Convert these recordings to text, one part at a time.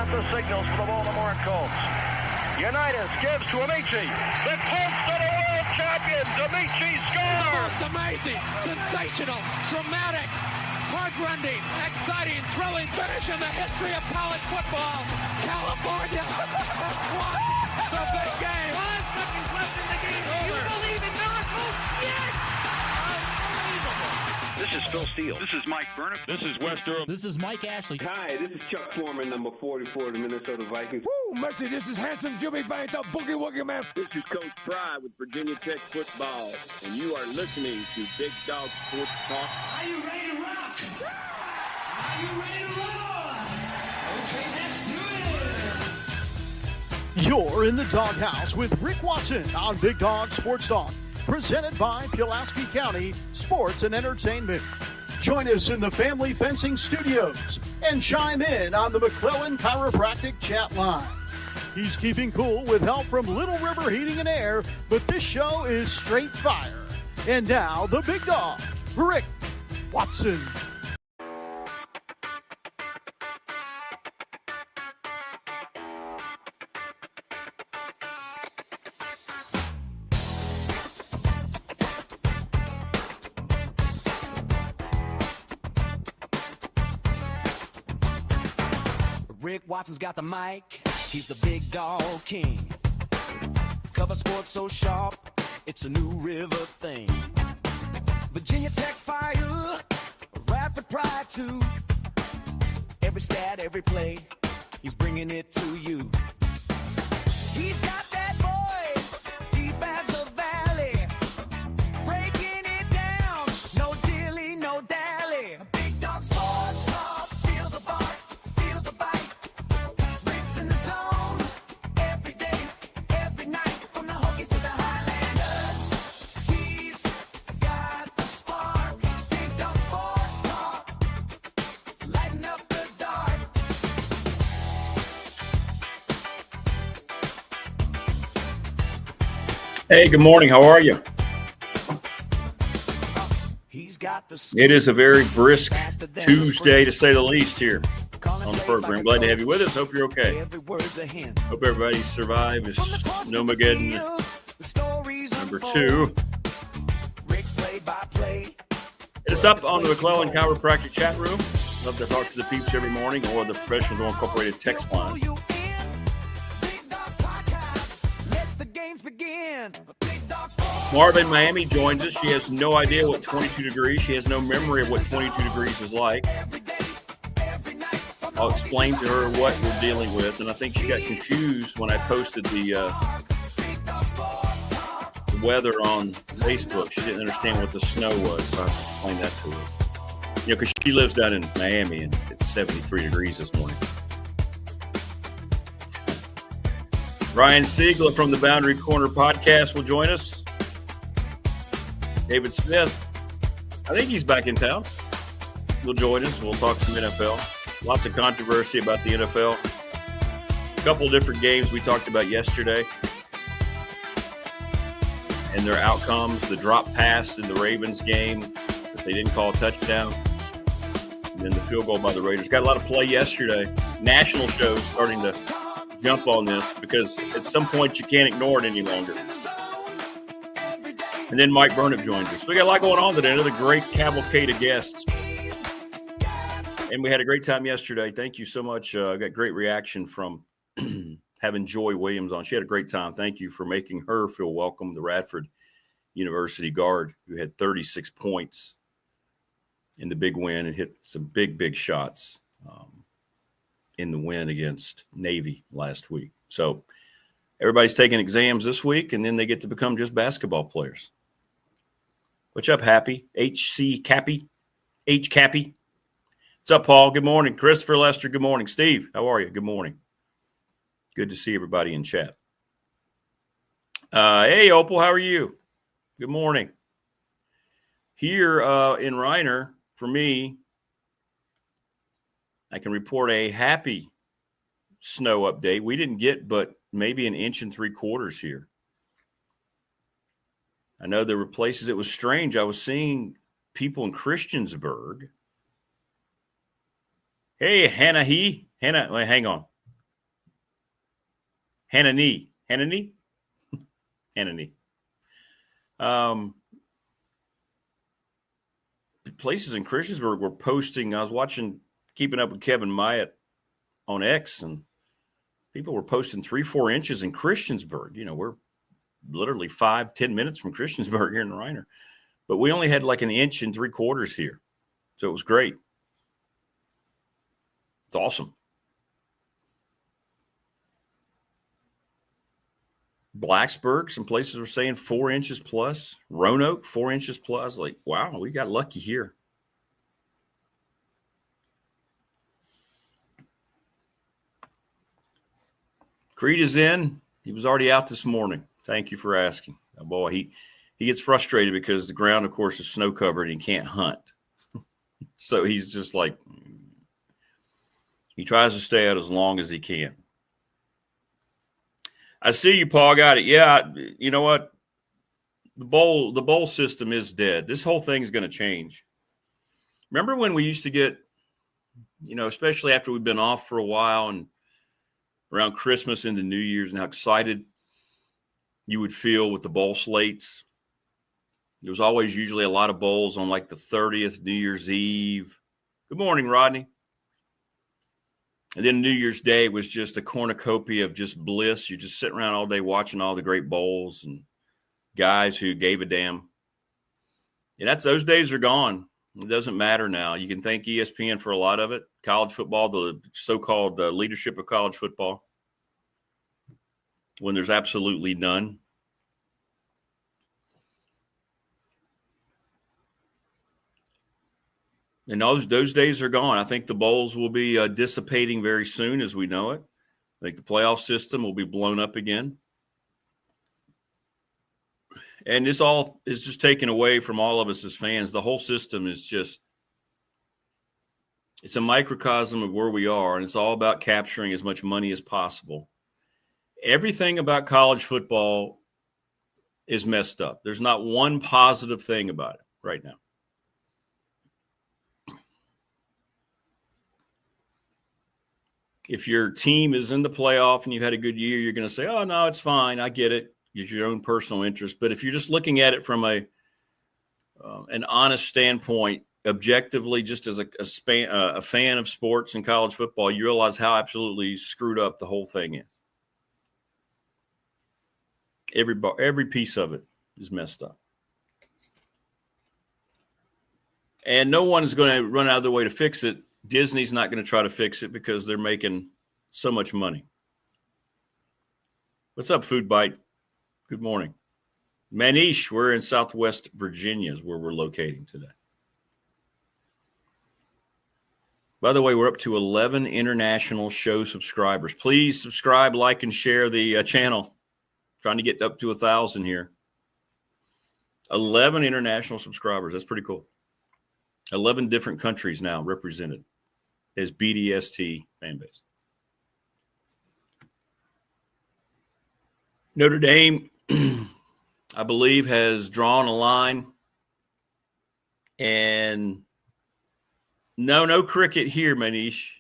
out the signals for the Baltimore Colts. Unitas gives to Amici. The Colts are the world champions. Amici scores. It's amazing, sensational, dramatic, heart-rending, exciting, thrilling finish in the history of college football. California won the big game. 5 seconds left in the game. You believe in miracles? Yes! Unbelievable. This is Phil Steele. This is Mike Burnop. This is Wes Durham. This is Mike Ashley. Hi, this is Chuck Foreman, number 44 of the Minnesota Vikings. Woo, mercy, this is handsome Jimmy Vane, the Boogie Woogie Man. This is Coach Fry with Virginia Tech Football, and you are listening to Big Dog Sports Talk. Are you ready to rock? Are you ready to roll? Okay, let's do it. You're in the doghouse with Rick Watson on Big Dog Sports Talk, presented by Pulaski County Sports and Entertainment. Join us in the Family Fencing Studios and chime in on the McClellan Chiropractic chat line. He's keeping cool with help from Little River Heating and Air, but this show is straight fire. And now, the big dog, Rick Watson. Rick Watson's got the mic, he's the big dog king. Cover sports so sharp, it's a new river thing. Virginia Tech fire, Radford pride too. Every stat, every play, he's bringing it to you. He's got that voice, deep as a valley, breaking it down, no dilly, no dally. Big dog sports talk, feel the bark. Hey, good morning. How are you? It is a very brisk Tuesday, to say the least, here on the program. Glad to have you with us. Hope you're okay. Hope everybody survived Snowmageddon number 2. Hit us up on the McClellan Chiropractic chat room. Love to talk to the peeps every morning, or the Professional Incorporated text line. Marva in Miami joins us. She has no idea what 22 degrees. She has no memory of what 22 degrees is like. I'll explain to her what we're dealing with, and I think she got confused when I posted the weather on Facebook. She didn't understand what the snow was, so I explained that to her. You know, because she lives down in Miami, and it's 73 degrees this morning. Ryan Seigla from the Boundary Corner podcast will join us. David Smith, I think he's back in town, will join us. We'll talk some NFL. Lots of controversy about the NFL. A couple of different games we talked about yesterday and their outcomes. The drop pass in the Ravens game that they didn't call a touchdown. And then the field goal by the Raiders. Got a lot of play yesterday. National shows starting to jump on this because at some point you can't ignore it any longer. And then Mike Burnop joins us. We got a lot going on today. Another great cavalcade of guests. And we had a great time yesterday. Thank you so much. I got great reaction from having Joy Williams on. She had a great time. Thank you for making her feel welcome. The Radford University guard who had 36 points in the big win and hit some big shots in the win against Navy last week. So everybody's taking exams this week, and then they get to become just basketball players. What's up, Happy? HC Cappy? H Cappy? What's up, Paul? Good morning. Christopher Lester, good morning. Steve, how are you? Good morning. Good to see everybody in chat. Hey, Opal, how are you? Good morning. Here in Reiner, for me, I can report a happy snow update. We didn't get but maybe 1 3/4 inches here. I know there were places it was strange. I was seeing people in Christiansburg. Hey, Hannah, wait, hang on. Hanani. Places in Christiansburg were posting. I was watching Keeping Up with Kevin Myatt on X, and people were posting 3-4 inches in Christiansburg. You know, we're literally 5-10 minutes from Christiansburg here in Reiner, but we only had like 1 3/4 inches here. So it was great. It's awesome. Blacksburg, some places were saying 4 inches plus. Roanoke, 4 inches plus. Like, wow, we got lucky here. Creed is in. He was already out this morning. Thank you for asking. Oh, boy, he gets frustrated because the ground, of course, is snow covered and he can't hunt. So he's just like, he tries to stay out as long as he can. I see you, Paul. Got it. Yeah, you know what? The bowl system is dead. This whole thing's going to change. Remember when we used to get, you know, especially after we've been off for a while and around Christmas into New Year's, and how excited you would feel with the bowl slates? There was always usually a lot of bowls on like the 30th, New Year's Eve. Good morning, Rodney. And then New Year's Day was just a cornucopia of just bliss. You just sit around all day watching all the great bowls and guys who gave a damn. And those days are gone. It doesn't matter now. You can thank ESPN for a lot of it. College football, the so-called leadership of college football, when there's absolutely none. And those days are gone. I think the bowls will be dissipating very soon as we know it. I think the playoff system will be blown up again. And this all is just taken away from all of us as fans. The whole system is just, it's a microcosm of where we are, and it's all about capturing as much money as possible. Everything about college football is messed up. There's not one positive thing about it right now. If your team is in the playoff and you've had a good year, you're going to say, oh, no, it's fine. I get it. It's your own personal interest. But if you're just looking at it from an honest standpoint, objectively, just as a fan of sports and college football, you realize how absolutely screwed up the whole thing is. Every piece of it is messed up. And no one is going to run out of their way to fix it. Disney's not going to try to fix it because they're making so much money. What's up, Food Bite? Good morning. Manish, we're in Southwest Virginia is where we're locating today. By the way, we're up to 11 international show subscribers. Please subscribe, like, and share the channel. Trying to get up to 1,000 here. 11 international subscribers. That's pretty cool. 11 different countries now represented as BDST fan base. Notre Dame, I believe, has drawn a line. And no cricket here, Manish.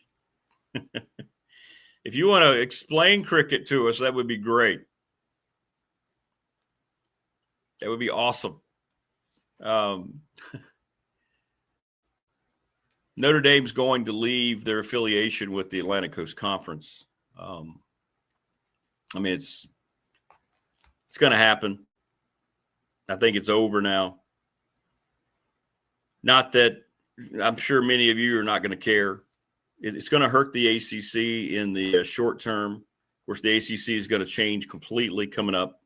If you want to explain cricket to us, that would be great. That would be awesome. Notre Dame's going to leave their affiliation with the Atlantic Coast Conference. I mean, it's going to happen. I think it's over now. Not that I'm sure many of you are not going to care. It's going to hurt the ACC in the short term. Of course, the ACC is going to change completely coming up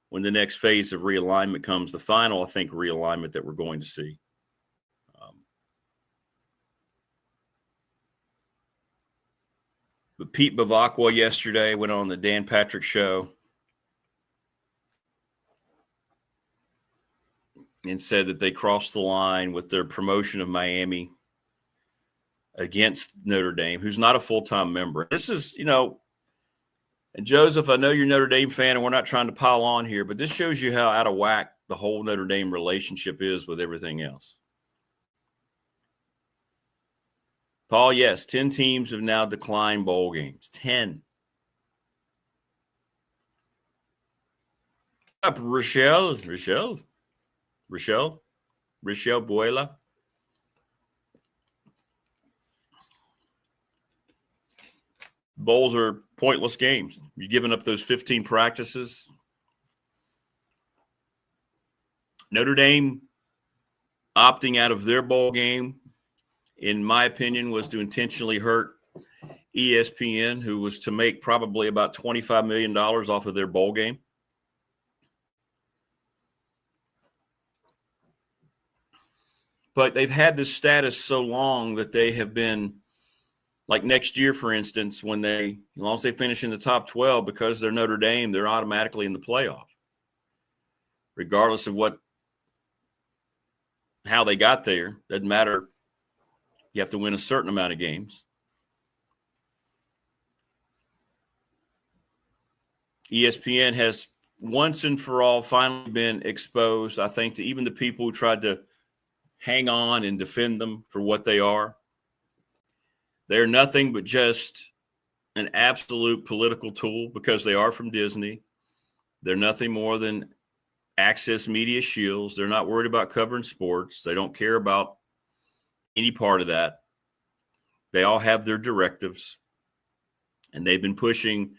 when the next phase of realignment comes. The final, I think, realignment that we're going to see. But Pete Bavacqua yesterday went on the Dan Patrick Show and said that they crossed the line with their promotion of Miami against Notre Dame, who's not a full-time member. This is, and Joseph, I know you're a Notre Dame fan, and we're not trying to pile on here, but this shows you how out of whack the whole Notre Dame relationship is with everything else. Paul, yes, 10 teams have now declined bowl games. 10. up, Rochelle Buela? Bowls are pointless games. You're giving up those 15 practices. Notre Dame opting out of their bowl game, in my opinion, was to intentionally hurt ESPN, who was to make probably about $25 million off of their bowl game. But they've had this status so long that they have been, like next year, for instance, when as long as they finish in the top 12, because they're Notre Dame, they're automatically in the playoff, regardless of how they got there. Doesn't matter. You have to win a certain amount of games. ESPN has once and for all finally been exposed, I think, to even the people who tried to hang on and defend them for what they are. They're nothing but just an absolute political tool because they are from Disney. They're nothing more than access media shields. They're not worried about covering sports. They don't care about any part of that. They all have their directives, and they've been pushing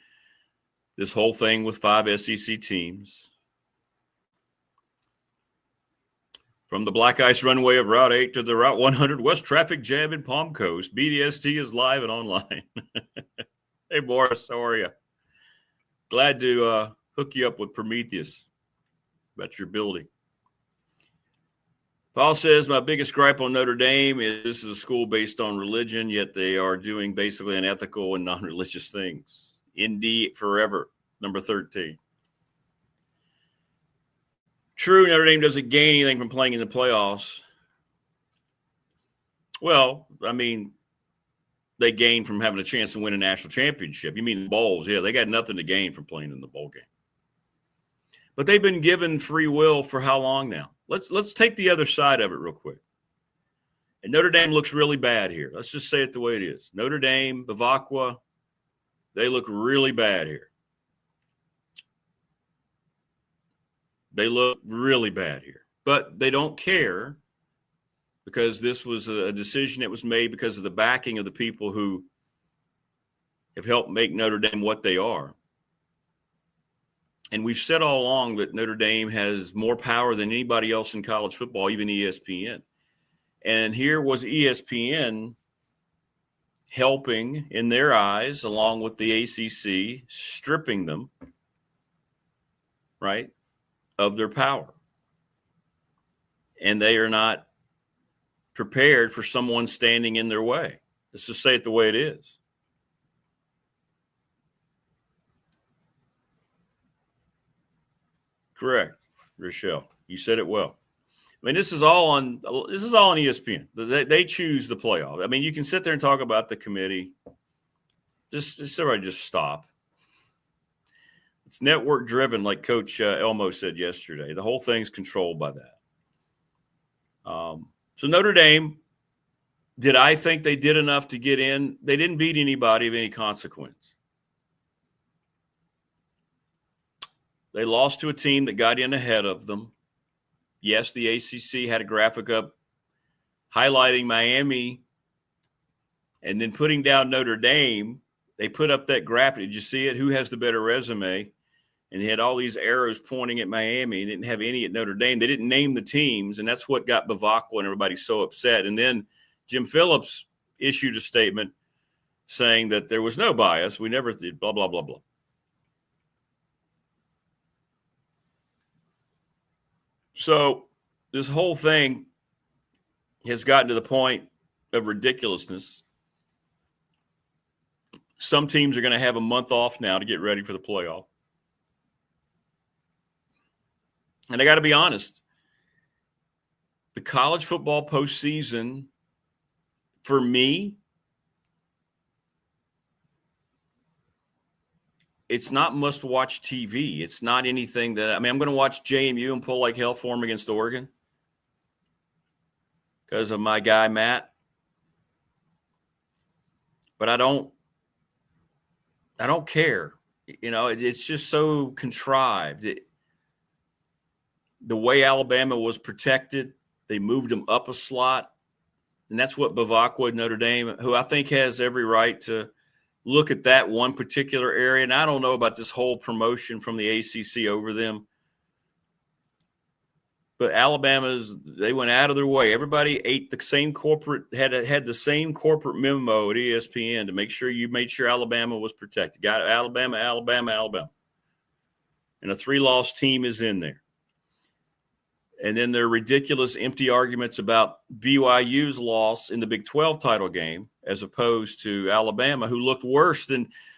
this whole thing with 5 SEC teams. From the Black Ice runway of Route 8 to the Route 100 West Traffic Jam in Palm Coast, BDST is live and online. Hey, Boris, how are you? Glad to hook you up with Prometheus about your building. Paul says, my biggest gripe on Notre Dame is this is a school based on religion, yet they are doing basically unethical and non-religious things. Indy forever, number 13. True, Notre Dame doesn't gain anything from playing in the playoffs. Well, I mean, they gain from having a chance to win a national championship. You mean the bowls? Yeah, they got nothing to gain from playing in the bowl game. But they've been given free will for how long now? Let's take the other side of it real quick. And Notre Dame looks really bad here. Let's just say it the way it is. Notre Dame, Bavacqua, they look really bad here. They look really bad here. But they don't care because this was a decision that was made because of the backing of the people who have helped make Notre Dame what they are. And we've said all along that Notre Dame has more power than anybody else in college football, even ESPN. And here was ESPN helping, in their eyes, along with the ACC, stripping them, right, of their power. And they are not prepared for someone standing in their way. Let's just say it the way it is. Correct, Rochelle. You said it well. I mean, this is all on ESPN. They choose the playoff. I mean, you can sit there and talk about the committee. Just everybody just stop. It's network driven, like Coach Elmo said yesterday. The whole thing's controlled by that. So Notre Dame, did I think they did enough to get in? They didn't beat anybody of any consequence. They lost to a team that got in ahead of them. Yes, the ACC had a graphic up highlighting Miami and then putting down Notre Dame. They put up that graphic. Did you see it? Who has the better resume? And they had all these arrows pointing at Miami. They didn't have any at Notre Dame. They didn't name the teams, and that's what got Bavacqua and everybody so upset. And then Jim Phillips issued a statement saying that there was no bias. We never did, blah, blah, blah, blah. So this whole thing has gotten to the point of ridiculousness. Some teams are going to have a month off now to get ready for the playoff. And I got to be honest, the college football postseason, for me, it's not must-watch TV. It's not anything that – I mean, I'm going to watch JMU and pull like hell for them against Oregon because of my guy, Matt. But I don't care. You know, it's just so contrived. the way Alabama was protected, they moved them up a slot. And that's what Bavacqua, Notre Dame, who I think has every right to look at that one particular area. And I don't know about this whole promotion from the ACC over them. But they went out of their way. Everybody ate the same had the same corporate memo at ESPN to make sure you made sure Alabama was protected. Got Alabama. And a 3-loss team is in there. And then there are ridiculous empty arguments about BYU's loss in the Big 12 title game, as opposed to Alabama, who looked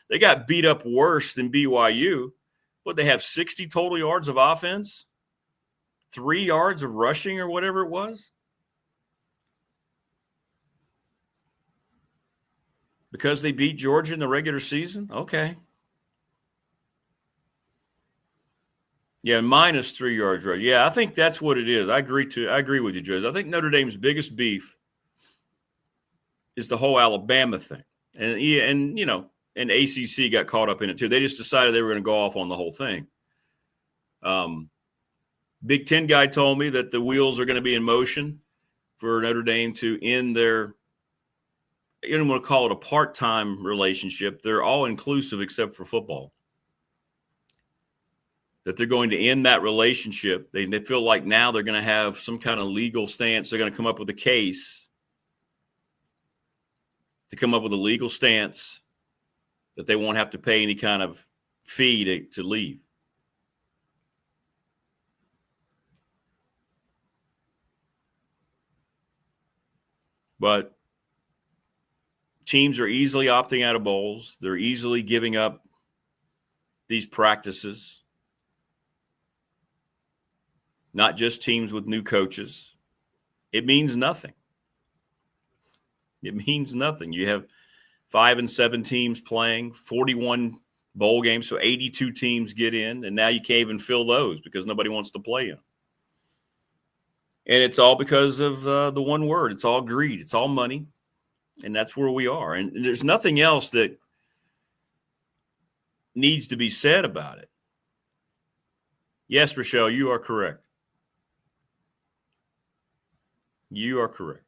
they got beat up worse than BYU. But they have 60 total yards of offense, 3 yards of rushing or whatever it was. Because they beat Georgia in the regular season? Okay. Yeah, minus 3 yards rush. Yeah, I think that's what it is. I agree with you, Joe. I think Notre Dame's biggest beef is the whole Alabama thing. And ACC got caught up in it too. They just decided they were going to go off on the whole thing. Big Ten guy told me that the wheels are going to be in motion for Notre Dame to end their, you don't want to call it a part-time relationship. They're all inclusive except for football. That they're going to end that relationship. They feel like now they're going to have some kind of legal stance. They're going to come up with a case to come up with a legal stance that they won't have to pay any kind of fee to leave. But teams are easily opting out of bowls. They're easily giving up these practices. Not just teams with new coaches. It means nothing. It means nothing. You have 5 and 7 teams playing, 41 bowl games, so 82 teams get in, and now you can't even fill those because nobody wants to play them. And it's all because of the one word. It's all greed. It's all money. And that's where we are. And there's nothing else that needs to be said about it. Yes, Rochelle, you are correct. You are correct.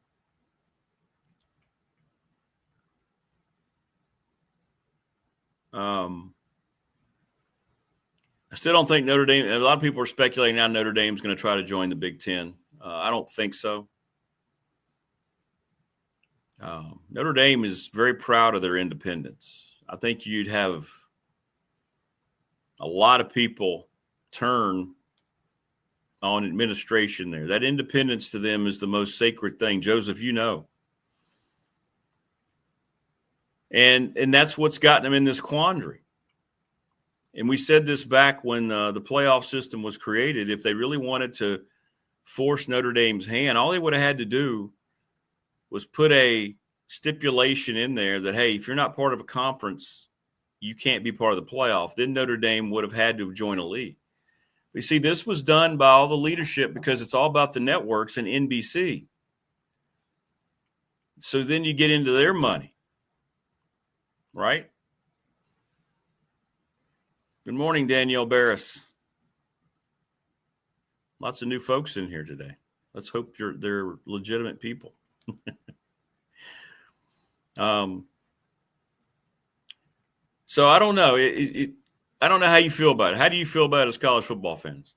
I still don't think Notre Dame – a lot of people are speculating now Notre Dame's going to try to join the Big Ten. I don't think so. Notre Dame is very proud of their independence. I think you'd have a lot of people turn on administration there. That independence to them is the most sacred thing. Joseph, you know. And that's what's gotten them in this quandary. And we said this back when the playoff system was created. If they really wanted to force Notre Dame's hand, all they would have had to do was put a stipulation in there that, hey, if you're not part of a conference, you can't be part of the playoff. Then Notre Dame would have had to have joined a league. You see, this was done by all the leadership because it's all about the networks and NBC. So then you get into their money, right? Good morning, Danielle Barris. Lots of new folks in here today. Let's hope they're legitimate people. So I don't know. I don't know how you feel about it. How do you feel about it as college football fans?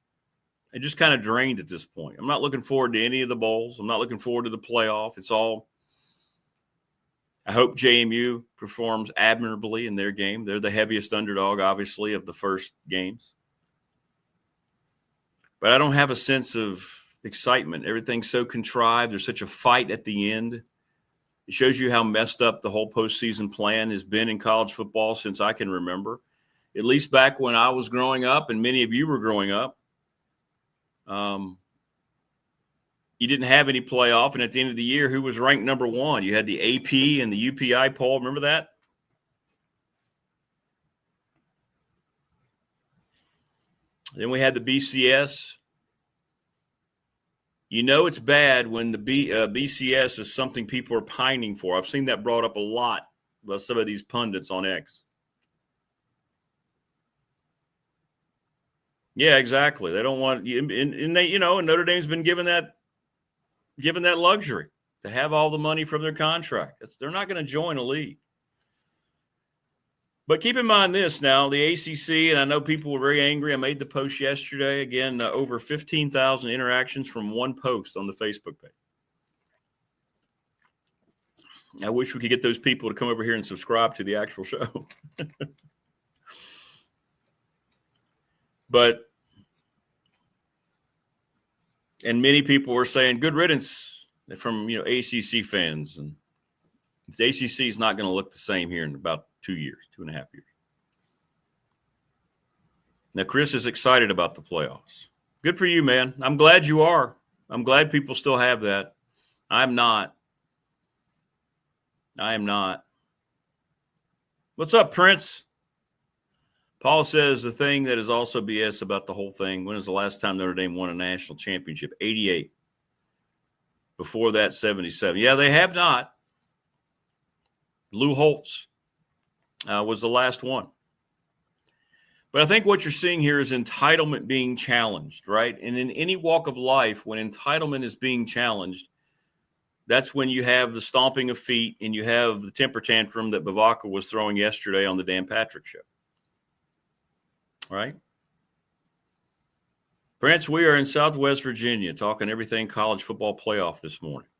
It just kind of drained at this point. I'm not looking forward to any of the bowls. I'm not looking forward to the playoff. I hope JMU performs admirably in their game. They're the heaviest underdog, obviously, of the first games. But I don't have a sense of excitement. Everything's so contrived. There's such a fight at the end. It shows you how messed up the whole postseason plan has been in college football since I can remember. At least back when I was growing up and many of you were growing up, you didn't have any playoff. And at the end of the year, who was ranked number one? You had the AP and the UPI poll. Remember that? Then we had the BCS. You know it's bad when the BCS is something people are pining for. I've seen that brought up a lot by some of these pundits on X. Yeah, exactly. They don't want, and they, and Notre Dame's been given that luxury to have all the money from their contract. They're not going to join a league. But keep in mind this now, the ACC, and I know people were very angry. I made the post yesterday. Again, over 15,000 interactions from one post on the Facebook page. I wish we could get those people to come over here and subscribe to the actual show. And many people were saying good riddance from, ACC fans. And the ACC is not going to look the same here in about 2 years, 2.5 years. Now, Chris is excited about the playoffs. Good for you, man. I'm glad you are. I'm glad people still have that. I'm not. I am not. What's up, Prince? Paul says the thing that is also BS about the whole thing, when is the last time Notre Dame won a national championship? 88. Before that, 77. Yeah, they have not. Lou Holtz was the last one. But I think what you're seeing here is entitlement being challenged, right? And in any walk of life, when entitlement is being challenged, that's when you have the stomping of feet and you have the temper tantrum that Bavacca was throwing yesterday on the Dan Patrick Show. Right? Prince, we are in Southwest Virginia talking everything college football playoff this morning.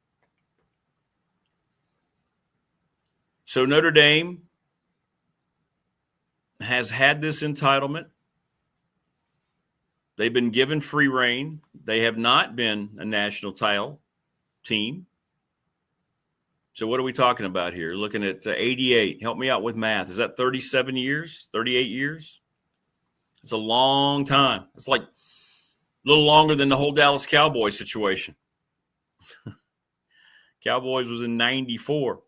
So Notre Dame has had this entitlement. They've been given free reign. They have not been a national title team. So what are we talking about here? Looking at 88. Help me out with math. Is that 37 years, 38 years? It's a long time. It's like a little longer than the whole Dallas Cowboys situation. Cowboys was in 94,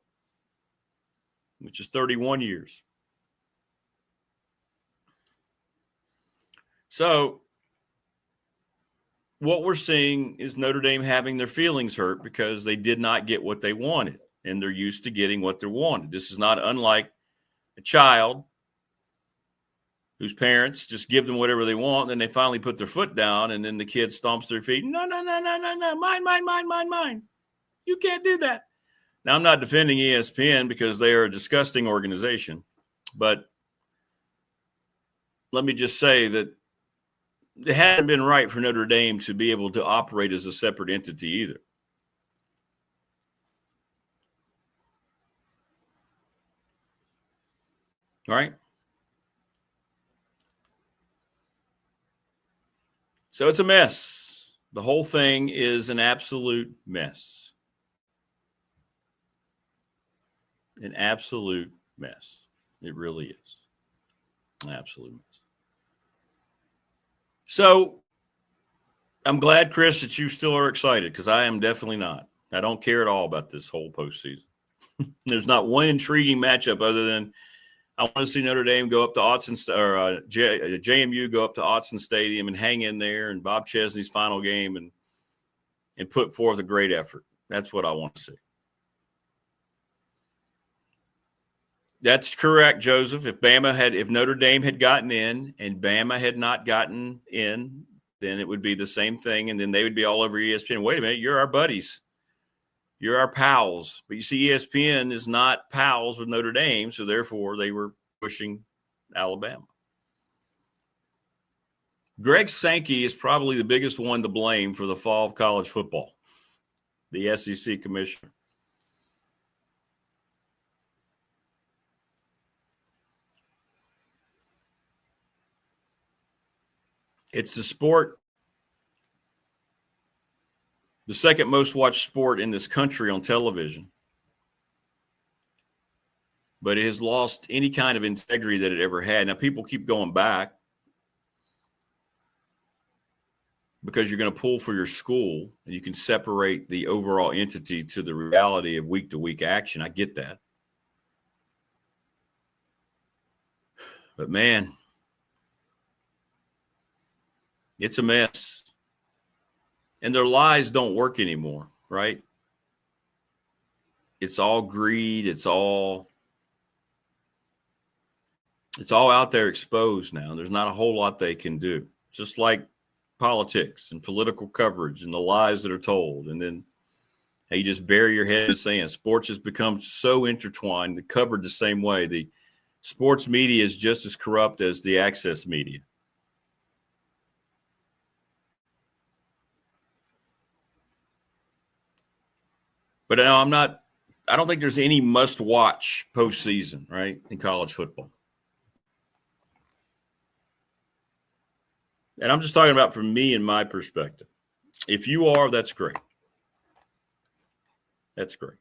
which is 31 years. So what we're seeing is Notre Dame having their feelings hurt because they did not get what they wanted, and they're used to getting what they wanted. This is not unlike a child whose parents just give them whatever they want, and then they finally put their foot down, and then the kid stomps their feet. No, mine. You can't do that. Now, I'm not defending ESPN because they are a disgusting organization, but let me just say that it hadn't been right for Notre Dame to be able to operate as a separate entity either. All right? So it's a mess. The whole thing is an absolute mess. An absolute mess. It really is. An absolute mess. So I'm glad, Chris, that you still are excited because I am definitely not. I don't care at all about this whole postseason. There's not one intriguing matchup other than I want to see Notre Dame go up to JMU go up to Autzen Stadium and hang in there, and Bob Chesney's final game and put forth a great effort. That's what I want to see. That's correct, Joseph. If Notre Dame had gotten in and Bama had not gotten in, then it would be the same thing, and then they would be all over ESPN. Wait a minute, you're our buddies. You're our pals. But you see, ESPN is not pals with Notre Dame, so therefore they were pushing Alabama. Greg Sankey is probably the biggest one to blame for the fall of college football, the SEC commissioner. It's the sport, the second most watched sport in this country on television. But it has lost any kind of integrity that it ever had. Now, people keep going back because you're going to pull for your school and you can separate the overall entity to the reality of week-to-week action. I get that. But, man, it's a mess. And their lies don't work anymore, right? It's all greed. It's all out there exposed now. There's not a whole lot they can do. just like politics and political coverage and the lies that are told. And then you just bury your head in sand. Sports has become so intertwined, covered the same way. The sports media is just as corrupt as the access media. But now I don't think there's any must-watch postseason, right, in college football. And I'm just talking about from me and my perspective. If you are, that's great. That's great.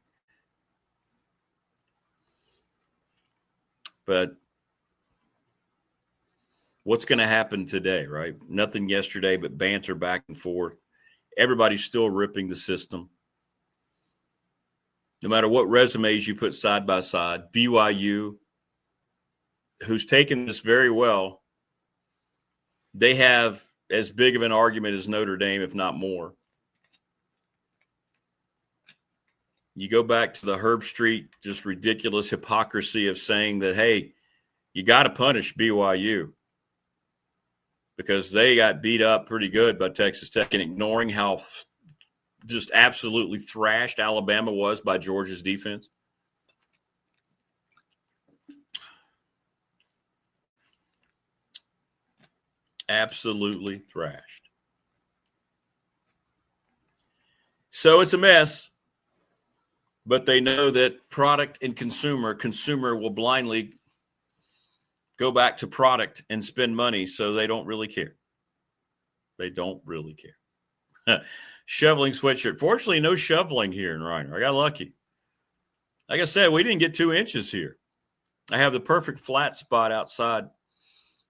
But what's going to happen today, right? Nothing yesterday but banter back and forth. Everybody's still ripping the system. No matter what resumes you put side by side, BYU, who's taken this very well, they have as big of an argument as Notre Dame, if not more. You go back to the Herb Street, just ridiculous hypocrisy of saying that, hey, you got to punish BYU because they got beat up pretty good by Texas Tech, and ignoring how just absolutely thrashed Alabama was by Georgia's defense. Absolutely thrashed. So it's a mess, but they know that product and consumer will blindly go back to product and spend money, so they don't really care. They don't really care. Shoveling sweatshirt. Fortunately, no shoveling here in Reiner. I got lucky. Like I said, we didn't get 2 inches here. I have the perfect flat spot outside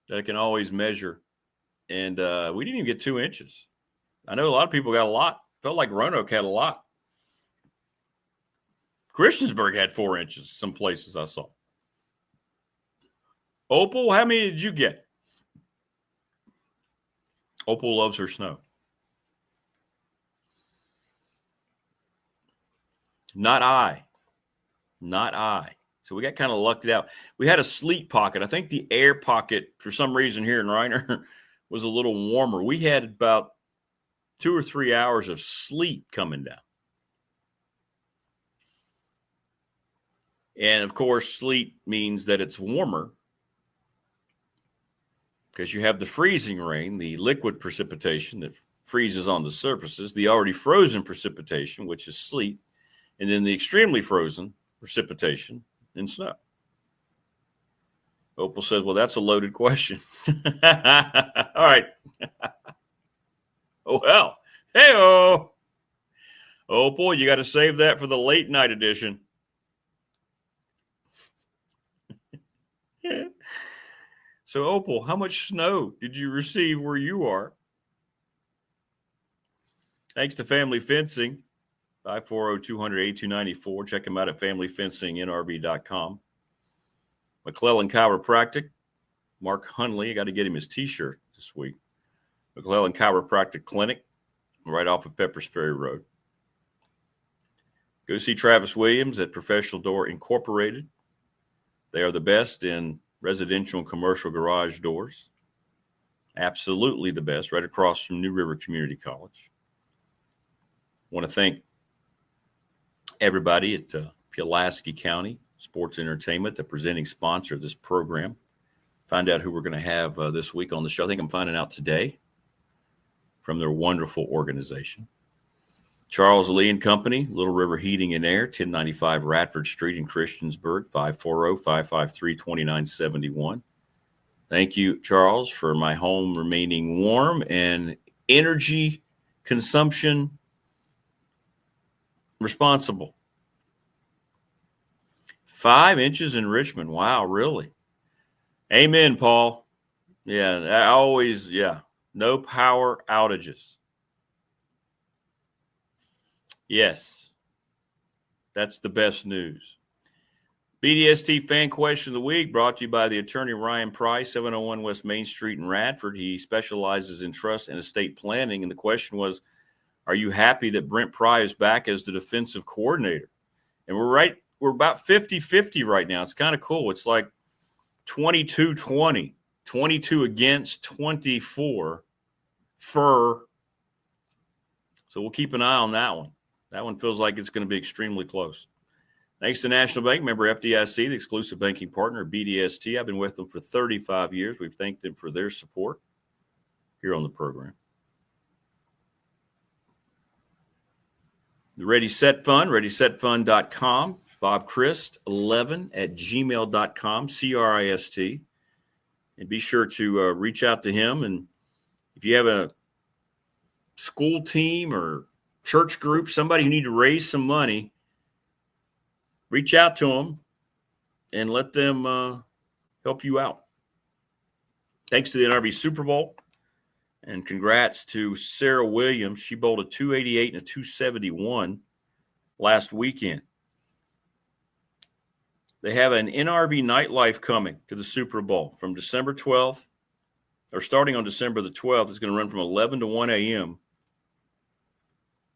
that I can always measure. And we didn't even get 2 inches. I know a lot of people got a lot. Felt like Roanoke had a lot. Christiansburg had 4 inches, some places I saw. Opal, how many did you get? Opal loves her snow. Not I. So we got kind of lucked out. We had a sleep pocket. I think the air pocket, for some reason here in Reiner, was a little warmer. We had about 2 or 3 hours of sleep coming down. And, of course, sleep means that it's warmer because you have the freezing rain, the liquid precipitation that freezes on the surfaces, the already frozen precipitation, which is sleet, and then the extremely frozen precipitation and snow. Opal said, well, that's a loaded question. All right. Oh, well. Hey-oh. Opal, you got to save that for the late night edition. So, Opal, how much snow did you receive where you are? Thanks to Family Fencing, 540-200-8294. Check them out at familyfencingnrb.com. McClellan Chiropractic, Mark Hunley. I got to get him his T-shirt this week. McClellan Chiropractic Clinic, right off of Peppers Ferry Road. Go see Travis Williams at Professional Door Incorporated. They are the best in residential and commercial garage doors. Absolutely the best, right across from New River Community College. I want to thank everybody at Pulaski County Sports Entertainment, the presenting sponsor of this program. Find out who we're going to have this week on the show. I think I'm finding out today from their wonderful organization. Charles Lee and Company, Little River Heating and Air, 1095 Radford Street in Christiansburg, 540-553-2971. Thank you, Charles, for my home remaining warm and energy consumption responsible. 5 inches in Richmond. Wow, really? Amen, Paul. Yeah, no power outages. Yes, that's the best news. BDST Fan Question of the Week brought to you by the attorney Ryan Price, 701 West Main Street in Radford. He specializes in trust and estate planning. And the question was, are you happy that Brent Pry is back as the defensive coordinator? And we're about 50-50 right now. It's kind of cool. It's like 22-20, 22 against, 24 fur. So we'll keep an eye on that one. That one feels like it's going to be extremely close. Thanks to National Bank, member FDIC, the exclusive banking partner of BDST. I've been with them for 35 years. We've thanked them for their support here on the program. The Ready Set Fund, ReadySetFund.com. Bob Christ, 11 at gmail.com, Crist. And be sure to reach out to him. And if you have a school team or church group, somebody who need to raise some money, reach out to them and let them help you out. Thanks to the NRV Super Bowl. And congrats to Sarah Williams. She bowled a 288 and a 271 last weekend. They have an NRV nightlife coming to the Super Bowl from December 12th, or starting on December the 12th. It's going to run from 11 to 1 a.m.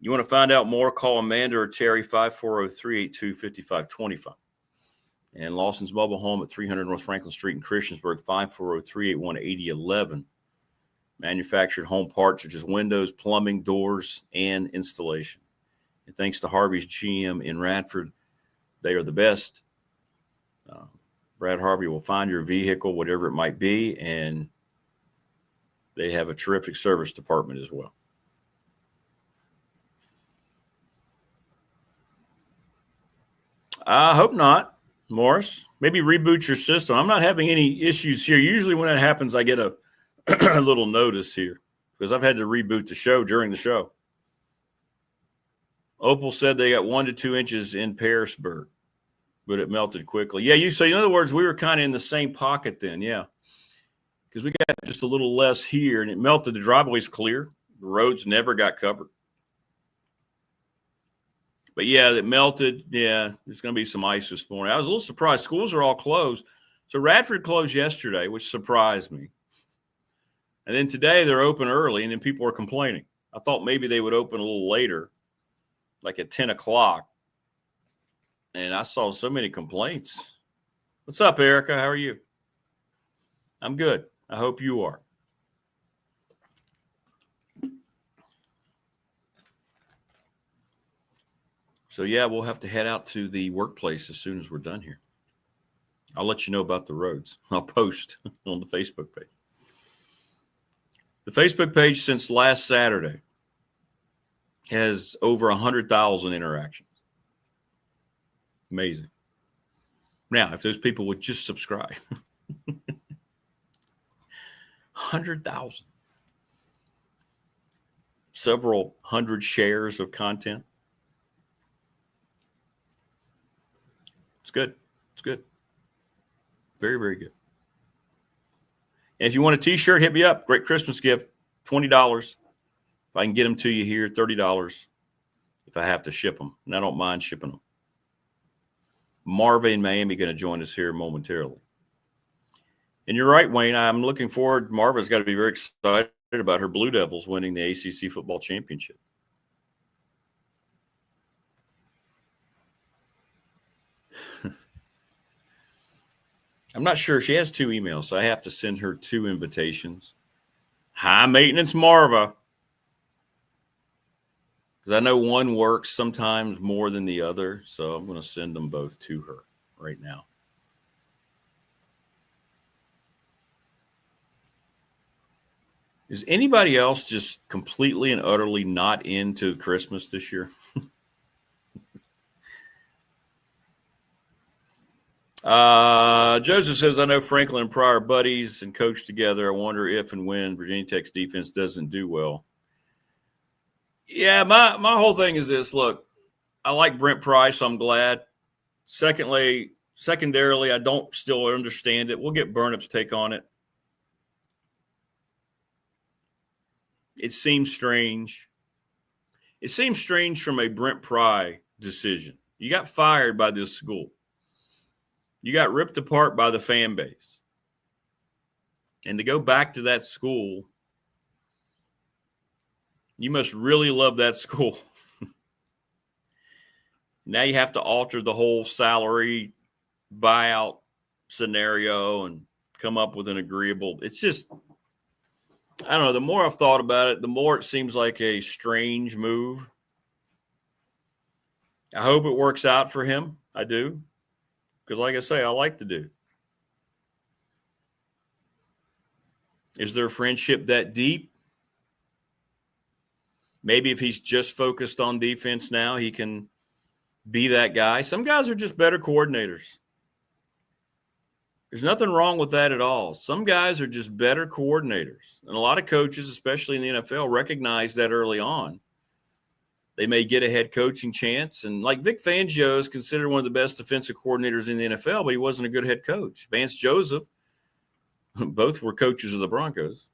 You want to find out more, call Amanda or Terry, 540-382-5525. And Lawson's Mobile Home at 300 North Franklin Street in Christiansburg, 540-381-8011. Manufactured home parts such as windows, plumbing, doors, and installation. And thanks to Harvey's GM in Radford, they are the best. Brad Harvey will find your vehicle, whatever it might be, and they have a terrific service department as well. I hope not, Morris. Maybe reboot your system. I'm not having any issues here. Usually when that happens, I get a little notice here because I've had to reboot the show during the show. Opal said they got 1 to 2 inches in Pearisburg, but it melted quickly. Yeah, so in other words, we were kind of in the same pocket then, yeah, because we got just a little less here, and it melted. The driveway's clear. The roads never got covered. But, yeah, it melted. Yeah, there's going to be some ice this morning. I was a little surprised. Schools are all closed. So Radford closed yesterday, which surprised me. And then today they're open early, and then people are complaining. I thought maybe they would open a little later, like at 10 o'clock. And I saw so many complaints. What's up, Erica? How are you? I'm good. I hope you are. So, yeah, we'll have to head out to the workplace as soon as we're done here. I'll let you know about the roads. I'll post on the Facebook page. The Facebook page since last Saturday has over 100,000 interactions. Amazing. Now, if those people would just subscribe. 100,000. Several hundred shares of content. It's good. It's good. Very, very good. And if you want a T-shirt, hit me up. Great Christmas gift, $20. If I can get them to you here, $30 if I have to ship them. And I don't mind shipping them. Marva in Miami going to join us here momentarily. And you're right, Wayne. I'm looking forward. Marva's got to be very excited about her Blue Devils winning the ACC football championship. I'm not sure. She has 2 emails, so I have to send her 2 invitations. High maintenance Marva. Because I know one works sometimes more than the other, so I'm going to send them both to her right now. Is anybody else just completely and utterly not into Christmas this year? Joseph says, I know Franklin and Pryor are buddies and coach together. I wonder if and when Virginia Tech's defense doesn't do well. Yeah, my whole thing is this. Look, I like Brent Price, so I'm glad. Secondarily, I don't still understand it. We'll get Burnop's take on it. It seems strange. It seems strange from a Brent Pry decision. You got fired by this school. You got ripped apart by the fan base. And to go back to that school, you must really love that school. Now you have to alter the whole salary buyout scenario and come up with an agreeable. It's just, I don't know. The more I've thought about it, the more it seems like a strange move. I hope it works out for him. I do. Because like I say, I like the dude. Is their friendship that deep? Maybe if he's just focused on defense now, he can be that guy. Some guys are just better coordinators. There's nothing wrong with that at all. Some guys are just better coordinators. And a lot of coaches, especially in the NFL, recognize that early on. They may get a head coaching chance. And like Vic Fangio is considered one of the best defensive coordinators in the NFL, but he wasn't a good head coach. Vance Joseph, both were coaches of the Broncos.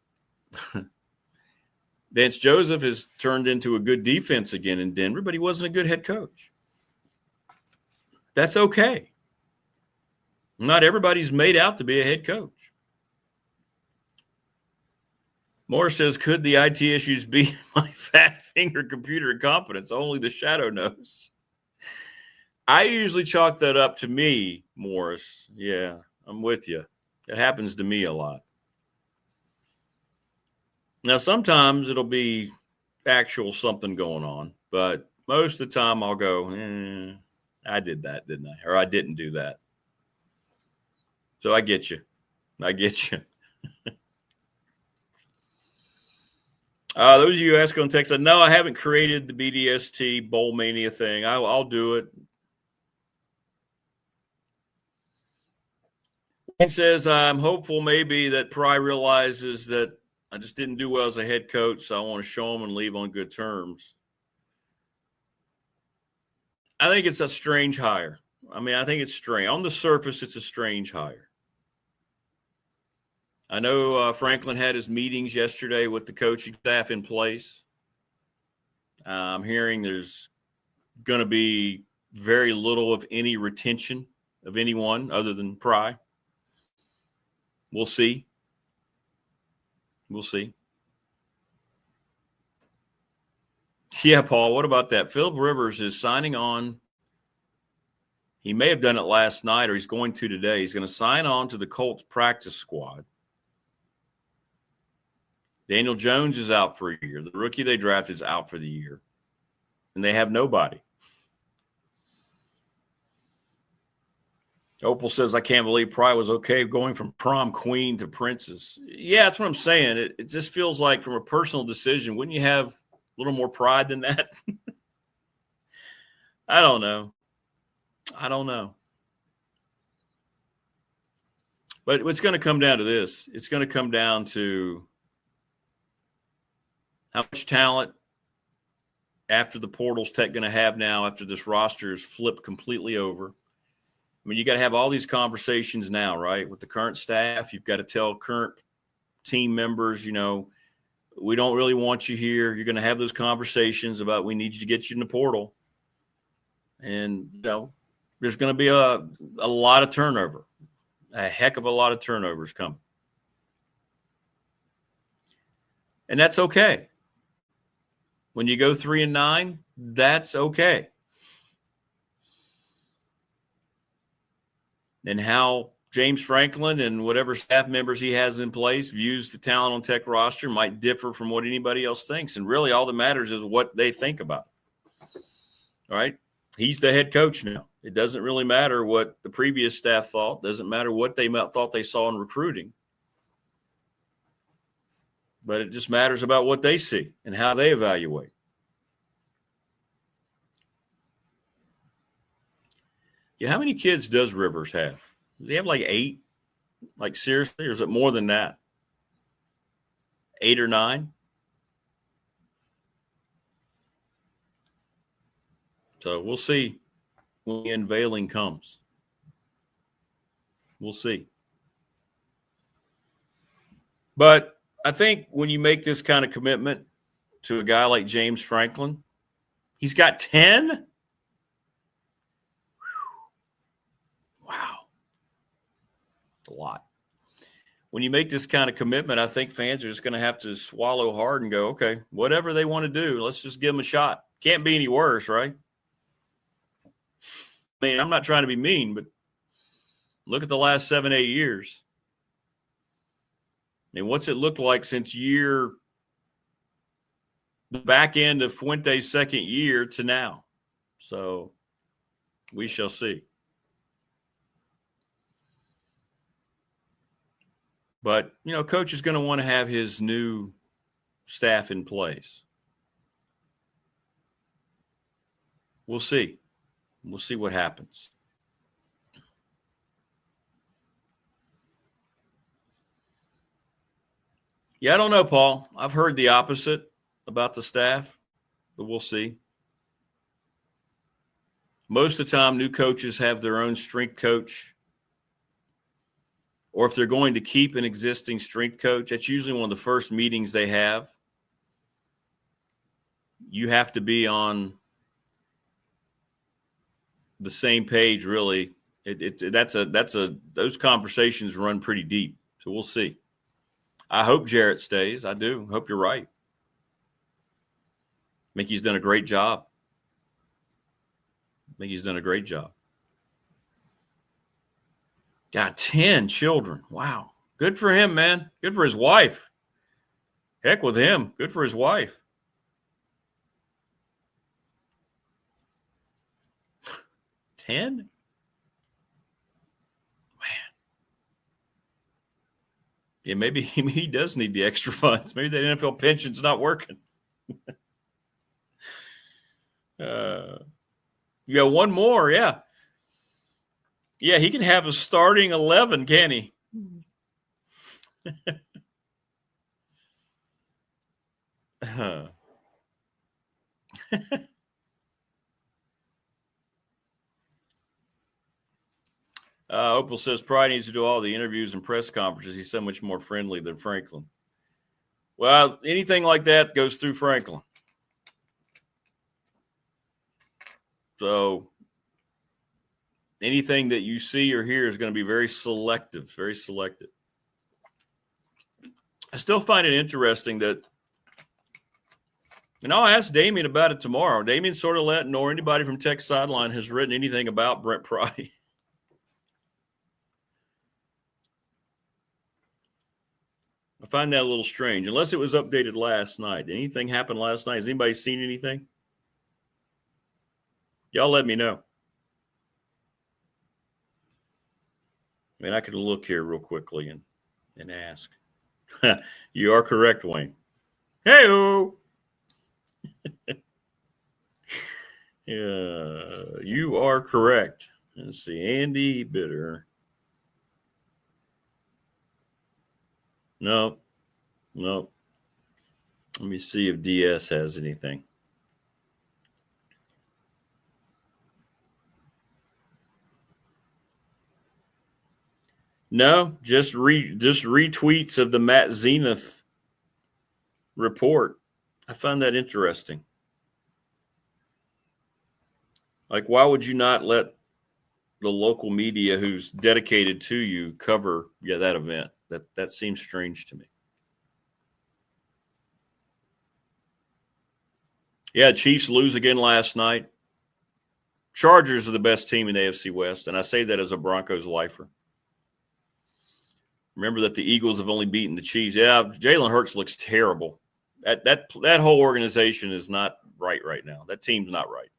Vance Joseph has turned into a good defense again in Denver, but he wasn't a good head coach. That's okay. Not everybody's made out to be a head coach. Morris says, could the IT issues be my fat finger computer incompetence? Only the shadow knows. I usually chalk that up to me, Morris. Yeah, I'm with you. It happens to me a lot. Now, sometimes it'll be actual something going on, but most of the time I'll go, I did that, didn't I? Or I didn't do that. So I get you. I get you. Those of you who ask on text, no, I haven't created the BDST Bowl Mania thing. I'll do it. Wayne says, I'm hopeful maybe that Pry realizes that I just didn't do well as a head coach, so I want to show him and leave on good terms. I think it's a strange hire. I mean, I think it's strange. On the surface, it's a strange hire. I know Franklin had his meetings yesterday with the coaching staff in place. I'm hearing there's going to be very little of any retention of anyone other than Pry. We'll see. We'll see. Yeah, Paul, what about that? Philip Rivers is signing on. He may have done it last night or he's going to today. He's going to sign on to the Colts practice squad. Daniel Jones is out for a year. The rookie they drafted is out for the year. And they have nobody. Opal says, I can't believe Pry was okay going from prom queen to princess. Yeah, that's what I'm saying. It just feels like from a personal decision, wouldn't you have a little more pride than that? I don't know. But it's going to come down to this. It's going to come down to how much talent after the portal's Tech going to have now after this roster is flipped completely over. I mean, you got to have all these conversations now, right? With the current staff, you've got to tell current team members, we don't really want you here. You're going to have those conversations about we need you to get you in the portal. And, there's going to be a lot of turnover, a heck of a lot of turnovers coming. And that's okay. When you go 3-9, that's okay. And how James Franklin and whatever staff members he has in place views the talent on Tech roster might differ from what anybody else thinks. And really all that matters is what they think about it. All right? He's the head coach now. It doesn't really matter what the previous staff thought. Doesn't matter what they thought they saw in recruiting. But it just matters about what they see and how they evaluate. Yeah, how many kids does Rivers have? Does he have like 8? Like seriously, or is it more than that? 8 or 9? So we'll see when the unveiling comes. We'll see. But I think when you make this kind of commitment to a guy like James Franklin, he's got 10? Wow. That's a lot. When you make this kind of commitment, I think fans are just going to have to swallow hard and go, okay, whatever they want to do, let's just give them a shot. Can't be any worse, right? I mean, I'm not trying to be mean, but look at the last 7-8 years. And what's it looked like since the back end of Fuente's second year to now? So we shall see. But, Coach is going to want to have his new staff in place. We'll see. We'll see what happens. Yeah, I don't know, Paul. I've heard the opposite about the staff, but we'll see. Most of the time, new coaches have their own strength coach. Or if they're going to keep an existing strength coach, that's usually one of the first meetings they have. You have to be on the same page, really. Those conversations run pretty deep. So we'll see. I hope Jarrett stays. I do. Hope you're right. I think he's done a great job. Got 10 children. Wow. Good for him, man. Good for his wife. Heck with him. Good for his wife. 10? Man. Yeah, maybe he does need the extra funds. Maybe the NFL pension's not working. You got one more, yeah. Yeah, he can have a starting 11, can he? Opal says Pride needs to do all the interviews and press conferences. He's so much more friendly than Franklin. Well, anything like that goes through Franklin. So anything that you see or hear is going to be very selective, very selective. I still find it interesting that, and I'll ask Damien about it tomorrow. Damien sort of nor anybody from Tech Sideline has written anything about Brent Pry. I find that a little strange, unless it was updated last night. Anything happened last night? Has anybody seen anything? Y'all let me know. I mean, I could look here real quickly and ask. You are correct, Wayne. Hey-o! Yeah, you are correct. Let's see. Andy Bitter. No. Let me see if DS has anything. No, just retweets of the Matt Zenith report. I find that interesting. Like, why would you not let the local media who's dedicated to you cover that event? That seems strange to me. Yeah, Chiefs lose again last night. Chargers are the best team in the AFC West, and I say that as a Broncos lifer. Remember that the Eagles have only beaten the Chiefs. Yeah, Jalen Hurts looks terrible. That whole organization is not right now. That team's not right.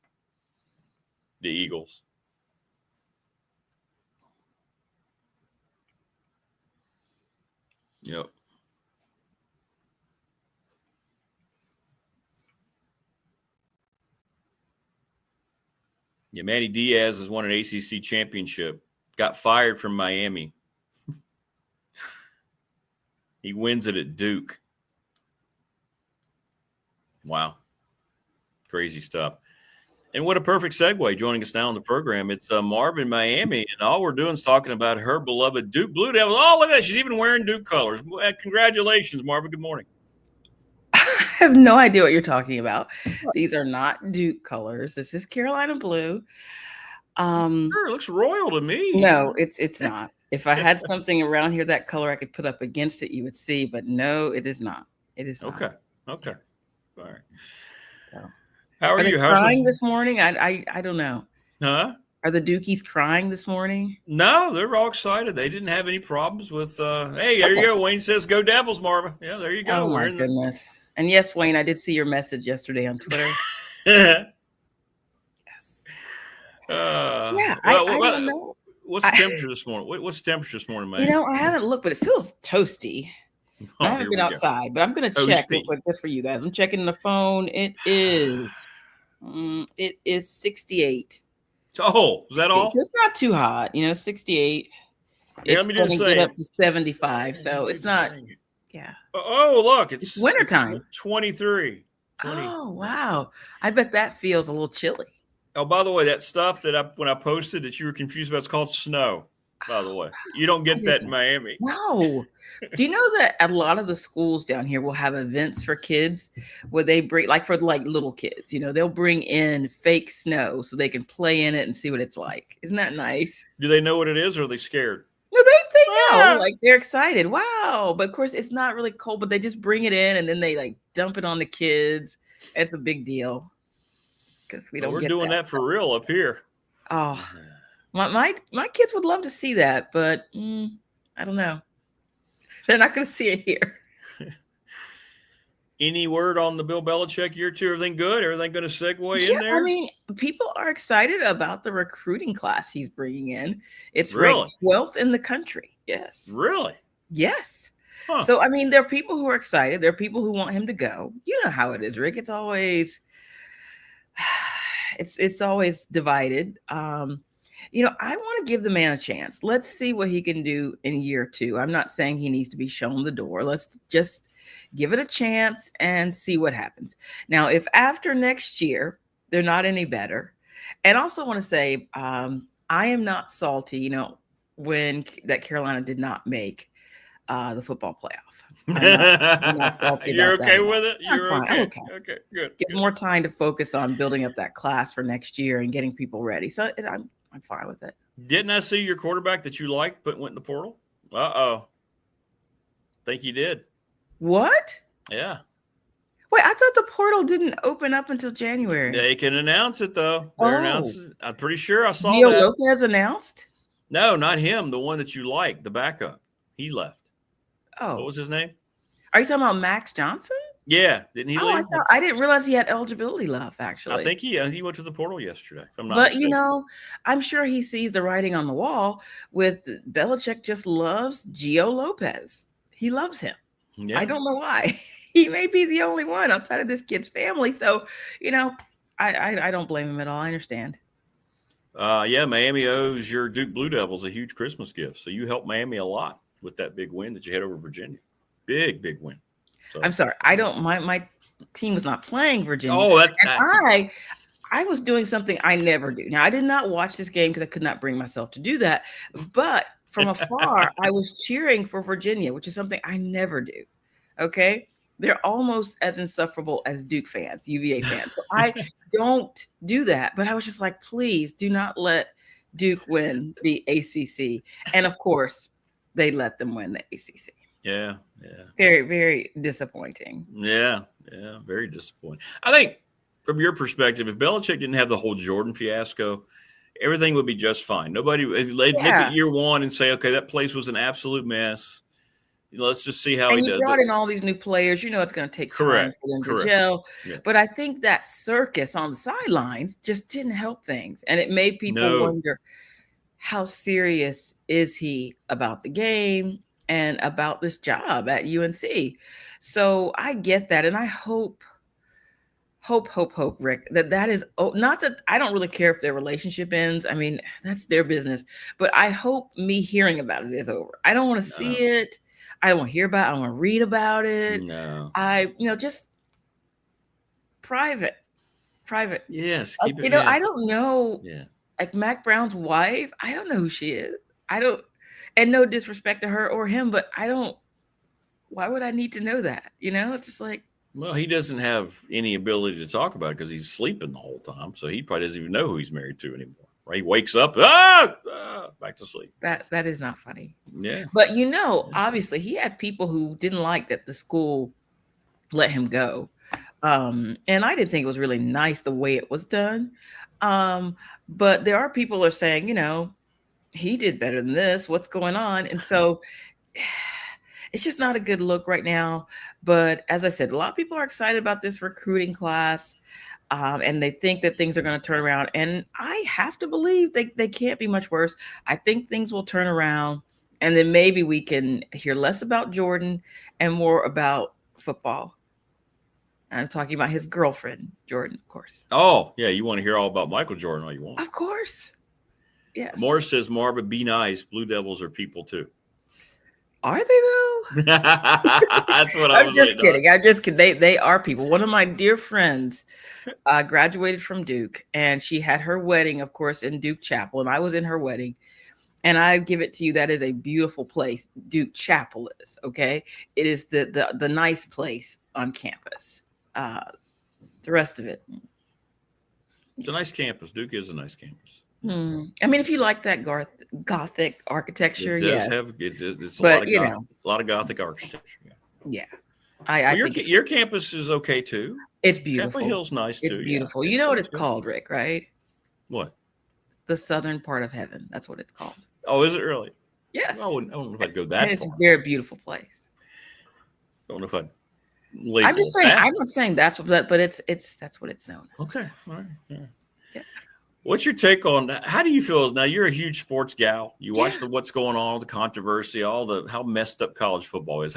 The Eagles. Yep. Yeah, Manny Diaz has won an ACC championship. Got fired from Miami. He wins it at Duke. Wow. Crazy stuff. And what a perfect segue joining us now on the program. It's Marva in Miami, and all we're doing is talking about her beloved Duke Blue Devils. Oh, look at that. She's even wearing Duke colors. Congratulations, Marva. Good morning. I have no idea what you're talking about. These are not Duke colors. This is Carolina blue. Sure, it looks royal to me. No, it's not. If I had something around here that color I could put up against it, you would see. But no, it is not. It is not. Okay. All right. So, how are you? Crying this morning? I don't know. Huh? Are the Dukies crying this morning? No, they're all excited. They didn't have any problems with. Hey, there you go. Wayne says, "Go Devils, Marva." Yeah, there you go. Oh my goodness! And yes, Wayne, I did see your message yesterday on Twitter. Yes. Yeah, I don't know. What's the temperature this morning? What's the temperature this morning, man? You know, I haven't looked, but it feels toasty. I haven't been outside, but I'm going to check real quick just for you guys. I'm checking the phone. It is 68. Oh, is that all? So it's not too hot, 68. It's going to get up to 75, so it's not. Yeah. Oh, look, it's wintertime. 23. 20. Oh, wow. I bet that feels a little chilly. Oh, by the way, that stuff that when I posted that you were confused about, it's called snow. By the way, you don't get that in Miami. No. Do you know that a lot of the schools down here will have events for kids where they bring, for little kids, they'll bring in fake snow so they can play in it and see what it's like. Isn't that nice? Do they know what it is, or are they scared? No, they know. They're excited. Wow. But of course, it's not really cold, but they just bring it in and then they dump it on the kids. It's a big deal. We're doing that for real up here. Oh, my kids would love to see that, but I don't know. They're not going to see it here. Any word on the Bill Belichick year two? Everything good? Everything going to segue in there? I mean, people are excited about the recruiting class he's bringing in. It's ranked 12th in the country. Yes. Really? Yes. Huh. So, I mean, there are people who are excited. There are people who want him to go. You know how it is, Rick. It's always divided. I want to give the man a chance. Let's see what he can do in year two. I'm not saying he needs to be shown the door. Let's just give it a chance and see what happens. Now, if after next year they're not any better, and also want to say I am not salty, when that Carolina did not make the football playoff. I'm not salty. You're about okay that. with it? You're fine. Okay. Okay. Okay, good. Gives more time to focus on building up that class for next year and getting people ready. So I'm fine with it. Didn't I see your quarterback that you liked went in the portal? Uh-oh. Think you did. What? Yeah. Wait, I thought the portal didn't open up until January. They can announce it, though. They're announcing. I'm pretty sure I saw Gio that. Lopez announced? No, not him. The one that you liked, the backup. He left. Oh. What was his name? Are you talking about Max Johnson? Yeah. Didn't he leave? I didn't realize he had eligibility left, actually. I think he went to the portal yesterday, if I'm not mistaken. I'm sure he sees the writing on the wall with Belichick just loves Gio Lopez. He loves him. Yeah. I don't know why. He may be the only one outside of this kid's family. So, I don't blame him at all. I understand. Miami owes your Duke Blue Devils a huge Christmas gift. So you helped Miami a lot with that big win that you had over Virginia. Big win. So, I'm sorry. My team was not playing Virginia. Oh, I was doing something I never do. Now, I did not watch this game because I could not bring myself to do that. But from afar, I was cheering for Virginia, which is something I never do. Okay. They're almost as insufferable as Duke fans, UVA fans. So I don't do that. But I was just like, please do not let Duke win the ACC. And of course, they let them win the ACC. Yeah. Very, very disappointing. Yeah, very disappointing. I think from your perspective, if Belichick didn't have the whole Jordan fiasco, everything would be just fine. They'd look at year one and say, okay, that place was an absolute mess. Let's just see how he does. And you brought in all these new players. It's going to take time for them to gel. Yeah. But I think that circus on the sidelines just didn't help things. And it made people wonder, how serious is he about the game and about this job at UNC? So I get that. And I hope, Rick, that is not that I don't really care if their relationship ends. I mean, that's their business. But I hope me hearing about it is over. I don't want to see it. I don't want to hear about it. I don't want to read about it. No. Just private. Yes. Keep it. I don't know. Yeah. Like Mac Brown's wife, I don't know who she is. And no disrespect to her or him, but why would I need to know that? It's just like. Well, he doesn't have any ability to talk about it because he's sleeping the whole time. So he probably doesn't even know who he's married to anymore. Right? He wakes up, back to sleep. That is not funny. Yeah. But obviously he had people who didn't like that the school let him go. And I didn't think it was really nice the way it was done. But there are people who are saying, he did better than this. What's going on? And so it's just not a good look right now. But as I said, a lot of people are excited about this recruiting class. And they think that things are going to turn around. And I have to believe they can't be much worse. I think things will turn around. And then maybe we can hear less about Jordan and more about football. I'm talking about his girlfriend, Jordan, of course. Oh, yeah. You want to hear all about Michael Jordan all you want. Of course. Yes. Morris says, Marva, be nice. Blue Devils are people too. Are they though? That's what I'm just kidding. I'm just kidding. They are people. One of my dear friends graduated from Duke, and she had her wedding, of course, in Duke Chapel, and I was in her wedding. And I give it to you, that is a beautiful place. Duke Chapel is, okay? It is the nice place on campus. The rest of it. It's a nice campus. Duke is a nice campus. I mean, if you like that Gothic architecture, it does yes. have it's a But, lot of Gothic architecture. Yeah. I Well, think your campus is okay too. it's beautiful. Chapel Hill's nice too. It's beautiful. Yeah. You know what it's called, Rick, right? What? The southern part of heaven. That's what it's called. Oh, is it really? Yes. I don't know if I'd go that It's far. a very beautiful place. I don't know if I'd I'm just saying. that. I'm not saying that's what, but it's that's what it's known. Okay. All right. Yeah. Yeah. What's your take on how do you feel now? You're a huge sports gal. You watch what's going on, the controversy, how messed up college football is.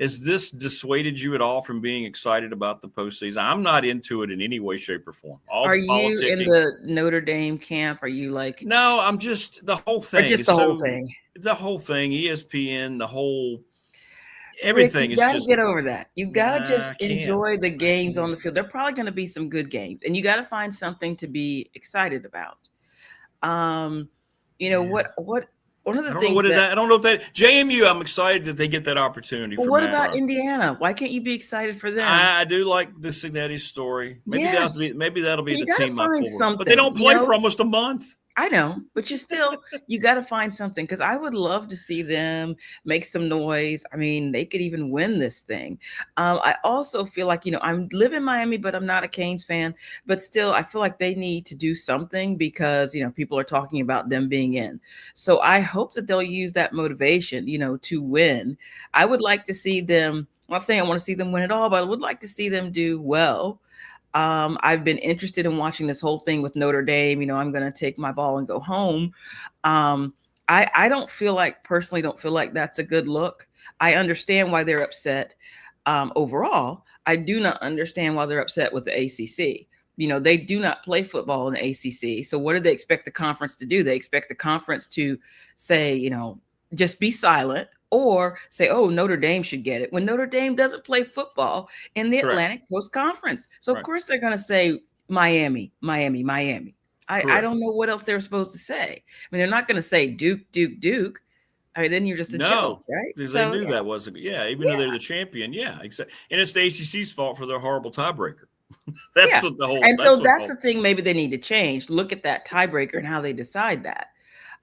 Has this dissuaded you at all from being excited about the postseason? I'm not into it in any way, shape, or form. Are you in the Notre Dame camp? Are you like? No, I'm just the whole thing. Or just the whole thing. The whole thing. ESPN. The whole. Everything Rick, is you just. Get over that. You gotta just can't. enjoy the games on the field. There are probably going to be some good games, and you got to find something to be excited about. What one of the things I don't know if that JMU. I'm excited that they get that opportunity. Well, what about Indiana? Why can't you be excited for them? I do like the Signetti story. Maybe that'll be the team I pull. But they don't play for almost a month. I know, but you got to find something, because I would love to see them make some noise. I mean, they could even win this thing. I also feel like, I live in Miami, but I'm not a Canes fan. But still, I feel like they need to do something because, people are talking about them being in. So I hope that they'll use that motivation, to win. I would like to see them. I'm not saying I want to see them win at all, but I would like to see them do well. I've been interested in watching this whole thing with Notre Dame. I'm going to take my ball and go home. I personally don't feel like that's a good look. I understand why they're upset. Overall, I do not understand why they're upset with the ACC. They do not play football in the ACC. So what do they expect the conference to do? They expect the conference to say, just be silent, or say, oh, Notre Dame should get it, when Notre Dame doesn't play football in the Atlantic Coast Conference. So, of course, they're going to say Miami. I don't know what else they're supposed to say. I mean, they're not going to say Duke. I mean, then you're just a joke, right? Because they knew that wasn't. Yeah, even though they're the champion. Yeah, exactly. And it's the ACC's fault for their horrible tiebreaker. That's what the whole. And so that's the thing. Maybe they need to change. Look at that tiebreaker and how they decide that.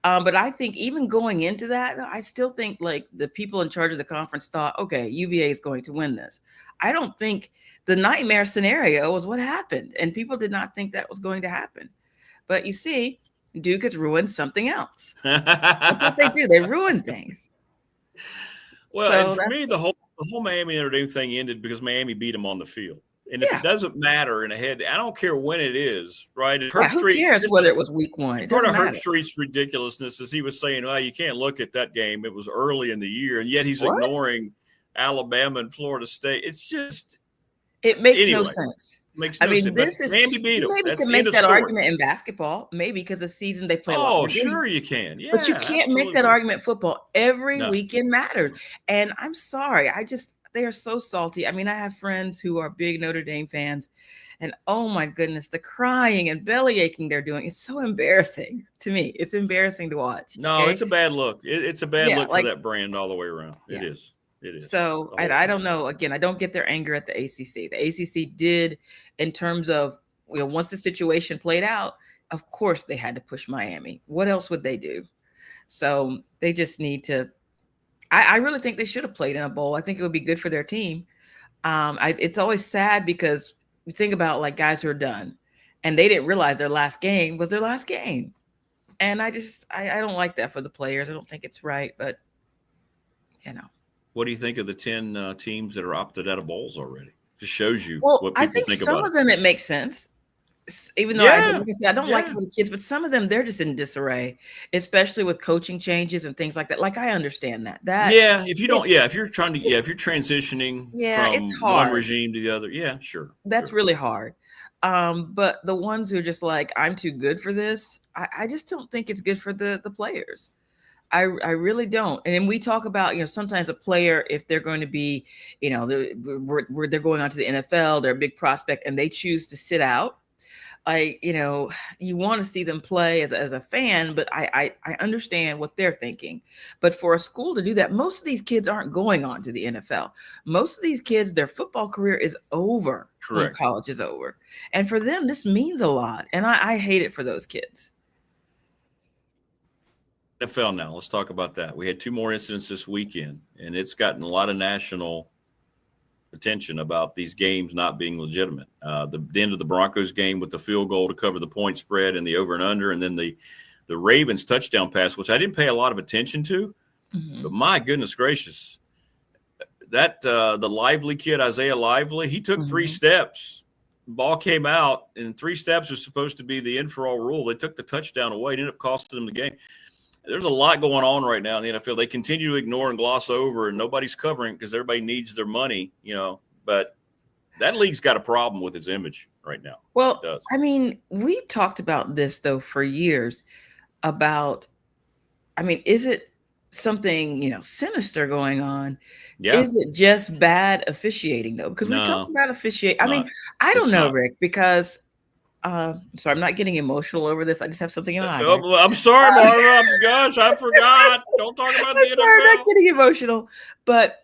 But I think even going into that, I still think like the people in charge of the conference thought, okay, UVA is going to win this. I don't think the nightmare scenario was what happened, and people did not think that was going to happen. But you see, Duke has ruined something else. That's what they do. They ruin things. Well, and for me, the whole Miami Notre Dame thing ended because Miami beat them on the field. And if it doesn't matter in a head, I don't care when it is, right? Who cares whether it was week one? Part of Herbstreit's ridiculousness is he was saying, well, you can't look at that game. It was early in the year, and yet he's ignoring Alabama and Florida State. It's just – it makes no sense. Makes no sense. This is Miami beat them. Maybe you can make that argument in basketball, maybe because the season they play. Oh, sure you can. Yeah, but you can't make that argument in football. Every weekend matters. And I'm sorry, they are so salty. I mean, I have friends who are big Notre Dame fans, and oh my goodness, the crying and belly aching they're doing. It's so embarrassing to me. It's embarrassing to watch. No, it's a bad look. It's a bad look for that brand all the way around. Yeah. It is. It is. So, and I don't know. Again, I don't get their anger at the ACC. The ACC did, in terms of, once the situation played out, of course they had to push Miami. What else would they do? So they just need to. I really think they should have played in a bowl. I think it would be good for their team. It's always sad because you think about like guys who are done, and they didn't realize their last game was their last game. And I don't like that for the players. I don't think it's right, but What do you think of the 10 teams that are opted out of bowls already? Just shows you well, what I people think think some about of it. them it makes sense. Even though Yeah, like I said, I don't like it yeah. for the kids, but some of them they're just in disarray, especially with coaching changes and things like that. Like I understand that Yeah, if you don't, it's if you're trying to, if you're transitioning it's from one hard. regime to the other, yeah, sure. That's Sure. really hard. But the ones who are just like, I'm too good for this, I just don't think it's good for the players. I really don't. And then we talk about, sometimes a player, if they're going to be, they're going on to the NFL, they're a big prospect, and they choose to sit out. You want to see them play as a fan, but I understand what they're thinking. But for a school to do that, most of these kids aren't going on to the NFL. Most of these kids, their football career is over when Correct. college is over. And for them, this means a lot. And I hate it for those kids. NFL now. Let's talk about that. We had 2 more incidents this weekend, and it's gotten a lot of national attention about these games not being legitimate. The end of the Broncos game with the field goal to cover the point spread and the over and under, and then the Ravens touchdown pass, which I didn't pay a lot of attention to, but my goodness gracious, that the Lively kid, Isaiah Lively, he took 3 steps. Ball came out, and 3 steps was supposed to be the in for all rule. They took the touchdown away. It ended up costing them the game. There's a lot going on right now in the NFL. They continue to ignore and gloss over, and nobody's covering because everybody needs their money, But that league's got a problem with its image right now. Well, I mean, we've talked about this, though, for years about, is it something, sinister going on? Yeah. Is it just bad officiating, though? Because we talk about officiating. I don't know, Rick, because so I'm not getting emotional over this. I just have something in mind. I'm sorry, Marva. Gosh, I forgot. Don't talk about the NFL. Sorry, I'm not getting emotional. But,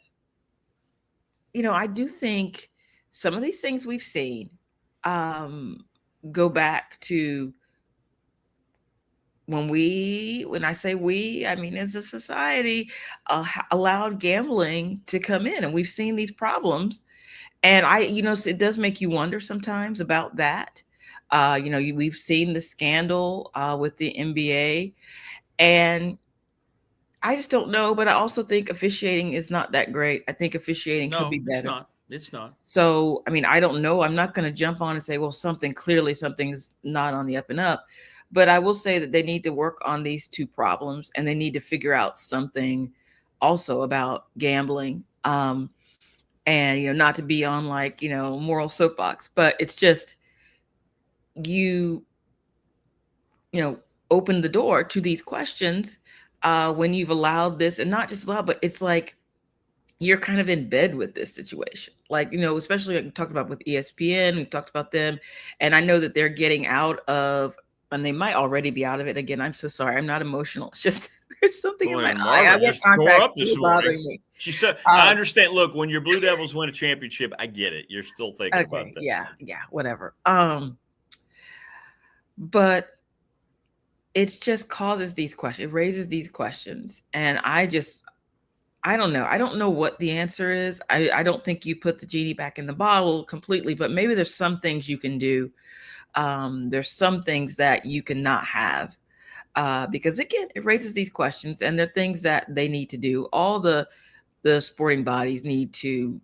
I do think some of these things we've seen go back to when I say we, I mean, as a society, allowed gambling to come in. And we've seen these problems. And it does make you wonder sometimes about that. We've seen the scandal with the NBA, and I just don't know. But I also think officiating is not that great. I think officiating could be better. It's not. So, I don't know. I'm not going to jump on and say, well, something's not on the up and up. But I will say that they need to work on these 2 problems, and they need to figure out something also about gambling. And, not to be on moral soapbox, but it's just, you open the door to these questions when you've allowed this, and not just allowed, but it's like you're kind of in bed with this situation. Especially like we talked about with ESPN, we've talked about them, and I know that they're getting out of, and they might already be out of it. Again, I'm so sorry. I'm not emotional. It's just there's something in my eye. I just tore up this morning. Me. She said, I understand. Look, when your Blue Devils win a championship, I get it. You're still thinking about that. Yeah, whatever. But it just causes these questions. It raises these questions. And I don't know. I don't know what the answer is. I don't think you put the genie back in the bottle completely, but maybe there's some things you can do. There's some things that you cannot have because, again, it raises these questions, and they're things that they need to do. All the sporting bodies need to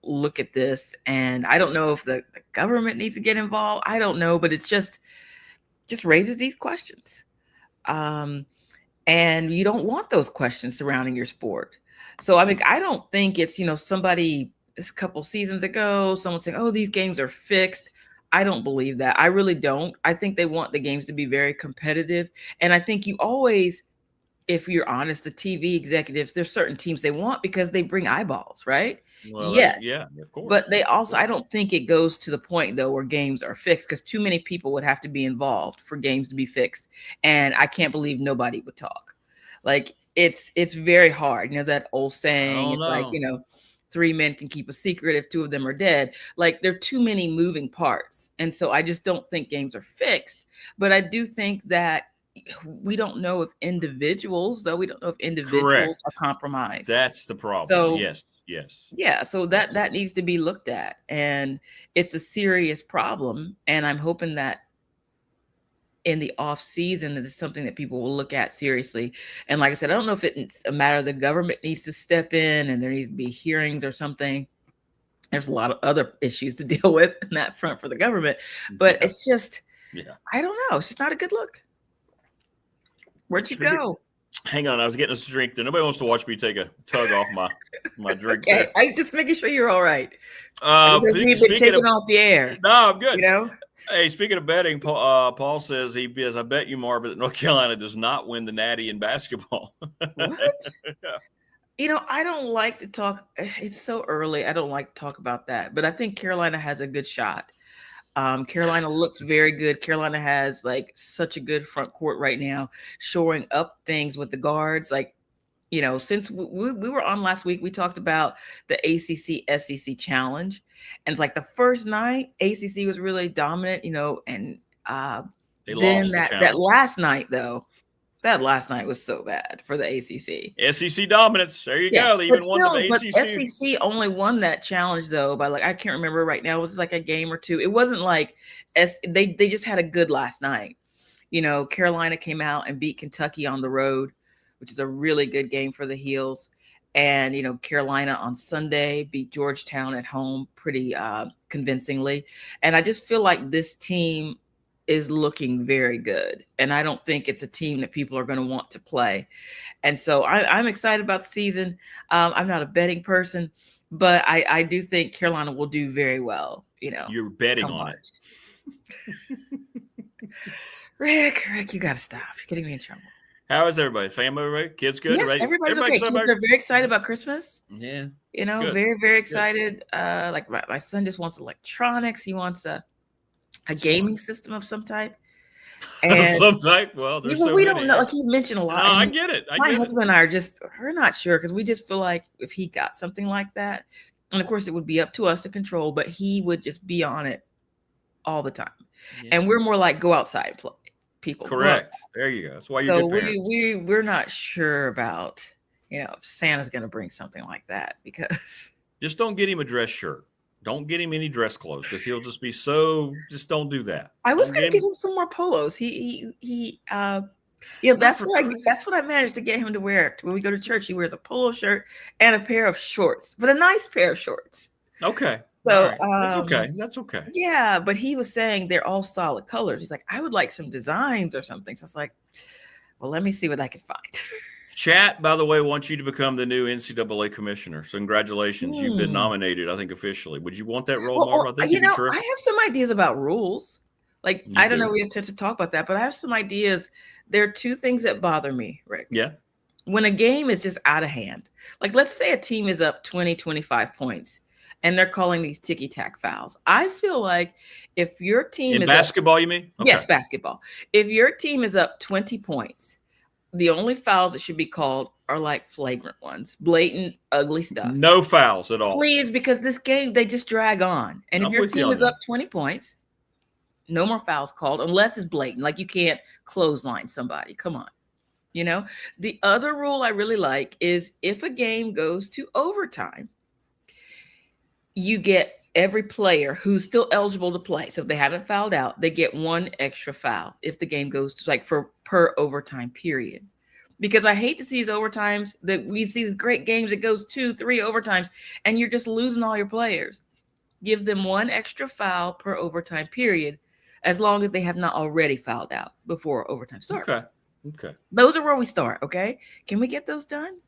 look at this. And I don't know if the government needs to get involved. I don't know, but it's just raises these questions. And you don't want those questions surrounding your sport. So, I don't think it's, somebody a couple seasons ago, someone saying, oh, these games are fixed. I don't believe that. I really don't. I think they want the games to be very competitive. And I think you always, if you're honest, the TV executives, there's certain teams they want because they bring eyeballs, right? Well, yes. Yeah, of course. But they also, I don't think it goes to the point, though, where games are fixed, because too many people would have to be involved for games to be fixed. And I can't believe nobody would talk. It's very hard. That old saying, it's like, 3 men can keep a secret if 2 of them are dead. There are too many moving parts. And so I just don't think games are fixed. But I do think that we don't know if individuals, Correct. are compromised. That's the problem. So Yes. yeah, so that needs to be looked at, and it's a serious problem. And I'm hoping that in the off season, that is something that people will look at seriously. And like I said, I don't know if it's a matter the government needs to step in and there needs to be hearings or something. There's a lot of other issues to deal with in that front for the government, but it's just, I don't know. It's just not a good look. Where'd you go? Hang on, I was getting us a drink there. Nobody wants to watch me take a tug off my drink. Okay, I was just making sure you're all right. We've been taken off the air. No, I'm good. You know. Hey, speaking of betting, Paul says I bet you, Marva, that North Carolina does not win the Natty in basketball. What? You know, I don't like to talk. It's so early. I don't like to talk about that. But I think Carolina has a good shot. Carolina looks very good. Carolina has like such a good front court right now, shoring up things with the guards. Like, you know, since we were on last week, we talked about the ACC SEC challenge. And it's like the first night, ACC was really dominant, you know, and then that last night, though. That last night was so bad for the ACC. SEC dominance. There you go. They even won the ACC. But SEC only won that challenge, though, by like, I can't remember right now. It was like a game or two. It wasn't like they just had a good last night. You know, Carolina came out and beat Kentucky on the road, which is a really good game for the Heels. And, you know, Carolina on Sunday beat Georgetown at home pretty convincingly. And I just feel like this team is looking very good. And I don't think it's a team that people are going to want to play. And so I'm excited about the season. I'm not a betting person, but I do think Carolina will do very well. You know, you're betting on it. Rick, you got to stop. You're getting me in trouble. How is everybody? Family, everybody? Kids good? Yes, everybody's okay. Kids are very excited about Christmas. Yeah. You know, good. Very, very excited. Like my son just wants electronics. He wants a gaming system of some type. And some type? Well, there's so we many. Don't know. Like, he's mentioned a lot. No, I get it. My husband and I we're not sure, because we just feel like if he got something like that, and of course it would be up to us to control, but he would just be on it all the time. Yeah. And we're more like go outside and play people. Correct. There you go. That's why you're good parents. We're not sure about, you know, if Santa's going to bring something like that, because just don't get him a dress shirt. Don't get him any dress clothes, because he'll just be just don't do that. I was going to give him some more polos. That's what I managed to get him to wear. When we go to church, he wears a polo shirt and a pair of shorts, but a nice pair of shorts. Okay. So right. That's okay. Yeah. But he was saying they're all solid colors. He's like, I would like some designs or something. So I was like, well, let me see what I can find. Chat, by the way, wants you to become the new NCAA commissioner. So congratulations. You've been nominated, I think, officially. Would you want that role, Marva? I think I have some ideas about rules. Like, I don't know, we have to talk about that, but I have some ideas. There are two things that bother me, Rick. Yeah. When a game is just out of hand. Like, let's say a team is up 20, 25 points, and they're calling these ticky-tack fouls. I feel like if your team is basketball, you mean? Okay. Yes, basketball. If your team is up 20 points, the only fouls that should be called are like flagrant ones, blatant, ugly stuff. No fouls at all. Please, because this game, they just drag on. And if your team is up 20 points, no more fouls called unless it's blatant. Like, you can't clothesline somebody. Come on. You know, the other rule I really like is if a game goes to overtime, you get every player who's still eligible to play. So if they haven't fouled out, they get one extra foul if the game goes to per overtime period. Because I hate to see these overtimes that we see these great games that goes 2-3 overtimes and you're just losing all your players. Give them one extra foul per overtime period, as long as they have not already fouled out before overtime starts. Okay. Those are where we start. Okay. Can we get those done?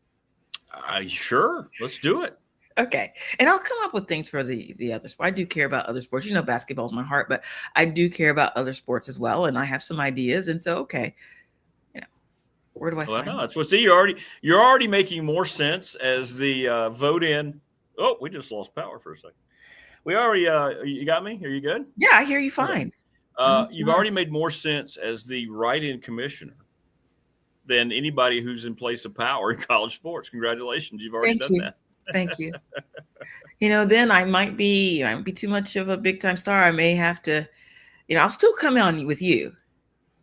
Sure. Let's do it. Okay. And I'll come up with things for the other sport. I do care about other sports. You know, basketball is my heart, but I do care about other sports as well. And I have some ideas. And so, okay. You know, where do I sign? No, that's what's you're already making more sense as the vote in. Oh, we just lost power for a second. We already, you got me? Are you good? Yeah, I hear you fine. You've already made more sense as the write-in commissioner than anybody who's in place of power in college sports. Congratulations. You've already done that. Thank you. You know, then I might be too much of a big time star. I may have to, you know, I'll still come on with you.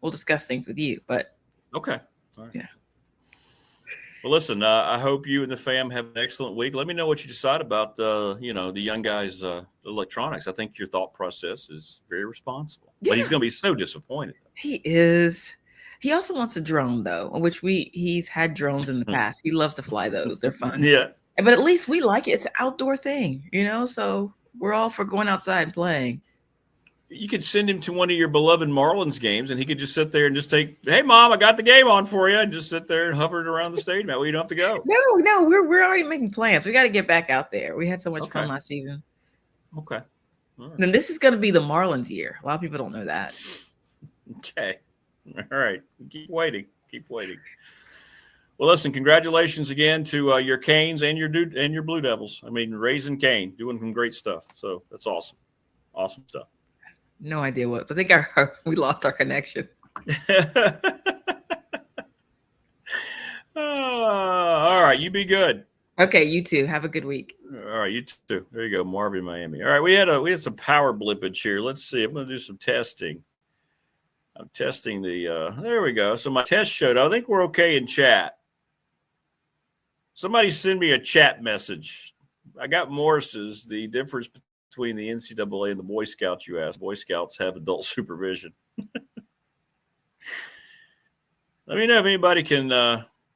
We'll discuss things with you, but Okay. All right. Yeah. Well, listen, I hope you and the fam have an excellent week. Let me know what you decide about, the young guys' electronics. I think your thought process is very responsible. Yeah. But he's going to be so disappointed. He is. He also wants a drone, though, which he's had drones in the past. He loves to fly those. They're fun. Yeah. But at least we like it. It's an outdoor thing, so we're all for going outside and playing. You could send him to one of your beloved Marlins games, and he could just sit there and just hey, Mom, I got the game on for you, and just sit there and hover it around the stadium. That way you don't have to go. No, we're already making plans. We got to get back out there. We had so much fun last season. Okay. All right. And this is going to be the Marlins year. A lot of people don't know that. Okay. All right. Keep waiting. Well, listen, congratulations again to your Canes and your Blue Devils. I mean, raising Cane, doing some great stuff. So that's awesome. Awesome stuff. No idea what. I think we lost our connection. All right. You be good. Okay. You too. Have a good week. All right. You too. There you go. Marva, Miami. All right. We had some power blippage here. Let's see. I'm going to do some testing. I'm testing there we go. So my test showed, I think we're okay in chat. Somebody send me a chat message. I got Morris's, the difference between the NCAA and the Boy Scouts, you asked. Boy Scouts have adult supervision. Let me know if anybody can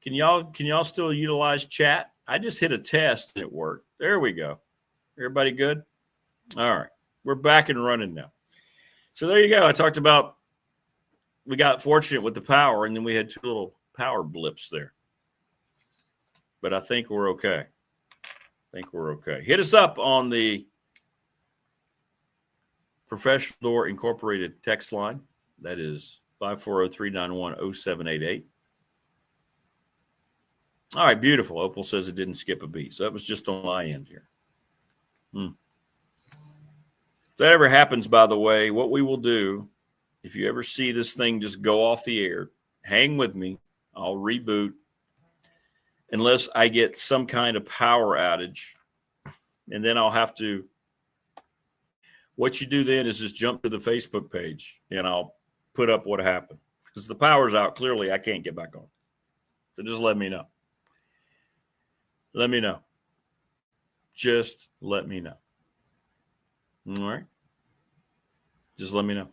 y'all still utilize chat? I just hit a test and it worked. There we go. Everybody good? All right. We're back and running now. So there you go. I talked about we got fortunate with the power, and then we had two little power blips there. But I think we're okay. Hit us up on the Professional Door Incorporated text line. That is 540-391-0788. All right, beautiful. Opal says it didn't skip a beat. So that was just on my end here. If that ever happens, by the way, what we will do, if you ever see this thing just go off the air, hang with me. I'll reboot unless I get some kind of power outage. And then I'll have to – what you do then is just jump to the Facebook page, and I'll put up what happened. Because the power's out. Clearly, I can't get back on. So just let me know. Let me know. Just let me know. All right? Just let me know.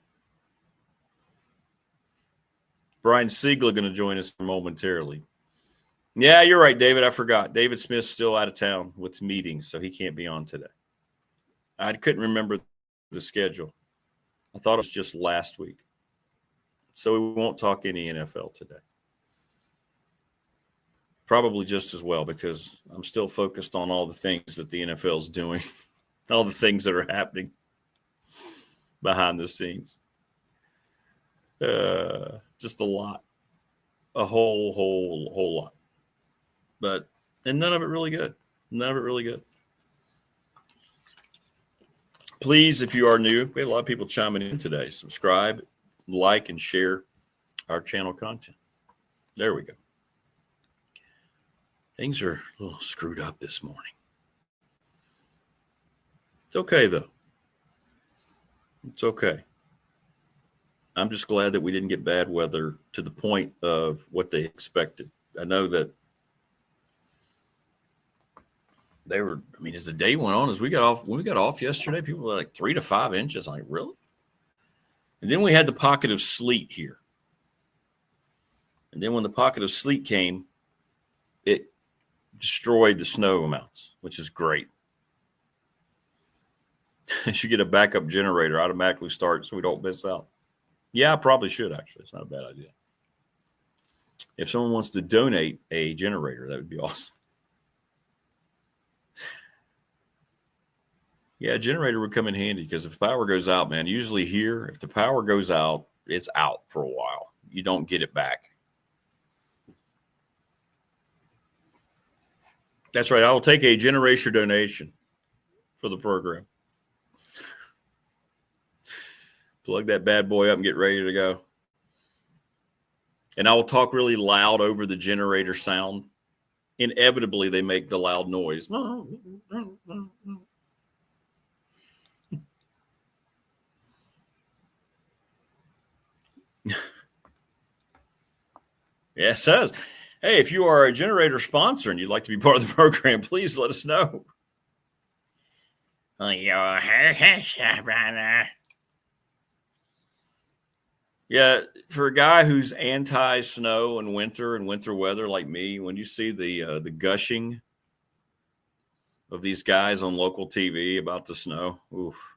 Brian Seigla going to join us momentarily. Yeah, you're right, David. I forgot. David Smith's still out of town with meetings, so he can't be on today. I couldn't remember the schedule. I thought it was just last week. So we won't talk any NFL today. Probably just as well, because I'm still focused on all the things that the NFL is doing, all the things that are happening behind the scenes. Just a lot, a whole lot. And none of it really good. Please, if you are new, we have a lot of people chiming in today. Subscribe, like, and share our channel content. There we go. Things are a little screwed up this morning. It's okay, though. It's okay. I'm just glad that we didn't get bad weather to the point of what they expected. I know that as the day went on, when we got off yesterday, people were like 3 to 5 inches. I'm like, really? And then we had the pocket of sleet here. And then when the pocket of sleet came, it destroyed the snow amounts, which is great. I should get a backup generator, automatically start so we don't miss out. Yeah, I probably should, actually. It's not a bad idea. If someone wants to donate a generator, that would be awesome. Yeah, a generator would come in handy because if power goes out, man, usually here, if the power goes out, it's out for a while. You don't get it back. That's right. I will take a generator donation for the program. Plug that bad boy up and get ready to go. And I will talk really loud over the generator sound. Inevitably, they make the loud noise. Yeah, it says, hey, if you are a generator sponsor and you'd like to be part of the program, please let us know. Yeah, for a guy who's anti-snow and winter weather like me, when you see the gushing of these guys on local TV about the snow, oof.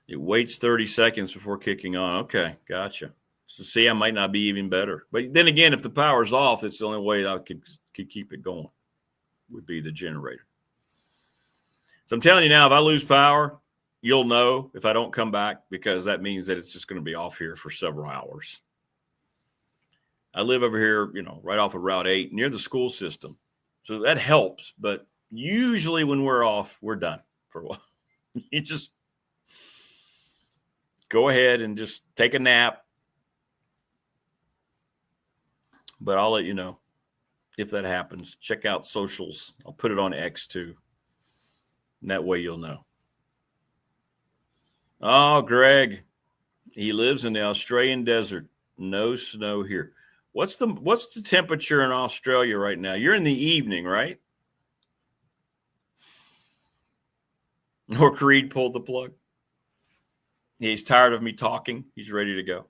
It waits 30 seconds before kicking on. Okay, gotcha. So see, I might not be even better. But then again, if the power's off, it's the only way I could keep it going would be the generator. So I'm telling you now, if I lose power, you'll know if I don't come back, because that means that it's just going to be off here for several hours. I live over here, right off of Route 8 near the school system. So that helps. But usually when we're off, we're done for a while. You just go ahead and just take a nap. But I'll let you know if that happens. Check out socials. I'll put it on X too. And that way you'll know. Oh, Greg, he lives in the Australian desert. No snow here. What's the temperature in Australia right now? You're in the evening, right? Or Creed pulled the plug. He's tired of me talking. He's ready to go.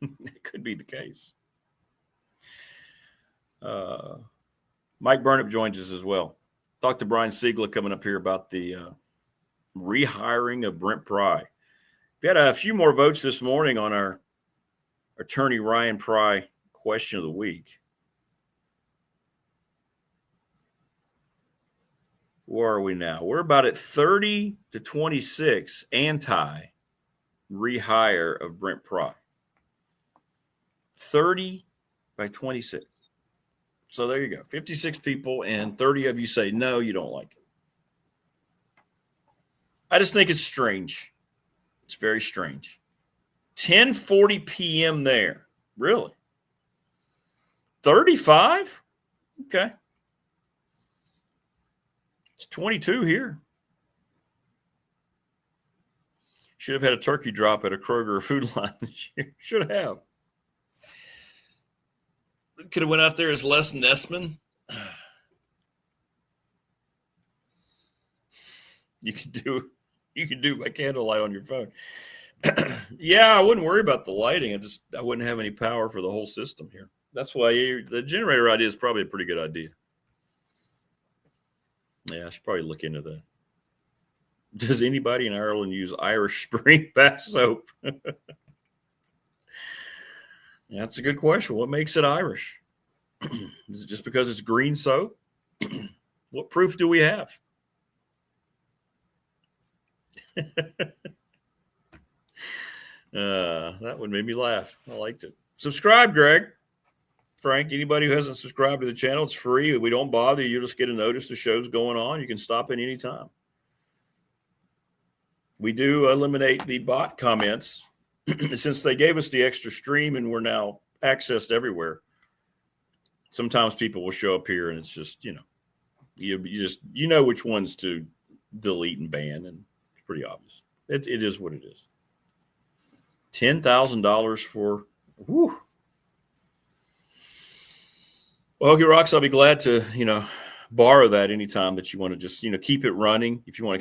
It could be the case. Mike Burnop joins us as well. Talk to Brian Seigla coming up here about the rehiring of Brent Pry. We had a few more votes this morning on our attorney Ryan Pry question of the week. Where are we now? We're about at 30 to 26 anti-rehire of Brent Pry. 30 by 26. So there you go. 56 people, and 30 of you say, no, you don't like it. I just think it's strange. It's very strange. 10:40 p.m. there. Really? 35? Okay. It's 22 here. Should have had a turkey drop at a Kroger Food Line this year. Should have. Could have went out there as Les Nessman. You could do by candlelight on your phone. Yeah, I wouldn't worry about the lighting. I wouldn't have any power for the whole system here. That's why the generator idea is probably a pretty good idea. Yeah, I should probably look into that. Does anybody in Ireland use Irish Spring bath soap? That's a good question. What makes it Irish? Is it just because it's green soap? What proof do we have? That one made me laugh. I liked it. Subscribe, Greg. Frank, anybody who hasn't subscribed to the channel, it's free. We don't bother you. Just get a notice the show's going on. You can stop in any time. We do eliminate the bot comments since they gave us the extra stream and we're now accessed everywhere. Sometimes people will show up here and it's just, you know which ones to delete and ban, and it's pretty obvious. It is what it is. $10,000 for, whew. Well, Hokey Rocks, I'll be glad to, borrow that anytime that you want to just, keep it running. If you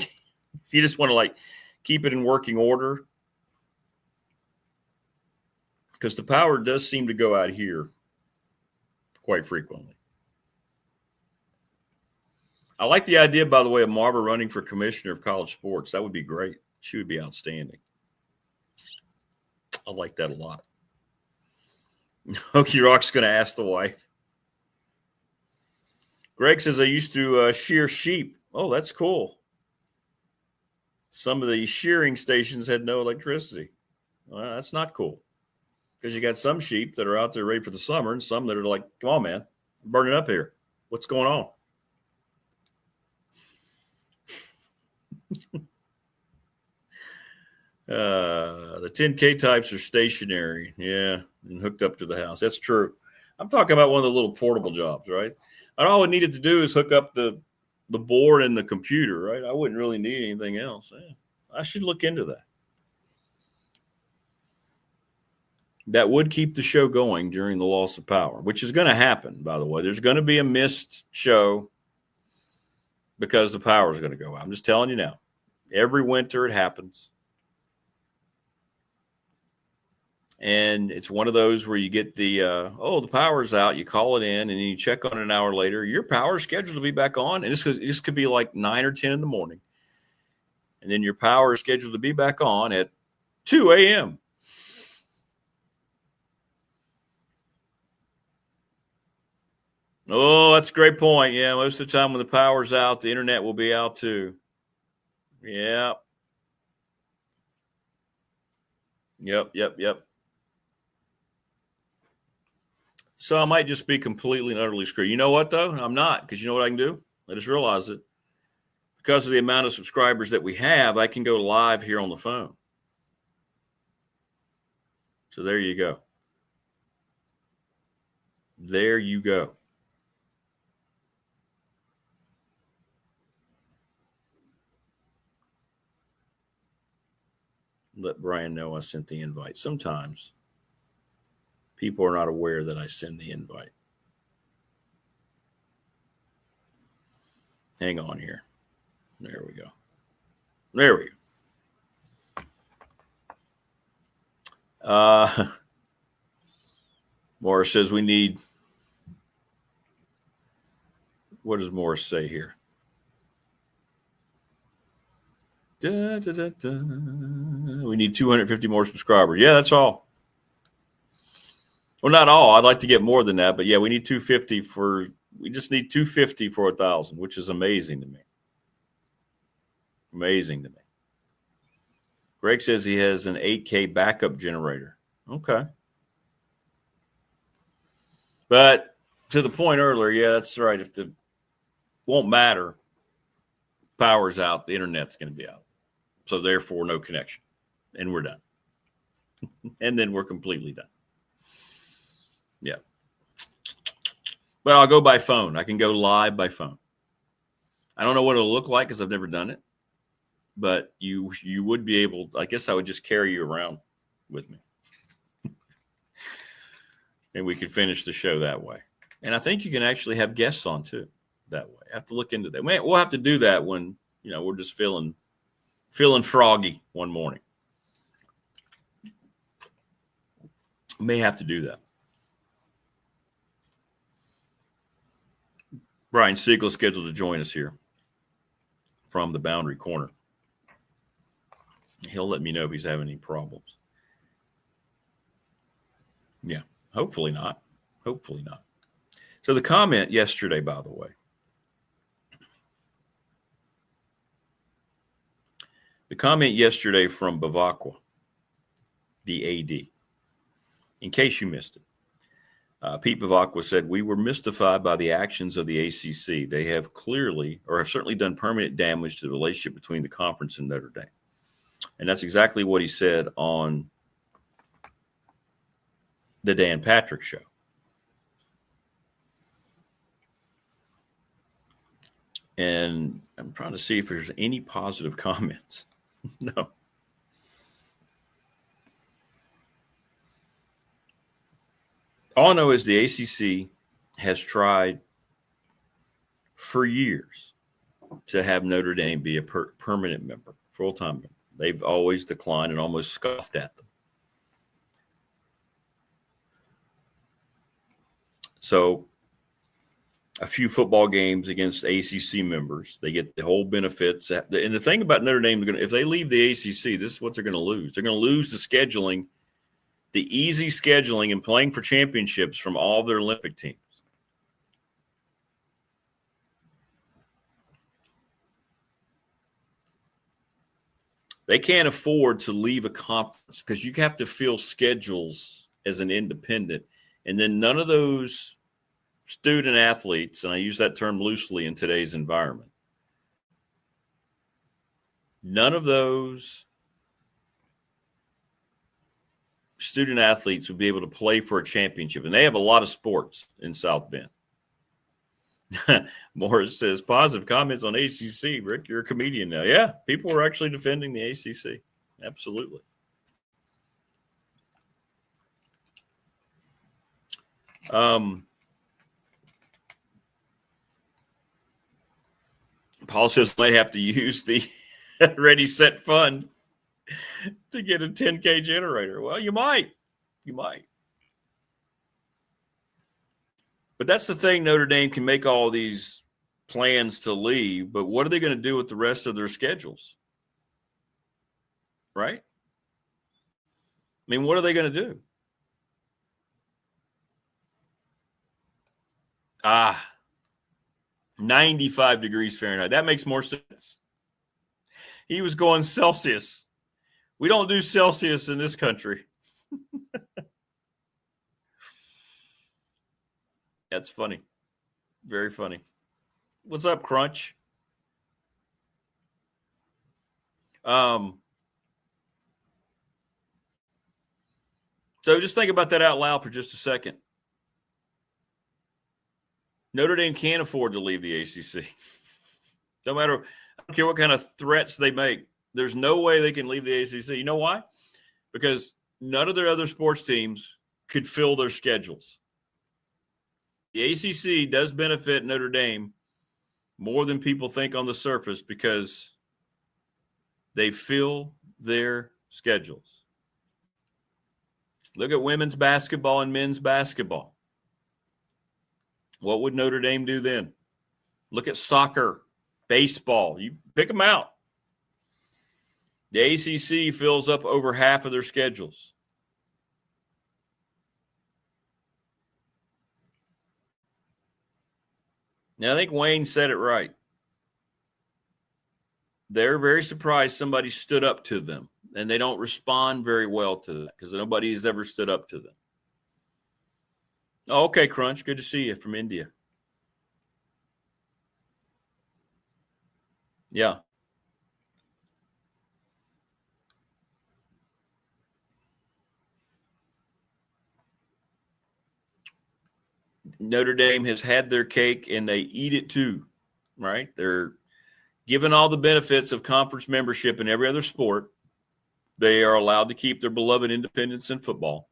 just want to keep it in working order. Because the power does seem to go out here quite frequently. I like the idea, by the way, of Marva running for commissioner of college sports. That would be great. She would be outstanding. I like that a lot. Hokey Rock's going to ask the wife. Greg says, I used to shear sheep. Oh, that's cool. Some of the shearing stations had no electricity. Well, that's not cool. Because you got some sheep that are out there ready for the summer and some that are like, come on, man, I'm burning up here. What's going on? The 10K types are stationary. Yeah, and hooked up to the house. That's true. I'm talking about one of the little portable jobs, right? And all I needed to do is hook up the board and the computer, right? I wouldn't really need anything else. Yeah, I should look into that. that would keep the show going during the loss of power, which is going to happen, by the way. There's going to be a missed show because the power is going to go out. I'm just telling you now. Every winter it happens. And it's one of those where you get the, the power's out, you call it in, and then you check on it an hour later. Your power's scheduled to be back on. And this could be like 9 or 10 in the morning. And then your power is scheduled to be back on at 2 a.m. Oh, that's a great point. Yeah, most of the time when the power's out, the internet will be out too. Yeah. Yep. So I might just be completely and utterly screwed. You know what, though? I'm not, because you know what I can do? I just realized it. Because of the amount of subscribers that we have, I can go live here on the phone. So there you go. There you go. Let Brian know I sent the invite. Sometimes people are not aware that I send the invite. Hang on here. There we go. There we go. Morris says we need. What does Morris say here? We need 250 more subscribers. Yeah, that's all. Well, not all. I'd like to get more than that, but yeah, we need 250 for. We just need 250 for 1,000, which is amazing to me. Amazing to me. Greg says he has an 8K backup generator. Okay. But to the point earlier, yeah, that's right. If the won't matter, power's out, the internet's going to be out. So therefore, no connection. And we're done. And then we're completely done. Yeah. But I'll go by phone. I can go live by phone. I don't know what it'll look like because I've never done it. But you would be able, I guess I would just carry you around with me. And we could finish the show that way. And I think you can actually have guests on too that way. I have to look into that. We'll have to do that when, we're just feeling froggy one morning. May have to do that. Brian Seigla scheduled to join us here from the Boundary Corner. He'll let me know if he's having any problems. Yeah, hopefully not. Hopefully not. So the comment yesterday, by the way, from Bavacqua, the AD, in case you missed it, Pete Bavacqua said, "We were mystified by the actions of the ACC. They have clearly, or have certainly done permanent damage to the relationship between the conference and Notre Dame." And that's exactly what he said on the Dan Patrick Show. And I'm trying to see if there's any positive comments. No. All I know is the ACC has tried for years to have Notre Dame be a permanent member, full-time member. They've always declined and almost scoffed at them. So a few football games against ACC members, they get the whole benefits. And the thing about Notre Dame, if they leave the ACC, this is what they're going to lose. They're going to lose the scheduling, the easy scheduling and playing for championships from all their Olympic teams. They can't afford to leave a conference because you have to fill schedules as an independent. And then none of those student athletes, and I use that term loosely in today's environment, none of those student athletes would be able to play for a championship. And they have a lot of sports in South Bend. Morris says, positive comments on ACC. Rick, you're a comedian now. Yeah, people are actually defending the ACC. Absolutely. Paul says might have to use the Ready Set Fund to get a 10K generator. Well, you might. But that's the thing. Notre Dame can make all these plans to leave, but what are they going to do with the rest of their schedules? Right? I mean, what are they going to do? 95 degrees Fahrenheit. That makes more sense. He was going Celsius. We don't do Celsius in this country. That's funny. Very funny. What's up, Crunch? So just think about that out loud for just a second. Notre Dame can't afford to leave the ACC. No matter, I don't care what kind of threats they make. There's no way they can leave the ACC. You know why? Because none of their other sports teams could fill their schedules. The ACC does benefit Notre Dame more than people think on the surface because they fill their schedules. Look at women's basketball and men's basketball. What would Notre Dame do then? Look at soccer, baseball. You pick them out. The ACC fills up over half of their schedules. Now, I think Wayne said it right. They're very surprised somebody stood up to them, and they don't respond very well to that because nobody has ever stood up to them. Oh, okay, Crunch. Good to see you from India. Yeah. Notre Dame has had their cake and they eat it too, right? They're given all the benefits of conference membership in every other sport. They are allowed to keep their beloved independence in football.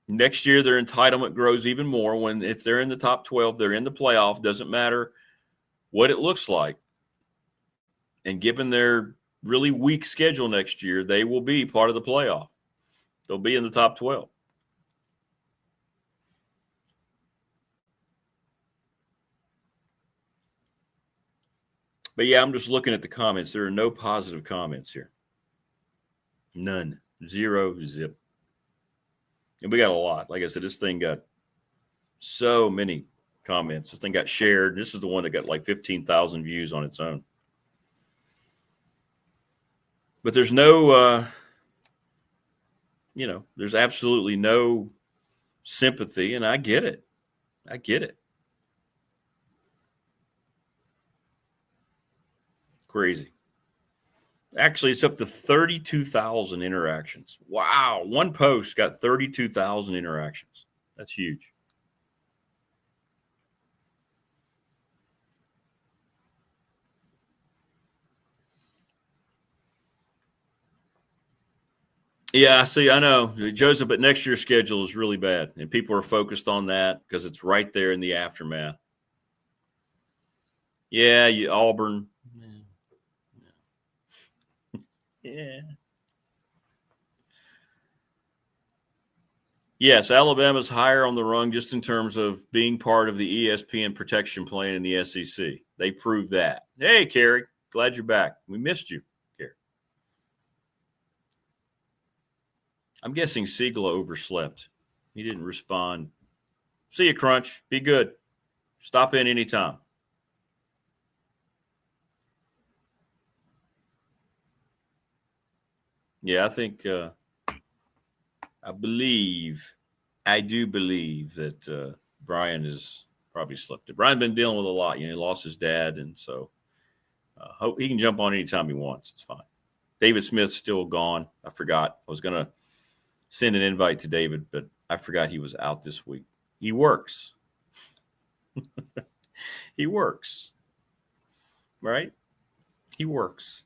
Next year, their entitlement grows even more when if they're in the top 12, they're in the playoff, doesn't matter what it looks like. And given their really weak schedule next year, they will be part of the playoff. They'll be in the top 12. But yeah, I'm just looking at the comments. There are no positive comments here. None. Zero, zip. And we got a lot. Like I said, this thing got so many comments. This thing got shared. This is the one that got like 15,000 views on its own. But there's no, there's absolutely no sympathy. And I get it. Crazy. Actually, it's up to 32,000 interactions. Wow. One post got 32,000 interactions. That's huge. Yeah, see, I know, Joseph, but next year's schedule is really bad, and people are focused on that because it's right there in the aftermath. Yeah, Auburn. Yeah. Yes, Alabama's higher on the rung just in terms of being part of the ESPN protection plan in the SEC. They proved that. Hey, Kerry, glad you're back. We missed you, Kerry. I'm guessing Seigla overslept. He didn't respond. See you, Crunch. Be good. Stop in anytime. Yeah, I think I do believe that Brian is probably slept it. Brian's been dealing with a lot. He lost his dad, and so hope he can jump on anytime he wants. It's fine. David Smith's still gone. I forgot. I was going to send an invite to David, but I forgot he was out this week. He works. He works. Right? He works.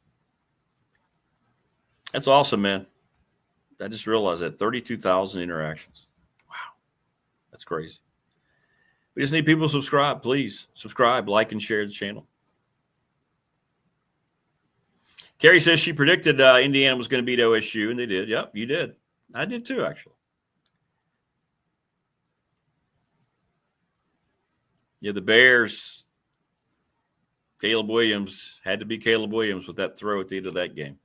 That's awesome, man. I just realized that 32,000 interactions. Wow. That's crazy. We just need people to subscribe. Please subscribe, like, and share the channel. Carrie says she predicted Indiana was going to beat OSU, and they did. Yep, you did. I did too, actually. Yeah, the Bears, Caleb Williams, had to be Caleb Williams with that throw at the end of that game.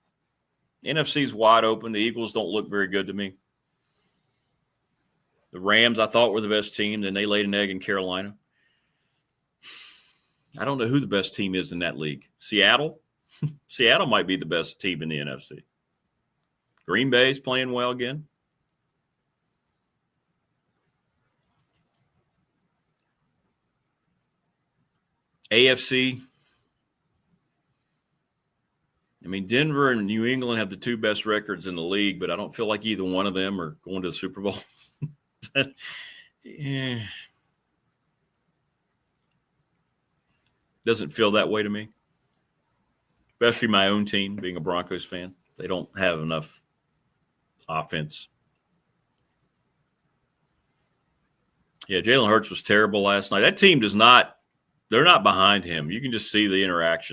NFC's wide open. The Eagles don't look very good to me. The Rams, I thought, were the best team. Then they laid an egg in Carolina. I don't know who the best team is in that league. Seattle? Seattle might be the best team in the NFC. Green Bay's playing well again. AFC. I mean, Denver and New England have the two best records in the league, but I don't feel like either one of them are going to the Super Bowl. Yeah. Doesn't feel that way to me. Especially my own team, being a Broncos fan. They don't have enough offense. Yeah, Jalen Hurts was terrible last night. That team they're not behind him. You can just see the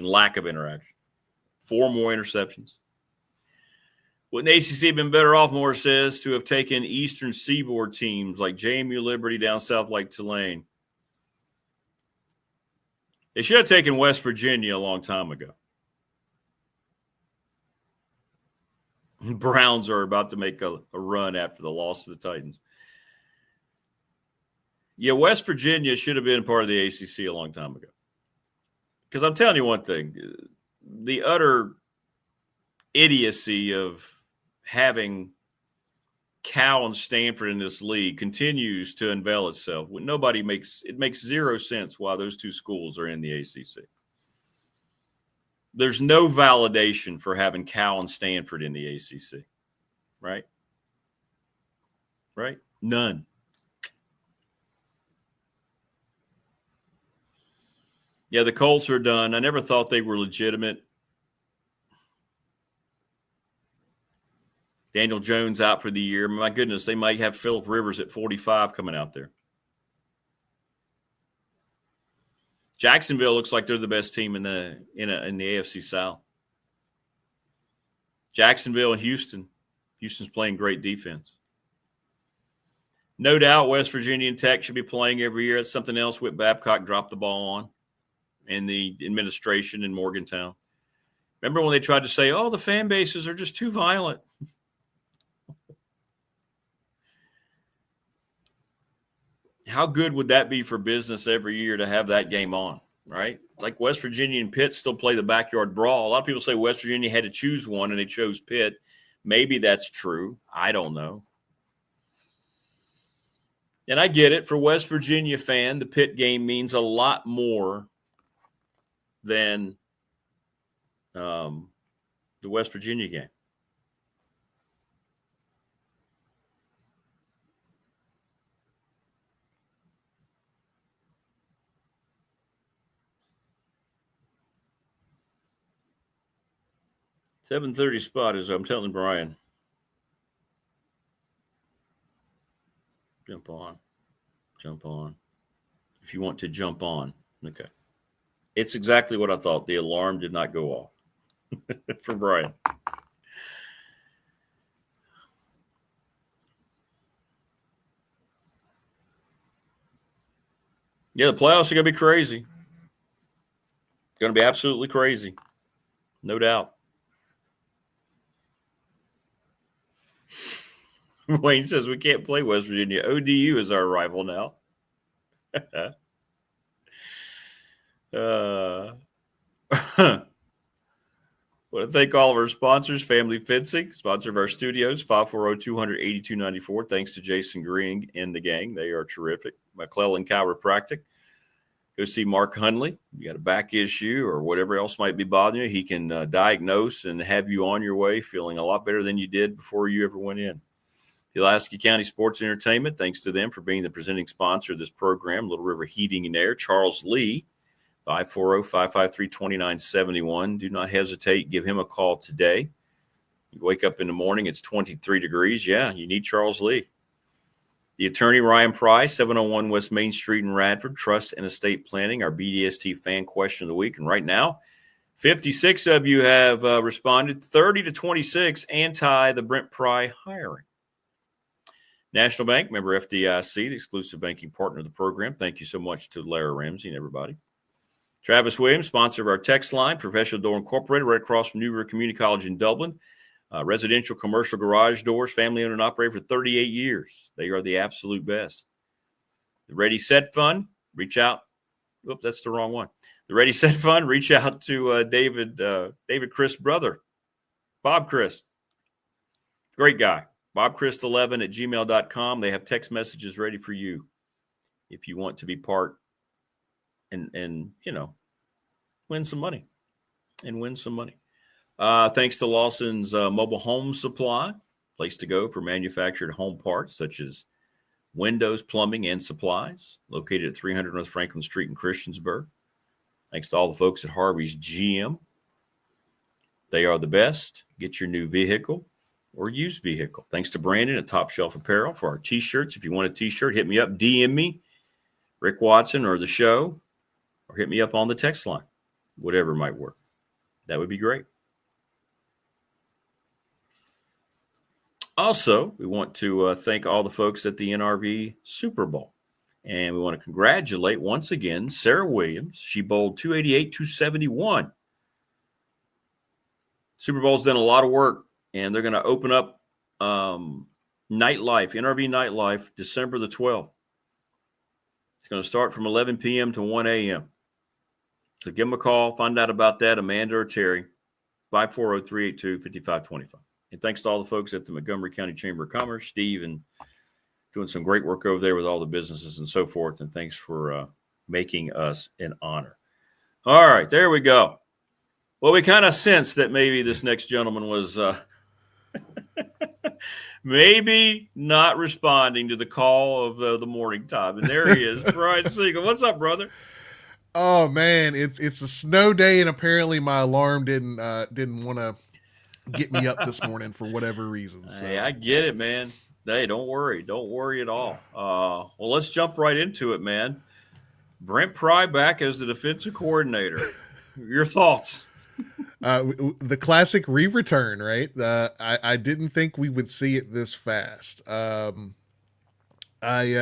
lack of interaction. 4 more interceptions. Wouldn't ACC have been better off, Morris says, to have taken Eastern Seaboard teams like JMU Liberty down south like Tulane? They should have taken West Virginia a long time ago. Browns are about to make a run after the loss to the Titans. Yeah, West Virginia should have been part of the ACC a long time ago. Because I'm telling you one thing, the utter idiocy of having Cal and Stanford in this league continues to unveil itself. It makes zero sense why those two schools are in the ACC. There's no validation for having Cal and Stanford in the ACC, right? Right? None. Yeah, the Colts are done. I never thought they were legitimate. Daniel Jones out for the year. My goodness, they might have Phillip Rivers at 45 coming out there. Jacksonville looks like they're the best team in the AFC South. Jacksonville and Houston. Houston's playing great defense. No doubt West Virginia and Tech should be playing every year. It's something else Whit Babcock dropped the ball on, and the administration in Morgantown. Remember when they tried to say, the fan bases are just too violent? How good would that be for business every year to have that game on, right? Like West Virginia and Pitt still play the backyard brawl. A lot of people say West Virginia had to choose one and they chose Pitt. Maybe that's true. I don't know. And I get it. For West Virginia fan, the Pitt game means a lot more than the West Virginia game. $7:30 spot is, I'm telling Brian. Jump on. If you want to jump on. Okay. It's exactly what I thought. The alarm did not go off for Brian. Yeah, the playoffs are going to be crazy. Going to be absolutely crazy. No doubt. Wayne says we can't play West Virginia. ODU is our rival now. Want to thank all of our sponsors. Family Fencing, sponsor of our studios, 540-200-8294. Thanks to Jason Green and the gang. They are terrific. McClellan Chiropractic. Go see Mark Hunley. You got a back issue or whatever else might be bothering you. He can diagnose and have you on your way feeling a lot better than you did before you ever went in. Pulaski County Sports Entertainment, thanks to them for being the presenting sponsor of this program. Little River Heating and Air. Charles Lee, 540-553-2971. Do not hesitate. Give him a call today. You wake up in the morning, it's 23 degrees. Yeah, you need Charles Lee. The attorney, Ryan Price, 701 West Main Street in Radford, Trust and Estate Planning, our BDST fan question of the week. And right now, 56 of you have responded, 30 to 26 anti the Brent Pry hiring. National Bank, member FDIC, the exclusive banking partner of the program. Thank you so much to Larry Ramsey and everybody. Travis Williams, sponsor of our text line, Professional Door Incorporated, right across from New River Community College in Dublin. Residential commercial garage doors, family owned and operated for 38 years. They are the absolute best. The Ready Set Fund, reach out. Oops, that's the wrong one. The Ready Set Fund, reach out to David Christ's brother, Bob Christ. Great guy. BobChrist11@gmail.com. They have text messages ready for you if you want to be part and win some money. Thanks to Lawson's Mobile Home Supply, place to go for manufactured home parts such as windows, plumbing, and supplies, located at 300 North Franklin Street in Christiansburg. Thanks to all the folks at Harvey's GM. They are the best. Get your new vehicle or used vehicle. Thanks to Brandon at Top Shelf Apparel for our T-shirts. If you want a T-shirt, hit me up, DM me, Rick Watson or the show, or hit me up on the text line. Whatever might work. That would be great. Also, we want to thank all the folks at the NRV Super Bowl. And we want to congratulate once again Sarah Williams. She bowled 288, 271. Super Bowl's done a lot of work, and they're going to open up nightlife, NRV Nightlife, December the 12th. It's going to start from 11 p.m. to 1 a.m. So give them a call, find out about that, Amanda or Terry, 540-382-5525. And thanks to all the folks at the Montgomery County Chamber of Commerce, Steve, and doing some great work over there with all the businesses and so forth. And thanks for making us an honor. All right, there we go. Well, we kind of sensed that maybe this next gentleman was maybe not responding to the call of the morning time. And there he is, Brian Seigla. What's up, brother? Oh, man, it's a snow day, and apparently my alarm didn't want to get me up this morning for whatever reason. So. Hey, I get it, man. Hey, don't worry at all. Well, let's jump right into it, man. Brent Pry back as the defensive coordinator. Your thoughts? The classic return, right? I didn't think we would see it this fast. When I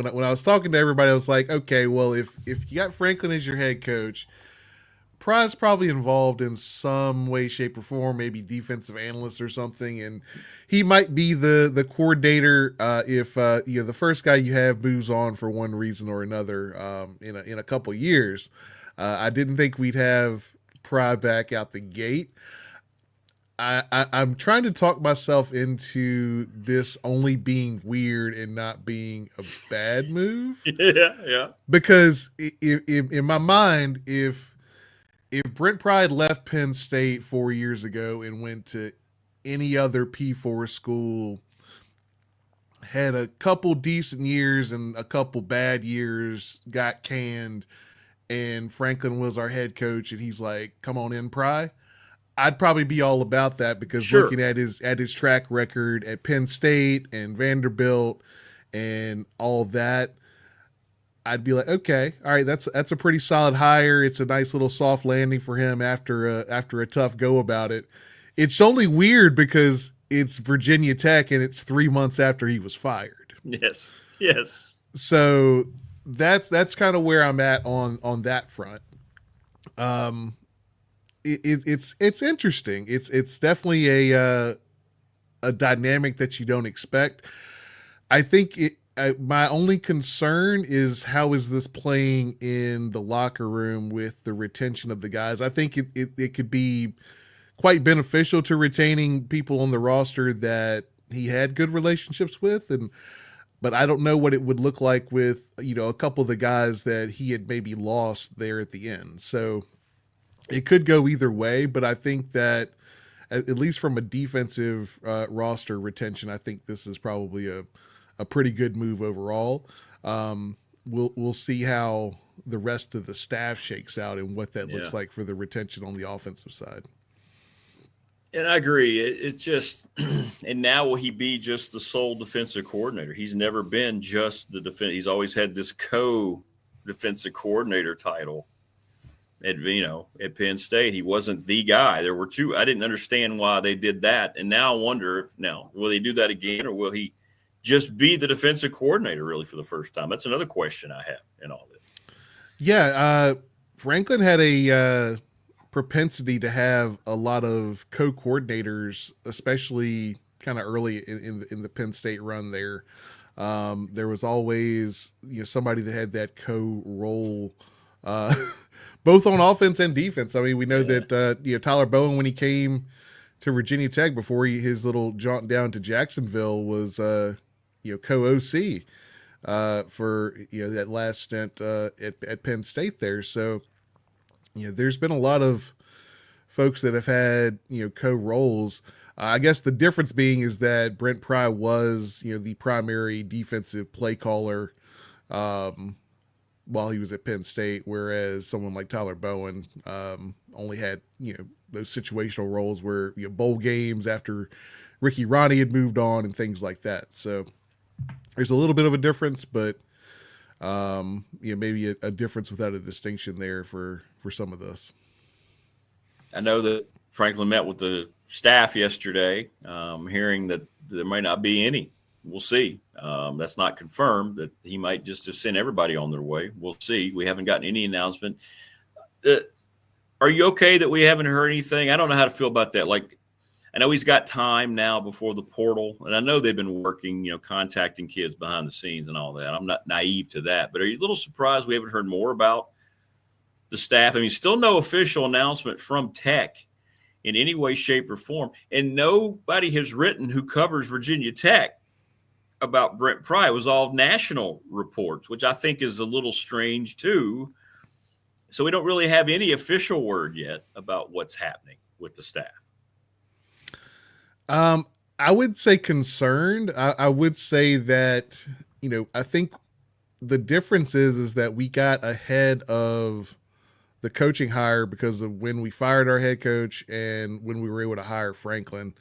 was talking to everybody, I was like, okay, well, if you got Franklin as your head coach, Pry's probably involved in some way, shape, or form, maybe defensive analyst or something, and he might be the coordinator if the first guy you have moves on for one reason or another in a couple years. I didn't think we'd have Pry back out the gate. I'm trying to talk myself into this only being weird and not being a bad move. Yeah. Because in my mind, if Brent Pry left Penn State 4 years ago and went to any other P4 school, had a couple decent years and a couple bad years, got canned, and Franklin was our head coach, and he's like, "Come on in, Pry," I'd probably be all about that because sure. Looking at his track record at Penn State and Vanderbilt and all that, I'd be like, okay, all right, that's a pretty solid hire. It's a nice little soft landing for him after a tough go about it. It's only weird because it's Virginia Tech and it's 3 months after he was fired. Yes. So that's kind of where I'm at on that front. It's interesting. It's definitely a dynamic that you don't expect. I think my only concern is how is this playing in the locker room with the retention of the guys. I think it could be quite beneficial to retaining people on the roster that he had good relationships with, but I don't know what it would look like with a couple of the guys that he had maybe lost there at the end. So it could go either way, but I think that at least from a defensive roster retention, I think this is probably a pretty good move overall. We'll see how the rest of the staff shakes out and what that looks like for the retention on the offensive side. And I agree. It's just, and now will he be just the sole defensive coordinator? He's never been just the defense. He's always had this co-defensive coordinator title. At Penn State, he wasn't the guy. There were two. I didn't understand why they did that, and now I wonder will they do that again, or will he just be the defensive coordinator really for the first time? That's another question I have in all this. Yeah, Franklin had a propensity to have a lot of co-coordinators, especially kind of early in the Penn State run there. There was always somebody that had that co-role, both on offense and defense. I mean, we know that Tyler Bowen, when he came to Virginia Tech before his little jaunt down to Jacksonville, was co-OC for that last stint at Penn State there. So there's been a lot of folks that have had co-roles. I guess the difference being is that Brent Pry was the primary defensive play caller while he was at Penn State, whereas someone like Tyler Bowen only had those situational roles where bowl games after Ricky Ronnie had moved on and things like that. So there's a little bit of a difference, but maybe a difference without a distinction there for some of this. I know that Franklin met with the staff yesterday, hearing that there might not be any. We'll see. That's not confirmed, that he might just have sent everybody on their way. We'll see. We haven't gotten any announcement. Are you okay that we haven't heard anything? I don't know how to feel about that. Like, I know he's got time now before the portal, and I know they've been working, contacting kids behind the scenes and all that. I'm not naive to that, but are you a little surprised we haven't heard more about the staff? I mean, still no official announcement from Tech in any way, shape, or form, and nobody has written who covers Virginia Tech about Brent Pry. It was all national reports, which I think is a little strange too. So we don't really have any official word yet about what's happening with the staff. I would say concerned. I would say that, I think the difference is that we got ahead of the coaching hire because of when we fired our head coach and when we were able to hire Franklin.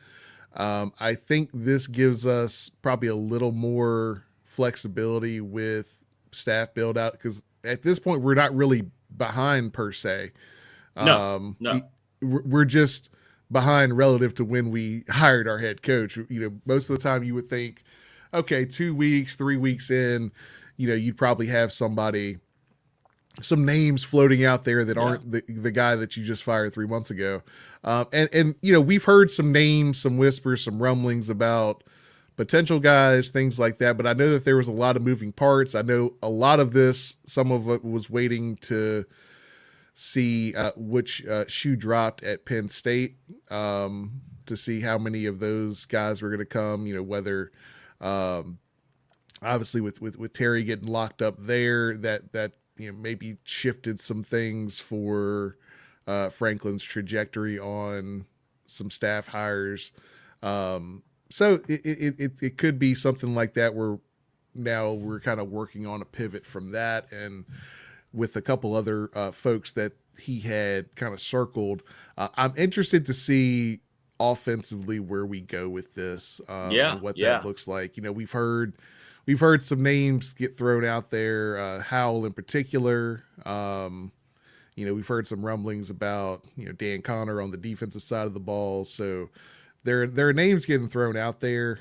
I think this gives us probably a little more flexibility with staff build out, because at this point we're not really behind per se. No. We're just behind relative to when we hired our head coach. Most of the time you would think, okay, 2 weeks, 3 weeks in, you'd probably have some names floating out there that aren't the guy that you just fired 3 months ago. And we've heard some names, some whispers, some rumblings about potential guys, things like that. But I know that there was a lot of moving parts. I know a lot of this, some of it was waiting to see which shoe dropped at Penn State, to see how many of those guys were going to come, whether obviously with Terry getting locked up there, that maybe shifted some things for Franklin's trajectory on some staff hires. So it could be something like that, where now we're kind of working on a pivot from that, and with a couple other folks that he had kind of circled. I'm interested to see offensively where we go with this, and what that looks like. We've heard some names get thrown out there, Howell in particular. We've heard some rumblings about, Dan Connor on the defensive side of the ball. So there are names getting thrown out there,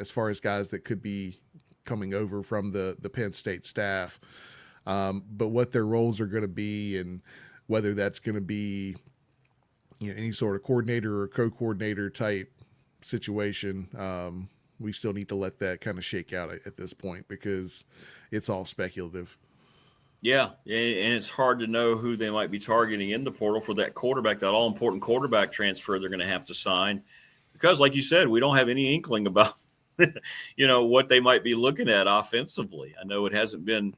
as far as guys that could be coming over from the Penn State staff. But what their roles are going to be, and whether that's going to be, any sort of coordinator or co-coordinator type situation, we still need to let that kind of shake out at this point, because it's all speculative. Yeah, and it's hard to know who they might be targeting in the portal for that quarterback, that all-important quarterback transfer they're going to have to sign, because, like you said, we don't have any inkling about, what they might be looking at offensively. I know it hasn't been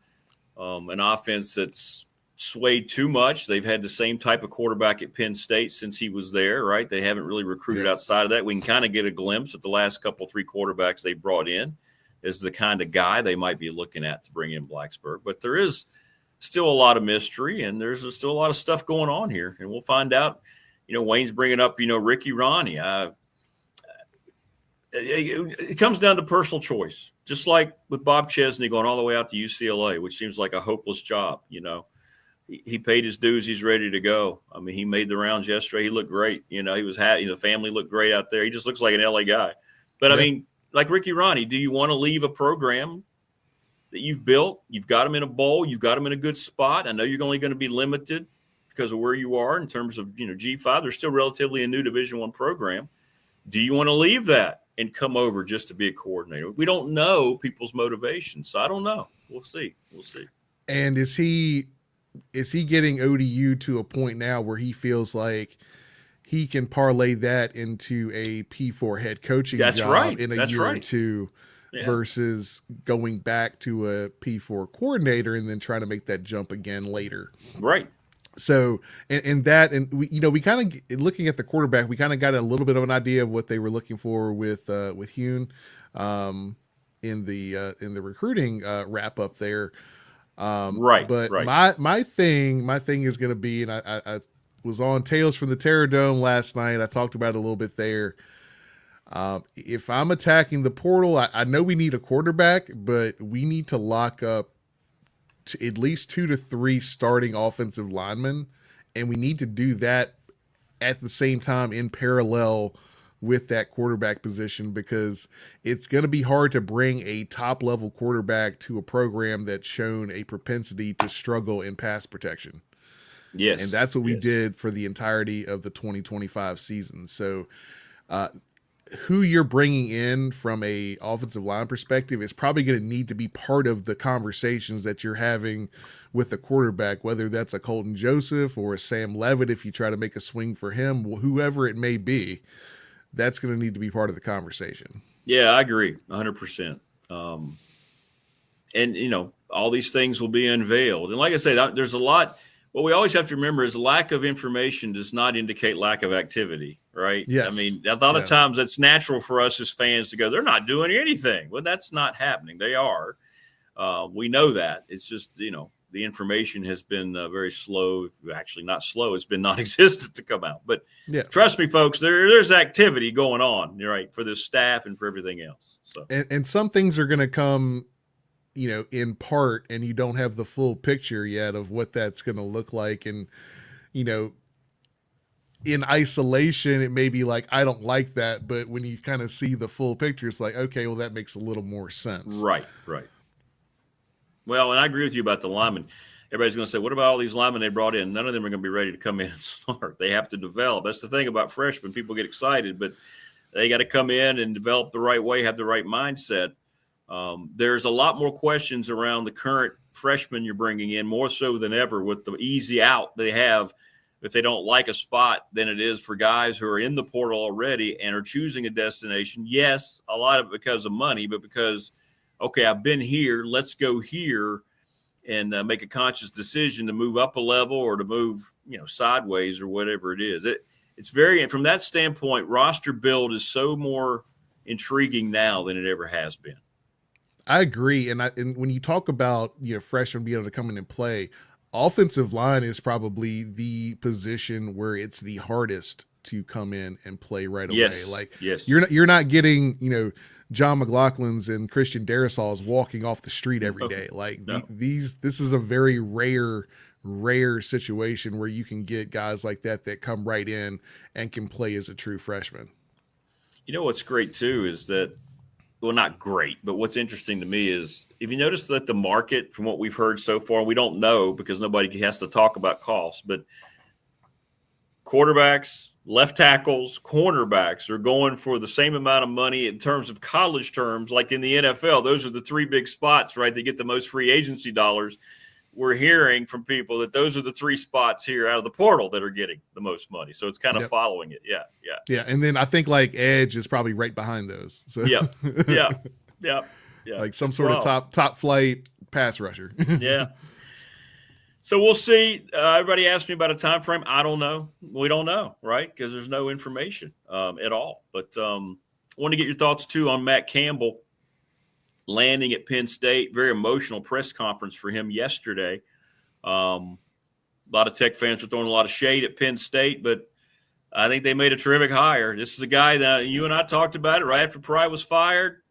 an offense that's swayed too much. They've had the same type of quarterback at Penn State since he was there, right? They haven't really recruited outside of that. We can kind of get a glimpse at the last three quarterbacks they brought in as the kind of guy they might be looking at to bring in Blacksburg. But there is still a lot of mystery, and there's still a lot of stuff going on here. And we'll find out, Wayne's bringing up, Ricky Ronnie. It comes down to personal choice, just like with Bob Chesney going all the way out to UCLA, which seems like a hopeless job. He paid his dues. He's ready to go. I mean, he made the rounds yesterday. He looked great. He was happy. The family looked great out there. He just looks like an LA guy. But I mean, like Ricky Ronnie, do you want to leave a program that you've built? You've got them in a bowl. You've got them in a good spot. I know you're only going to be limited because of where you are in terms of, G5. They're still relatively a new Division I program. Do you want to leave that and come over just to be a coordinator? We don't know people's motivations. So I don't know. We'll see. And is he getting ODU to a point now where he feels like he can parlay that into a P4 head coaching job in a year or two versus going back to a P4 coordinator and then trying to make that jump again later? Right. So, and we kind of, looking at the quarterback, we kind of got a little bit of an idea of what they were looking for with Hune in the recruiting wrap up there. But my thing is going to be, and I was on Tales from the Terror Dome last night. I talked about it a little bit there. If I'm attacking the portal, I know we need a quarterback, but we need to lock up to at least 2 to 3 starting offensive linemen, and we need to do that at the same time in parallel with that quarterback position, because it's going to be hard to bring a top level quarterback to a program that's shown a propensity to struggle in pass protection. Yes. And that's what we did for the entirety of the 2025 season. So, who you're bringing in from a offensive line perspective is probably going to need to be part of the conversations that you're having with the quarterback, whether that's a Colton Joseph or a Sam Levitt, if you try to make a swing for him, whoever it may be, that's going to need to be part of the conversation. Yeah, I agree 100%. And, all these things will be unveiled. And like I said, there's a lot. What we always have to remember is lack of information does not indicate lack of activity, right? Yes. I mean, a lot of times it's natural for us as fans to go, they're not doing anything. Well, that's not happening. They are. We know that. It's just, the information has been very slow. Actually, not slow. It's been non-existent to come out. But trust me, folks, there's activity going on, right, for this staff and for everything else. So, and some things are going to come, in part, and you don't have the full picture yet of what that's going to look like. And, in isolation, it may be like, I don't like that. But when you kind of see the full picture, it's like, okay, well, that makes a little more sense. Right. Well, and I agree with you about the linemen. Everybody's going to say, what about all these linemen they brought in? None of them are going to be ready to come in and start. They have to develop. That's the thing about freshmen. People get excited, but they got to come in and develop the right way, have the right mindset. There's a lot more questions around the current freshmen you're bringing in, more so than ever, with the easy out they have if they don't like a spot than it is for guys who are in the portal already and are choosing a destination. Yes, a lot of it because of money, but because, okay, I've been here, let's go here and make a conscious decision to move up a level or to move, sideways or whatever it is. It's very, from that standpoint, roster build is so more intriguing now than it ever has been. I agree. And when you talk about, freshmen being able to come in and play, offensive line is probably the position where it's the hardest to come in and play right away. You're not getting, John McLaughlin's and Christian Darisal's walking off the street every day. This is a very rare situation where you can get guys like that come right in and can play as a true freshman. What's great too is that, well, not great, but what's interesting to me is if you notice that the market, from what we've heard so far, we don't know because nobody has to talk about costs, but quarterbacks, left tackles, cornerbacks are going for the same amount of money in terms of college terms, like in the NFL. Those are the 3 big spots, right? They get the most free agency dollars. We're hearing from people that those are the 3 spots here out of the portal that are getting the most money. So it's kind of following it. Yeah. And then I think like edge is probably right behind those. So yeah. Like some sort of top flight pass rusher. Yeah. So we'll see. Everybody asked me about a time frame. I don't know. We don't know, right? Because there's no information at all. But I want to get your thoughts too on Matt Campbell landing at Penn State. Very emotional press conference for him yesterday. A lot of Tech fans were throwing a lot of shade at Penn State, but I think they made a terrific hire. This is a guy that you and I talked about it right after Pry was fired.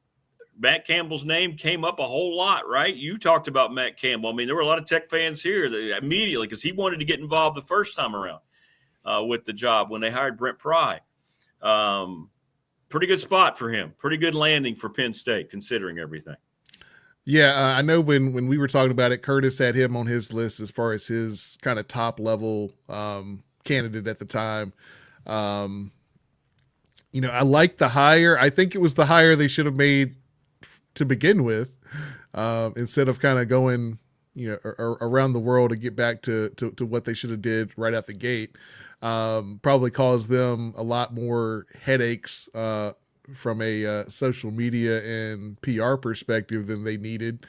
Matt Campbell's name came up a whole lot, right? You talked about Matt Campbell. I mean, there were a lot of Tech fans here that immediately, because he wanted to get involved the first time around with the job when they hired Brent Pry. Pretty good spot for him. Pretty good landing for Penn State, considering everything. Yeah, I know when we were talking about it, Curtis had him on his list as far as his kind of top level candidate at the time. I like the hire. I think it was the hire they should have made to begin with, instead of kind of going, around the world to get back to what they should have did right out the gate. Probably caused them a lot more headaches from a social media and PR perspective than they needed.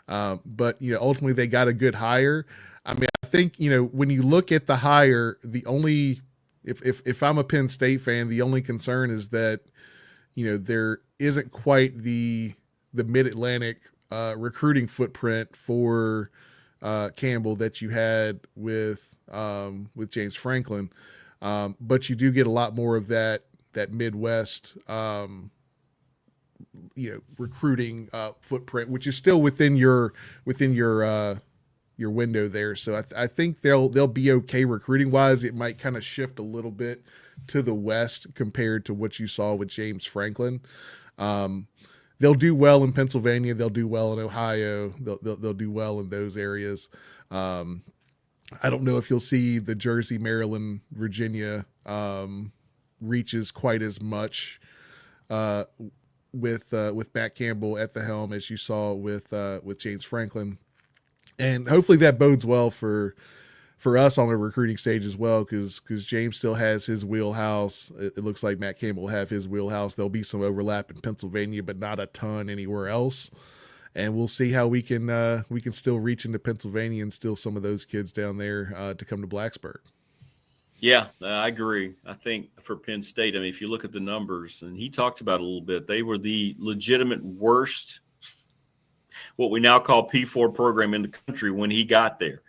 But ultimately they got a good hire. I mean, I think when you look at the hire, the only if I'm a Penn State fan, the only concern is that there isn't quite the Mid-Atlantic recruiting footprint for Campbell that you had with James Franklin, but you do get a lot more of that Midwest recruiting footprint, which is still within your window there. So I think they'll be okay recruiting wise. It might kind of shift a little bit to the West compared to what you saw with James Franklin. They'll do well in Pennsylvania. They'll do well in Ohio. They'll do well in those areas. I don't know if you'll see the Jersey, Maryland, Virginia reaches quite as much with Matt Campbell at the helm as you saw with James Franklin, and hopefully that bodes well for us on the recruiting stage as well, because James still has his wheelhouse. It looks like Matt Campbell will have his wheelhouse. There'll be some overlap in Pennsylvania, but not a ton anywhere else. And we'll see how we can still reach into Pennsylvania and steal some of those kids down there to come to Blacksburg. Yeah, I agree. I think for Penn State, I mean, if you look at the numbers, and he talked about it a little bit, they were the legitimate worst, what we now call P4 program in the country when he got there.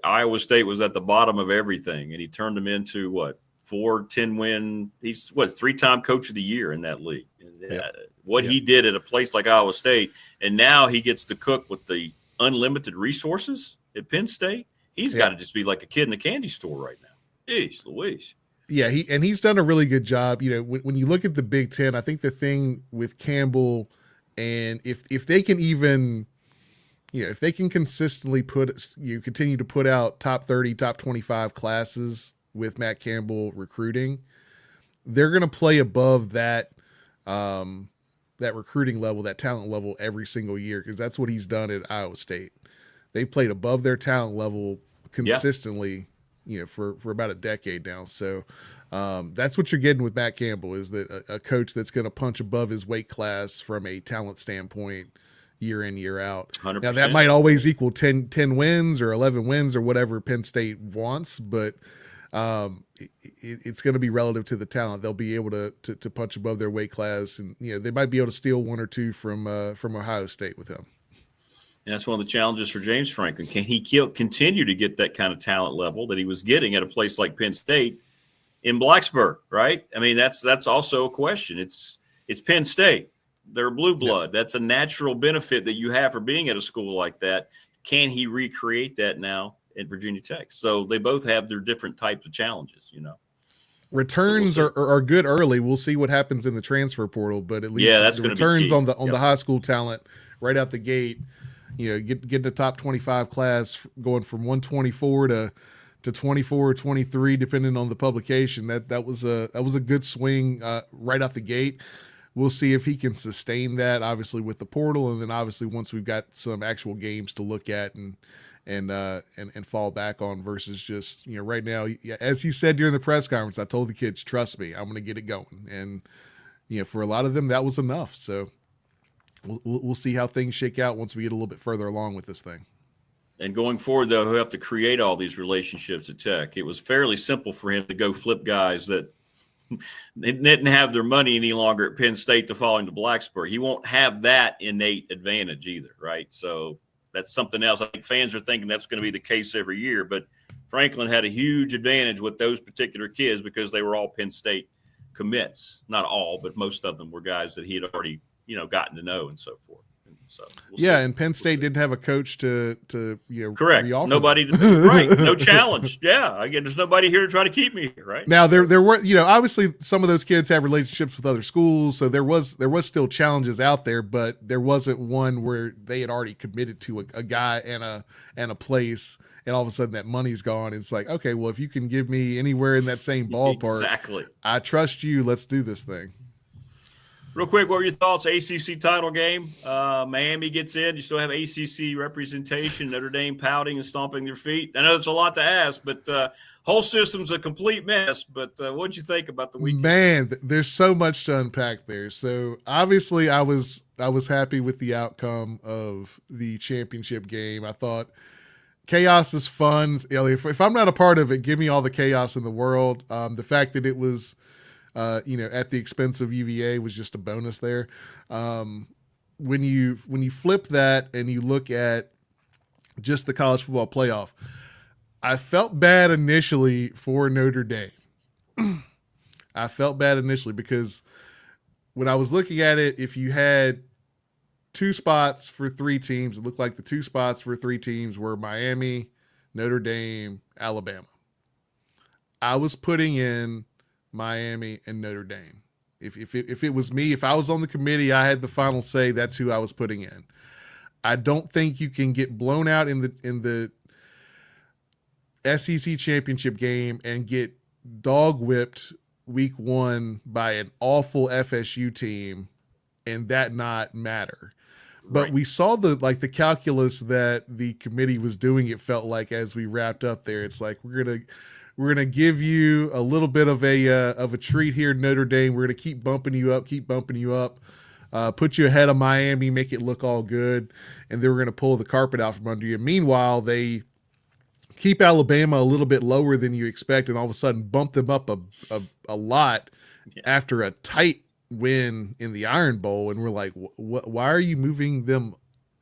Iowa State was at the bottom of everything, and he turned them into 4-10 win. He's 3-time coach of the year in that league. He did at a place like Iowa State, and now he gets to cook with the unlimited resources at Penn State. He's got to just be like a kid in a candy store right now. Jeez Louise. Yeah, he's done a really good job. When you look at the Big Ten, I think the thing with Campbell, and if they can even, if they can consistently continue to put out top 30, top 25 classes with Matt Campbell recruiting, they're going to play above that recruiting level, that talent level every single year, because that's what he's done at Iowa State. They played above their talent level consistently, for about a decade now. So that's what you're getting with Matt Campbell, is that a coach that's going to punch above his weight class from a talent standpoint year in, year out. 100%. Now that might always equal 10 wins or 11 wins or whatever Penn State wants, but it's going to be relative to the talent. They'll be able to punch above their weight class, and they might be able to steal one or two from Ohio State with him. And that's one of the challenges for James Franklin. Can he continue to get that kind of talent level that he was getting at a place like Penn State in Blacksburg, right? I mean, that's also a question. It's Penn State. They're blue blood. Yeah. That's a natural benefit that you have for being at a school like that. Can he recreate that now at Virginia Tech? So they both have their different types of challenges, Returns are good early. We'll see what happens in the transfer portal, but at least that's the returns on the high school talent right out the gate. Get the top 25 class going from 124 to 24 or 23, depending on the publication. That was a good swing right out the gate. We'll see if he can sustain that, obviously with the portal, and then obviously once we've got some actual games to look at and fall back on, versus just right now. As he said during the press conference, I told the kids, trust me, I'm going to get it going, and for a lot of them that was enough. So. We'll see how things shake out once we get a little bit further along with this thing. And going forward, though, he'll have to create all these relationships at Tech. It was fairly simple for him to go flip guys that didn't have their money any longer at Penn State to follow him to Blacksburg. He won't have that innate advantage either, right? So that's something else. I think fans are thinking that's going to be the case every year, but Franklin had a huge advantage with those particular kids because they were all Penn State commits. Not all, but most of them were guys that he had already, gotten to know and so forth. And so see. And Penn State didn't have a coach to correct. Nobody, right? No challenge. Yeah, again, there's nobody here to try to keep me here, right? Now there were, obviously some of those kids have relationships with other schools, so there was still challenges out there, but there wasn't one where they had already committed to a guy and a place, and all of a sudden that money's gone. It's like, okay, well, if you can give me anywhere in that same ballpark, exactly, I trust you. Let's do this thing. Real quick, what were your thoughts? ACC title game. Miami gets in. You still have ACC representation. Notre Dame pouting and stomping their feet. I know it's a lot to ask, but whole system's a complete mess. But what'd you think about the weekend? Man, there's so much to unpack there. So obviously, I was happy with the outcome of the championship game. I thought chaos is fun. If I'm not a part of it, give me all the chaos in the world. The fact that it was at the expense of UVA was just a bonus there. When you flip that and you look at just the college football playoff, I felt bad initially for Notre Dame. I felt bad initially because when I was looking at it, if you had 2 spots for 3 teams, it looked like the 2 spots for 3 teams were Miami, Notre Dame, Alabama. I was putting in Miami and Notre Dame. If it was me, if I was on the committee, I had the final say. That's who I was putting in. I don't think you can get blown out in the SEC championship game and get dog whipped week 1 by an awful FSU team and that not matter. But right. We saw the calculus that the committee was doing. It felt like as we wrapped up there, it's like we're gonna give you a little bit of a treat here, Notre Dame. We're gonna keep bumping you up, put you ahead of Miami, make it look all good, and then we're gonna pull the carpet out from under you. Meanwhile, they keep Alabama a little bit lower than you expect, and all of a sudden bump them up a lot after a tight win in the Iron Bowl, and we're like, why are you moving them?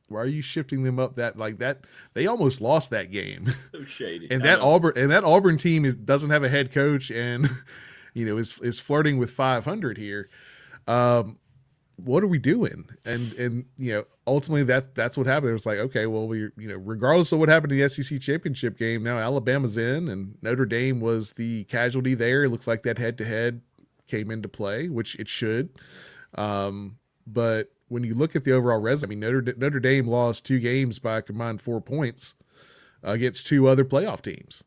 Why are you shifting them up that? They almost lost that game. So shady. And that Auburn team doesn't have a head coach, and is flirting with 500 here. What are we doing? And ultimately that's what happened. It was like, okay, well, regardless of what happened in the SEC championship game, now Alabama's in, and Notre Dame was the casualty there. It looks like that head-to-head came into play, which it should. But when you look at the overall resume, Notre Dame lost 2 games by a combined 4 points against 2 other playoff teams.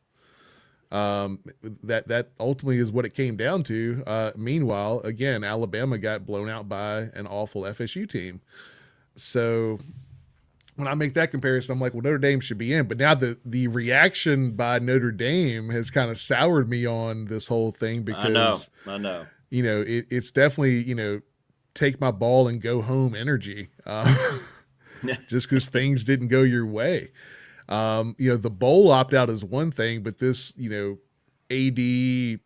That ultimately is what it came down to. Meanwhile, again, Alabama got blown out by an awful FSU team. So when I make that comparison, I'm like, well, Notre Dame should be in. But now the reaction by Notre Dame has kind of soured me on this whole thing because I know. It's definitely, take my ball and go home energy, just because things didn't go your way. The bowl opt-out is one thing, but this, AD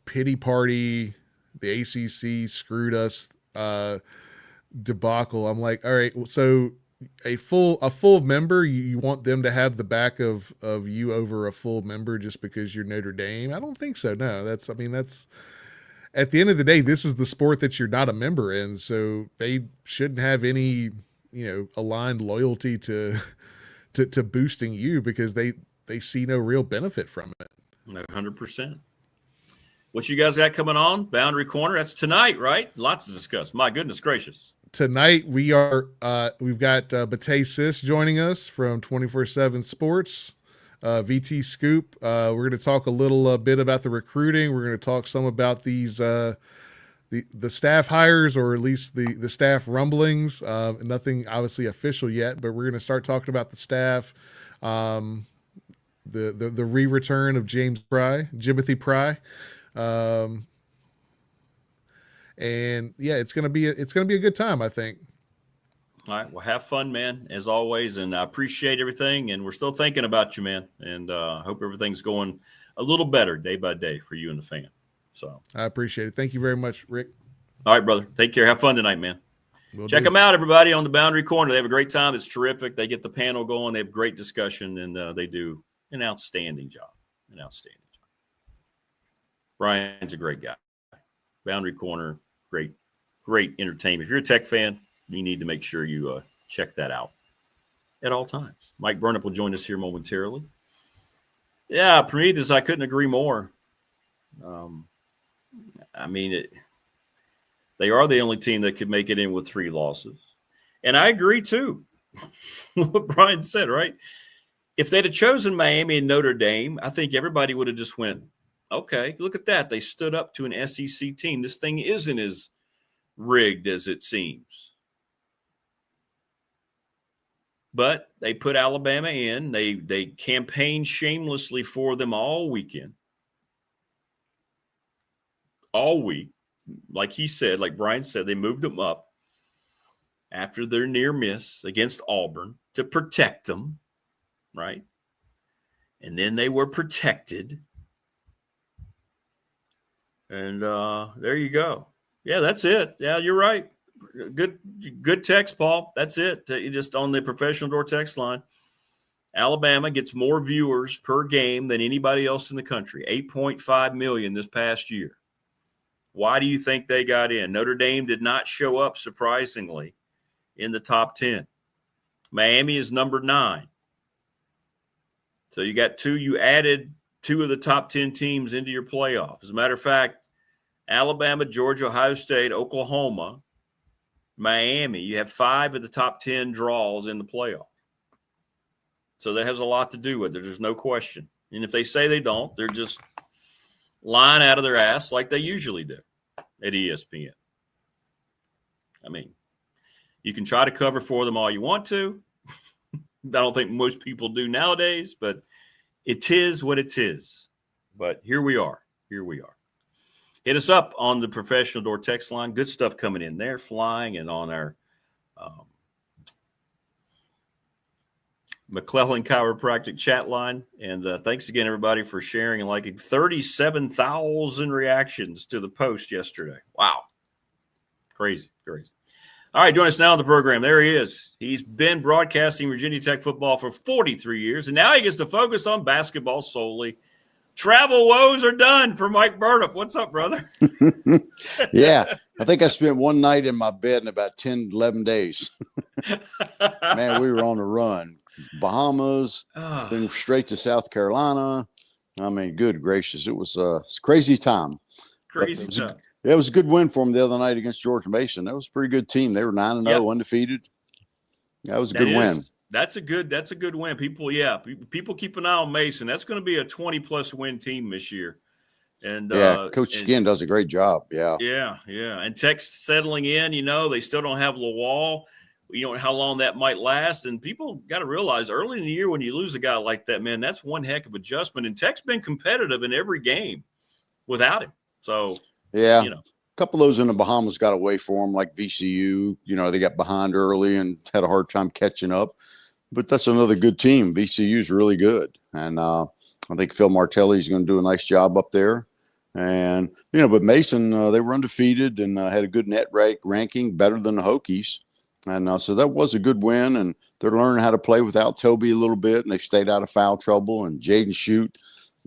pity party, the ACC screwed us debacle. I'm like, all right, so a full member, you want them to have the back of you over a full member just because you're Notre Dame? I don't think so. No, that's at the end of the day, this is the sport that you're not a member in, so they shouldn't have any, aligned loyalty to boosting you because they see no real benefit from it. 100%. What you guys got coming on? Boundary Corner. That's tonight, right? Lots to discuss. My goodness gracious. Tonight we've got Batay Sis joining us from 24/7 Sports. VT Scoop. We're going to talk a little bit about the recruiting. We're going to talk some about these the staff hires, or at least the staff rumblings. Nothing obviously official yet, but we're going to start talking about the staff. The re-return of Jimothy Pry. And yeah, it's going to be a good time, I think. All right. Well, have fun, man, as always. And I appreciate everything. And we're still thinking about you, man. And hope everything's going a little better day by day for you and the fan. So I appreciate it. Thank you very much, Rick. All right, brother. Take care. Have fun tonight, man. Check them out, everybody, on the Boundary Corner. They have a great time. It's terrific. They get the panel going. They have great discussion, and they do an outstanding job. An outstanding job. Brian's a great guy. Boundary Corner, great entertainment. If you're a Tech fan, you need to make sure you check that out at all times. Mike Burnop will join us here momentarily. Yeah, Prometheus, I couldn't agree more. They are the only team that could make it in with 3 losses. And I agree, too, what Brian said, right? If they'd have chosen Miami and Notre Dame, I think everybody would have just went, okay, look at that. They stood up to an SEC team. This thing isn't as rigged as it seems. But they put Alabama in. They campaigned shamelessly for them all weekend. All week. Like he said, like Brian said, they moved them up after their near miss against Auburn to protect them, right? And then they were protected. And there you go. Yeah, that's it. Yeah, you're right. Good text, Paul. That's it. Just on the professional door text line. Alabama gets more viewers per game than anybody else in the country. 8.5 million this past year. Why do you think they got in? Notre Dame did not show up, surprisingly, in the top 10. Miami is number 9. So you added 2 of the top 10 teams into your playoff. As a matter of fact, Alabama, Georgia, Ohio State, Oklahoma, Miami, you have 5 of the top 10 draws in the playoff. So that has a lot to do with it. There's no question. And if they say they don't, they're just lying out of their ass like they usually do at ESPN. I mean, you can try to cover for them all you want to. I don't think most people do nowadays, but it is what it is. But here we are. Hit us up on the professional door text line. Good stuff coming in there, flying, and on our McClellan Chiropractic chat line. And thanks again, everybody, for sharing and liking. 37,000 reactions to the post yesterday. Wow. Crazy. All right, join us now on the program. There he is. He's been broadcasting Virginia Tech football for 43 years, and now he gets to focus on basketball solely. Travel woes are done for Mike Burnop. What's up, brother? Yeah, I think I spent one night in my bed in about 10, 11 days. Man, we were on the run. Bahamas, then straight to South Carolina. I mean, good gracious. It was a crazy time. It was a good win for them the other night against George Mason. That was a pretty good team. They were 9-0, undefeated. That was a good win. That's a good win. People keep an eye on Mason. That's going to be a 20-plus win team this year. And Coach Skin does a great job. Yeah. And Tech's settling in. They still don't have Lawal. You know how long that might last. And people got to realize early in the year when you lose a guy like that, man, that's one heck of adjustment. And Tech's been competitive in every game without him. So, a couple of those in the Bahamas got away for them, like VCU. They got behind early and had a hard time catching up. But that's another good team. VCU is really good. And I think Phil Martelli is going to do a nice job up there. And, but Mason, they were undefeated and had a good net ranking, better than the Hokies. And so that was a good win, and they're learning how to play without Toby a little bit, and they stayed out of foul trouble. And Jaden Shute,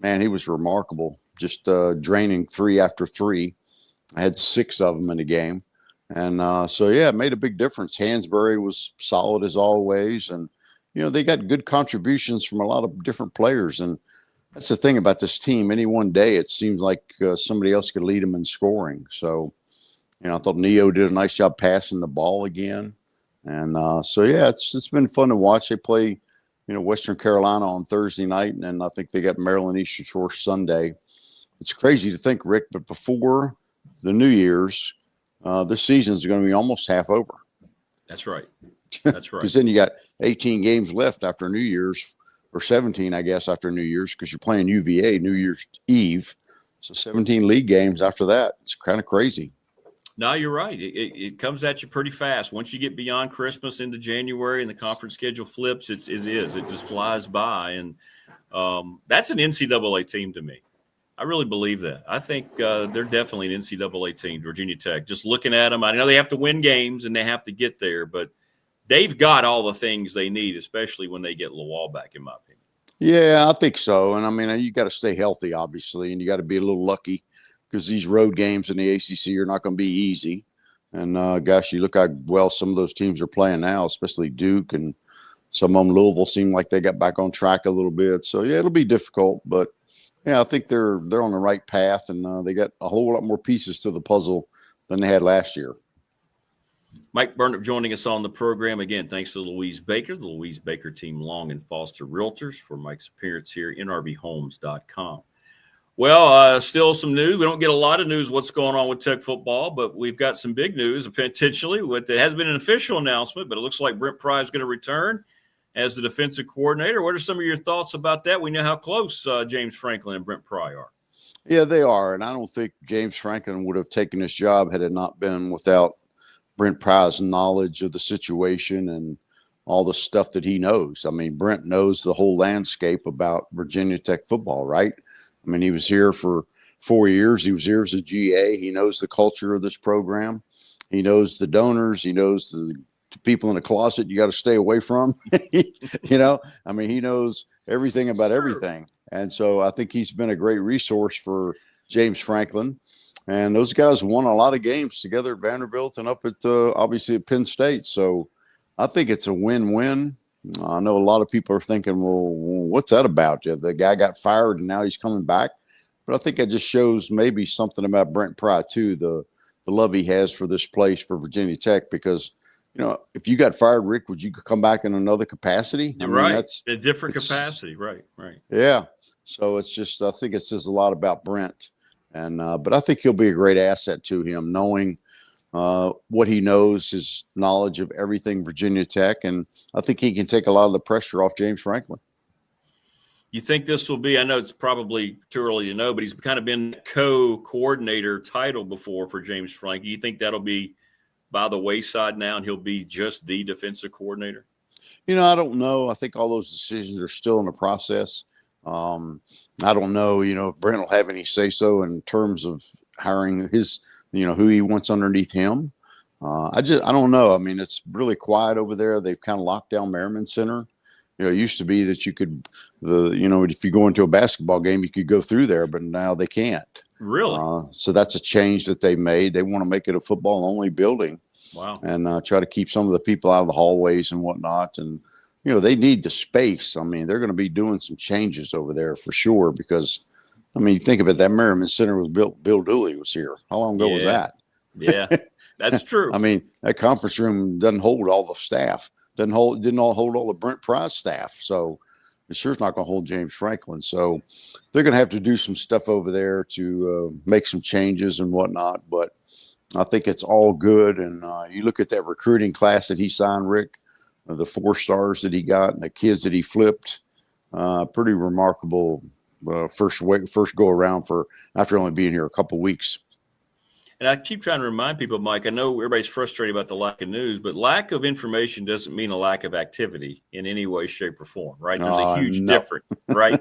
man, he was remarkable, just draining 3 after 3. I had 6 of them in the game. And it made a big difference. Hansberry was solid as always, and, they got good contributions from a lot of different players. And that's the thing about this team. Any one day, it seems like somebody else could lead them in scoring. So, I thought Neo did a nice job passing the ball again. And it's been fun to watch. They play, Western Carolina on Thursday night, and then I think they got Maryland Eastern Shore Sunday. It's crazy to think, Rick, but before the New Year's, this season's going to be almost half over. That's right. Because then you got 18 games left after New Year's, or 17, I guess, after New Year's, because you're playing UVA New Year's Eve. So 17 league games after that. It's kind of crazy. No, you're right. It comes at you pretty fast. Once you get beyond Christmas into January and the conference schedule flips, it just flies by. And that's an NCAA team to me. I really believe that. I think they're definitely an NCAA team, Virginia Tech. Just looking at them, I know they have to win games and they have to get there, but they've got all the things they need, especially when they get Lawal back, in my opinion. Yeah, I think so. And I mean, you got to stay healthy, obviously, and you got to be a little lucky because these road games in the ACC are not going to be easy. And gosh, you look how well some of those teams are playing now, especially Duke and some of them. Louisville seem like they got back on track a little bit. So yeah, it'll be difficult, but yeah, I think they're on the right path, and they got a whole lot more pieces to the puzzle than they had last year. Mike Burnop joining us on the program. Again, thanks to Louise Baker, the Louise Baker team, Long and Foster Realtors, for Mike's appearance here, nrbhomes.com. Well, still some news. We don't get a lot of news what's going on with Tech football, but we've got some big news potentially. It hasn't been an official announcement, but it looks like Brent Pry is going to return as the defensive coordinator. What are some of your thoughts about that? We know how close James Franklin and Brent Pry are. Yeah, they are. And I don't think James Franklin would have taken this job had it not been without Brent Pry's knowledge of the situation and all the stuff that he knows. I mean, Brent knows the whole landscape about Virginia Tech football, right? I mean, he was here for 4 years. He was here as a GA. He knows the culture of this program. He knows the donors. He knows the people in the closet you got to stay away from. You know, I mean, he knows everything about everything. And so I think he's been a great resource for James Franklin. And those guys won a lot of games together at Vanderbilt and up at obviously at Penn State. So I think it's a win-win. I know a lot of people are thinking, well, what's that about? The guy got fired and now he's coming back. But I think it just shows maybe something about Brent Pry, too, the love he has for this place, for Virginia Tech, because, you know, if you got fired, Rick, would you come back in another capacity? I mean, that's a different capacity. Right. Yeah. So it's just, I think it says a lot about Brent. And but I think he'll be a great asset to him, knowing what he knows, his knowledge of everything Virginia Tech. And I think he can take a lot of the pressure off James Franklin. You think this will be, I know it's probably too early to know, but he's kind of been co-coordinator title before for James Franklin. You think that'll be by the wayside now and he'll be just the defensive coordinator? You know, I don't know. I think all those decisions are still in the process. I don't know, you know, if Brent will have any say-so in terms of hiring his, you know, who he wants underneath him. I don't know. I mean, it's really quiet over there. They've kind of locked down Merriman Center. You know, it used to be that you could, if you go into a basketball game, you could go through there, but now they can't. Really? So that's a change that they made. They want to make it a football-only building. Wow. And try to keep some of the people out of the hallways and whatnot. And, you know, they need the space. I mean, they're going to be doing some changes over there for sure because, I mean, you think about that Merriman Center was built. Bill Dooley was here. How long ago was that? Yeah, that's true. I mean, that conference room doesn't hold all the staff. Didn't hold all the Brent Pry staff. So it sure is not going to hold James Franklin. So they're going to have to do some stuff over there to make some changes and whatnot. But I think it's all good. And you look at that recruiting class that he signed, Rick, the 4 stars that he got and the kids that he flipped, pretty remarkable first go around for after only being here a couple weeks. And I keep trying to remind people, Mike, I know everybody's frustrated about the lack of news, but lack of information doesn't mean a lack of activity in any way, shape, or form, right? There's a huge difference, right?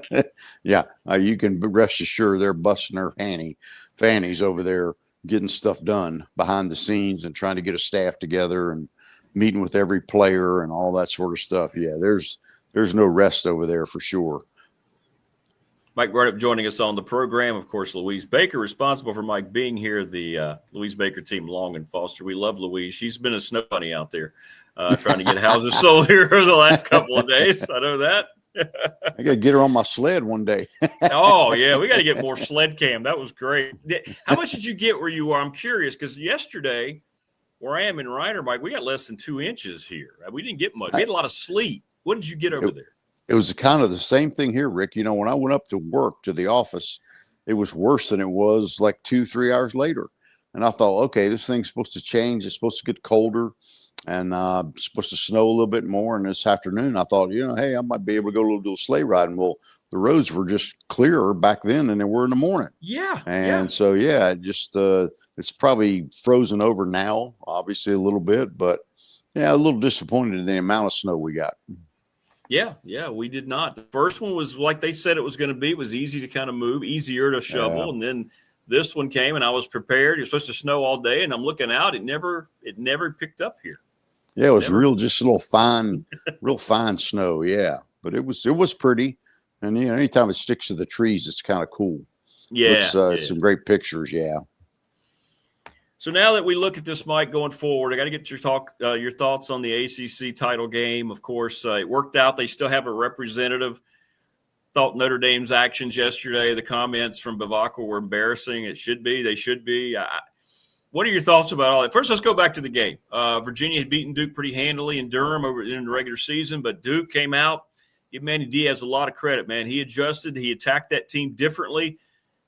Yeah. You can rest assured they're busting their fannies over there, getting stuff done behind the scenes and trying to get a staff together and meeting with every player and all that sort of stuff. Yeah, there's no rest over there for sure. Mike Burnop joining us on the program. Of course, Louise Baker, responsible for Mike being here, the Louise Baker team, Long and Foster. We love Louise. She's been a snow bunny out there trying to get houses sold here over the last couple of days. I know that. I got to get her on my sled one day. Oh, yeah. We got to get more sled cam. That was great. How much did you get where you are? I'm curious because yesterday, where I am in Ryder, Mike, we got less than 2 inches here. We didn't get much. We had a lot of sleet. What did you get over there? It was kind of the same thing here, Rick. You know, when I went up to work to the office, it was worse than it was like 2-3 hours later. And I thought, okay, this thing's supposed to change. It's supposed to get colder and it's supposed to snow a little bit more. And this afternoon, I thought, you know, hey, I might be able to go do a sleigh riding. Well, the roads were just clearer back then than they were in the morning. Yeah. And so, yeah, it just it's probably frozen over now, obviously a little bit, but yeah, a little disappointed in the amount of snow we got. Yeah, we did not. The first one was like they said it was going to be. It was easy to kind of move, easier to shovel. And then this one came and I was prepared. It was supposed to snow all day and I'm looking out. It never picked up here. Yeah, it was just a little fine, real fine snow. Yeah, but it was pretty. And anytime it sticks to the trees, it's kind of cool. Yeah, some great pictures. Yeah. So now that we look at this, Mike, going forward, I got to get your thoughts on the ACC title game. Of course, it worked out. They still have a representative. Thought Notre Dame's actions yesterday, the comments from Bavacqua were embarrassing. They should be. What are your thoughts about all that? First, let's go back to the game. Virginia had beaten Duke pretty handily in Durham in the regular season, but Duke came out. Give Manny Diaz a lot of credit, man. He adjusted. He attacked that team differently.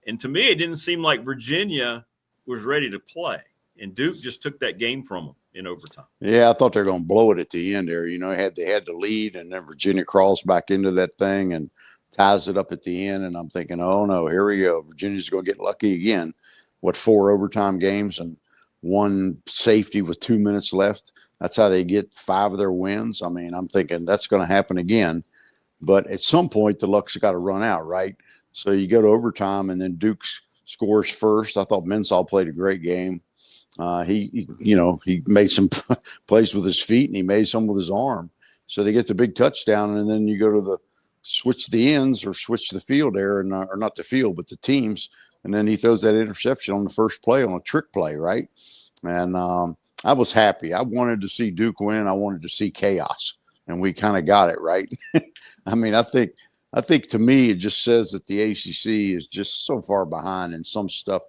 And to me, it didn't seem like Virginia was ready to play. And Duke just took that game from them in overtime. Yeah, I thought they were going to blow it at the end there. They had the lead, and then Virginia crawls back into that thing and ties it up at the end. And I'm thinking, oh, no, here we go. Virginia's going to get lucky again. 4 overtime games and 1 safety with 2 minutes left. That's how they get 5 of their wins. I mean, I'm thinking that's going to happen again. But at some point, the luck's got to run out, right? So you go to overtime, and then Duke scores first. I thought Mensah played a great game. He made some plays with his feet, and he made some with his arm. So they get the big touchdown, and then you go to the switch the ends or switch the field there, and or not the field, but the teams. And then he throws that interception on the first play on a trick play, right? And I was happy. I wanted to see Duke win. I wanted to see chaos, and we kind of got it, right? I mean, I think to me, it just says that the ACC is just so far behind in some stuff.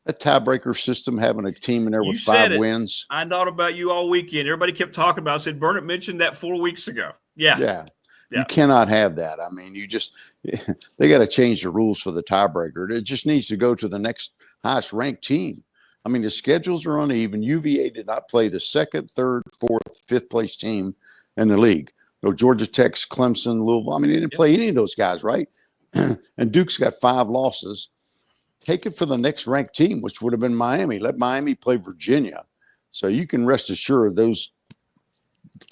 That tiebreaker system, having a team in there with 5 wins. I thought about you all weekend. Everybody kept talking about it. I said, Burnop mentioned that 4 weeks ago. Yeah. You cannot have that. I mean, they got to change the rules for the tiebreaker. It just needs to go to the next highest ranked team. I mean, the schedules are uneven. UVA did not play the 2nd, 3rd, 4th, 5th place team in the league. No, Georgia Tech, Clemson, Louisville. I mean, they didn't play any of those guys, right? And Duke's got 5 losses. Take it for the next ranked team, which would have been Miami. Let Miami play Virginia. So you can rest assured those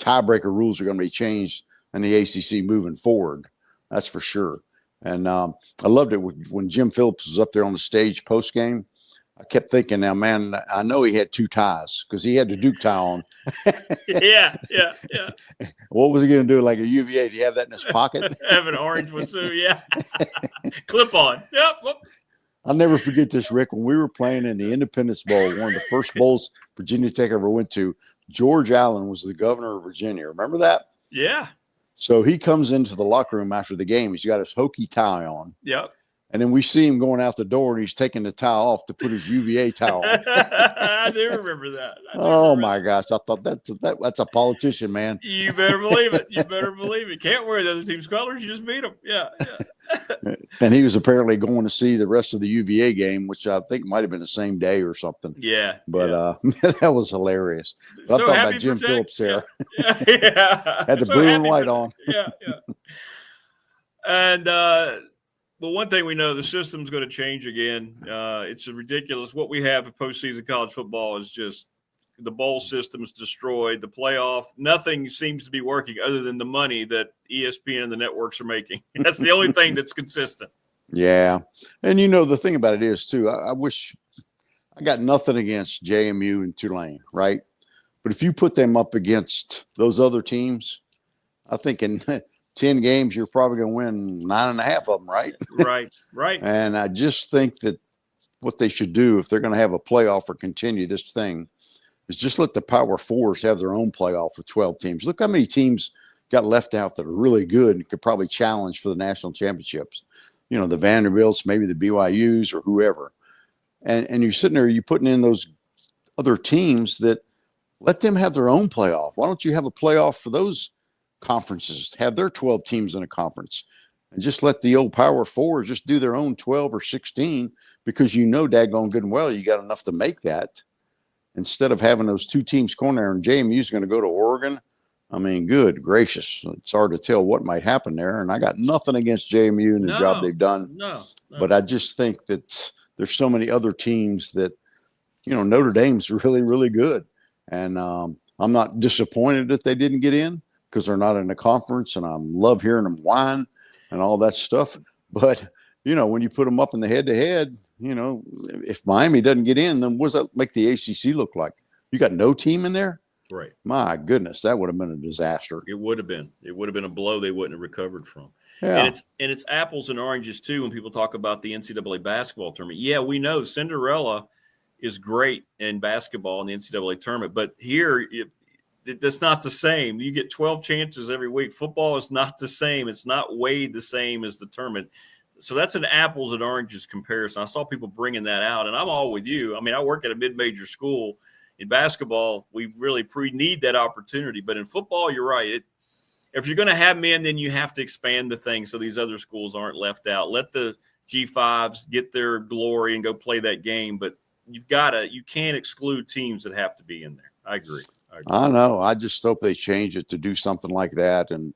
tiebreaker rules are going to be changed in the ACC moving forward. That's for sure. And I loved it when Jim Phillips was up there on the stage post-game. I kept thinking, now, man, I know he had 2 ties because he had the Duke tie on. Yeah. What was he going to do? Like a UVA? Do you have that in his pocket? Have an orange one too, yeah. Clip on. Yep. I'll never forget this, Rick. When we were playing in the Independence Bowl, one of the first bowls Virginia Tech ever went to, George Allen was the governor of Virginia. Remember that? Yeah. So he comes into the locker room after the game. He's got his Hokie tie on. Yep. And then we see him going out the door, and he's taking the tie off to put his UVA tie on. I do remember that. My gosh. I thought that's a politician, man. You better believe it. Can't wear the other team's colors. You just beat them. Yeah. And he was apparently going to see the rest of the UVA game, which I think might have been the same day or something. Yeah. But that was hilarious. But So I thought about Jim Phillips there. Yeah. Had the blue and white on. Yeah. And well, one thing we know, the system's going to change again. It's ridiculous. What we have in postseason college football is just the bowl system is destroyed. The playoff, nothing seems to be working other than the money that ESPN and the networks are making. That's the only thing that's consistent. Yeah. And, the thing about it is, too, I wish I got nothing against JMU and Tulane, right? But if you put them up against those other teams, I think in 10 games, you're probably going to win 9.5 of them, right? Right. And I just think that what they should do if they're going to have a playoff or continue this thing is just let the Power Fours have their own playoff with 12 teams. Look how many teams got left out that are really good and could probably challenge for the national championships. The Vanderbilts, maybe the BYUs or whoever. And you're sitting there, you're putting in those other teams that let them have their own playoff. Why don't you have a playoff for those conferences, have their 12 teams in a conference, and just let the old Power Four just do their own 12 or 16 because daggone good and well you got enough to make that. Instead of having those 2 teams going there, and JMU's going to go to Oregon. I mean, good gracious. It's hard to tell what might happen there. And I got nothing against JMU and the job they've done. No. But I just think that there's so many other teams that, Notre Dame's really, really good. And I'm not disappointed that they didn't get in because they're not in a conference. And I love hearing them whine and all that stuff. But, when you put them up in the head-to-head, if Miami doesn't get in, then what does that make the ACC look like? You got no team in there? Right. My goodness, that would have been a disaster. It would have been. It would have been a blow they wouldn't have recovered from. And it's apples and oranges too when people talk about the NCAA basketball tournament. Yeah, we know Cinderella is great in basketball in the NCAA tournament, but here that's not the same. You get 12 chances every week. Football is not the same. It's not weighed the same as the tournament. So that's an apples and oranges comparison. I saw people bringing that out, and I'm all with you. I mean, I work at a mid-major school. In basketball, we really need that opportunity. But in football, you're right. If you're going to have men, then you have to expand the thing so these other schools aren't left out. Let the G5s get their glory and go play that game. But you can't exclude teams that have to be in there. I agree. I know. I just hope they change it to do something like that. And,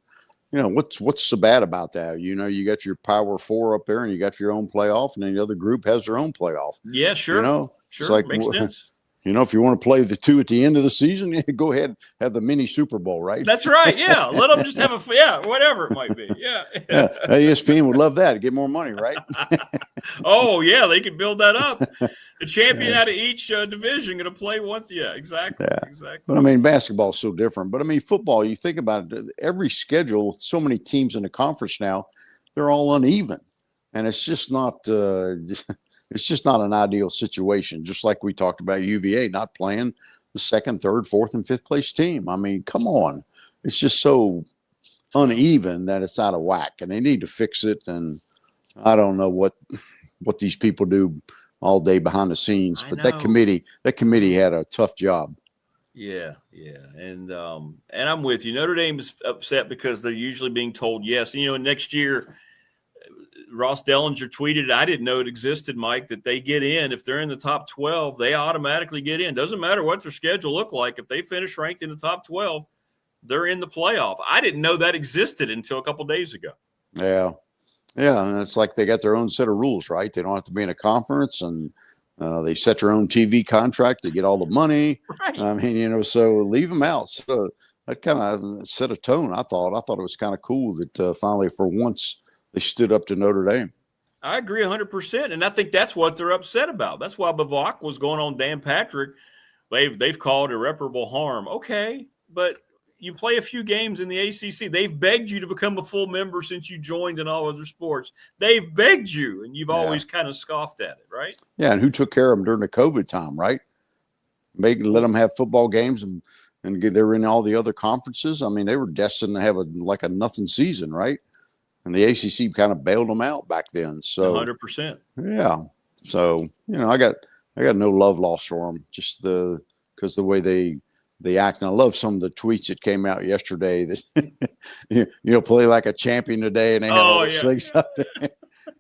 what's so bad about that? You got your Power Four up there and you got your own playoff, and then the other group has their own playoff. Yeah, sure. It's like, makes sense. If you want to play the two at the end of the season, go ahead, have the mini Super Bowl, right? That's right. Yeah. Let them just have whatever it might be. Yeah. ESPN would love that. Get more money, right? Oh, yeah. They could build that up. The champion out of each division going to play once. Yeah, exactly. Yeah. Exactly. But, I mean, basketball is so different. But, I mean, football, you think about it, every schedule with so many teams in the conference now, they're all uneven. And it's just not it's just not an ideal situation, just like we talked about UVA not playing the second, third, fourth, and fifth place team. I mean, come on. It's just so uneven that it's out of whack, and they need to fix it. And I don't know what these people do all day behind the scenes, but that committee had a tough job. Yeah. And I'm with you. Notre Dame is upset because they're usually being told yes. Next year, Ross Dellinger tweeted, I didn't know it existed, Mike, that they get in. If they're in the top 12, they automatically get in. Doesn't matter what their schedule look like. If they finish ranked in the top 12, they're in the playoff. I didn't know that existed until a couple days ago. Yeah. And it's like they got their own set of rules, right? They don't have to be in a conference, and they set their own TV contract. They get all the money. Right. I mean, so leave them out. So that kind of set a tone, I thought. I thought it was kind of cool that finally, for once, they stood up to Notre Dame. I agree 100%, and I think that's what they're upset about. That's why Bavak was going on Dan Patrick. They've called irreparable harm. Okay, but you play a few games in the ACC. They've begged you to become a full member since you joined in all other sports. They've begged you, and you've always kind of scoffed at it, right? Yeah, and who took care of them during the COVID time, right? Let them have football games, and they were in all the other conferences. I mean, they were destined to have a nothing season, right? And the ACC kind of bailed them out back then. So 100%. Yeah. So, I got no love lost for them, just because the way they act. And I love some of the tweets that came out yesterday that, play like a champion today. And they have all those things up there.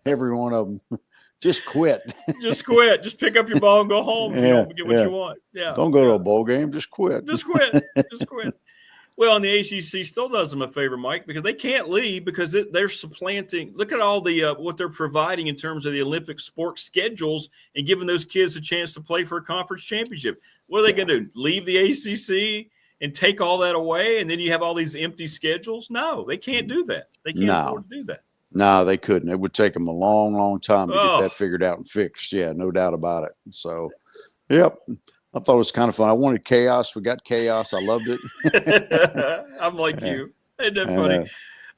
Every one of them. Just quit. Just quit. Just pick up your ball and go home if you don't get what you want. Yeah. Don't go to a bowl game. Just quit. Just quit. Just quit. Well, and the ACC still does them a favor, Mike, because they can't leave because they're supplanting. Look at all the what they're providing in terms of the Olympic sports schedules and giving those kids a chance to play for a conference championship. What are they going to do? Leave the ACC and take all that away, and then you have all these empty schedules? No, they can't do that. They can't afford to do that. No, they couldn't. It would take them a long, long time to get that figured out and fixed. Yeah, no doubt about it. So, yep. I thought it was kind of fun. I wanted chaos. We got chaos. I loved it. I'm like you. Isn't that funny?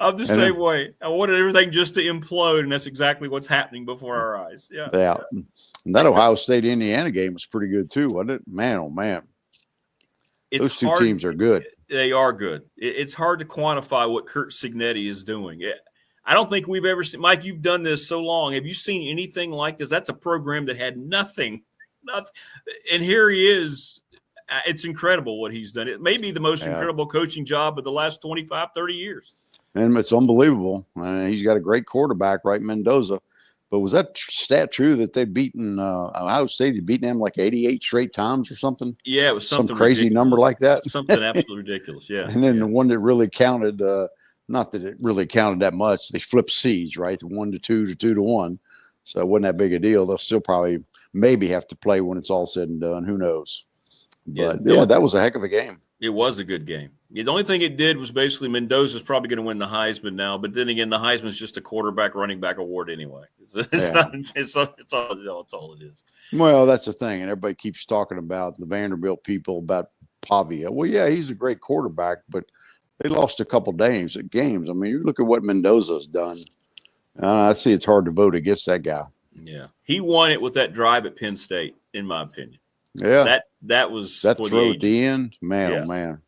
I'm the same way. I wanted everything just to implode, and that's exactly what's happening before our eyes. Yeah. Yeah. And that Ohio State-Indiana game was pretty good too, wasn't it? Man, oh, man. Those two teams are good. They are good. It's hard to quantify what Kurt Signetti is doing. I don't think we've ever seen – Mike, you've done this so long. Have you seen anything like this? That's a program that had nothing. And here he is. It's incredible what he's done. It may be the most incredible coaching job of the last 25, 30 years. And it's unbelievable. He's got a great quarterback, right, Mendoza. But was that stat true that they'd beaten Ohio State? Had beaten them like 88 straight times or something? Yeah, it was something some crazy ridiculous. Number like that. Something absolutely ridiculous, yeah. And then the one that really counted, not that it really counted that much, they flipped seeds, right? 1-2 to 2-1. So it wasn't that big a deal. They'll still probably maybe have to play when it's all said and done. Who knows? But, that was a heck of a game. It was a good game. The only thing it did was basically Mendoza's probably going to win the Heisman now. But then again, the Heisman's just a quarterback running back award anyway. It's all it is. Well, that's the thing. And everybody keeps talking about the Vanderbilt people, about Pavia. Well, yeah, he's a great quarterback. But they lost a couple games. I mean, you look at what Mendoza's done. I see it's hard to vote against that guy. Yeah, he won it with that drive at Penn State, in my opinion. Yeah, that was that for throw the at the end, man. Yeah. Oh man,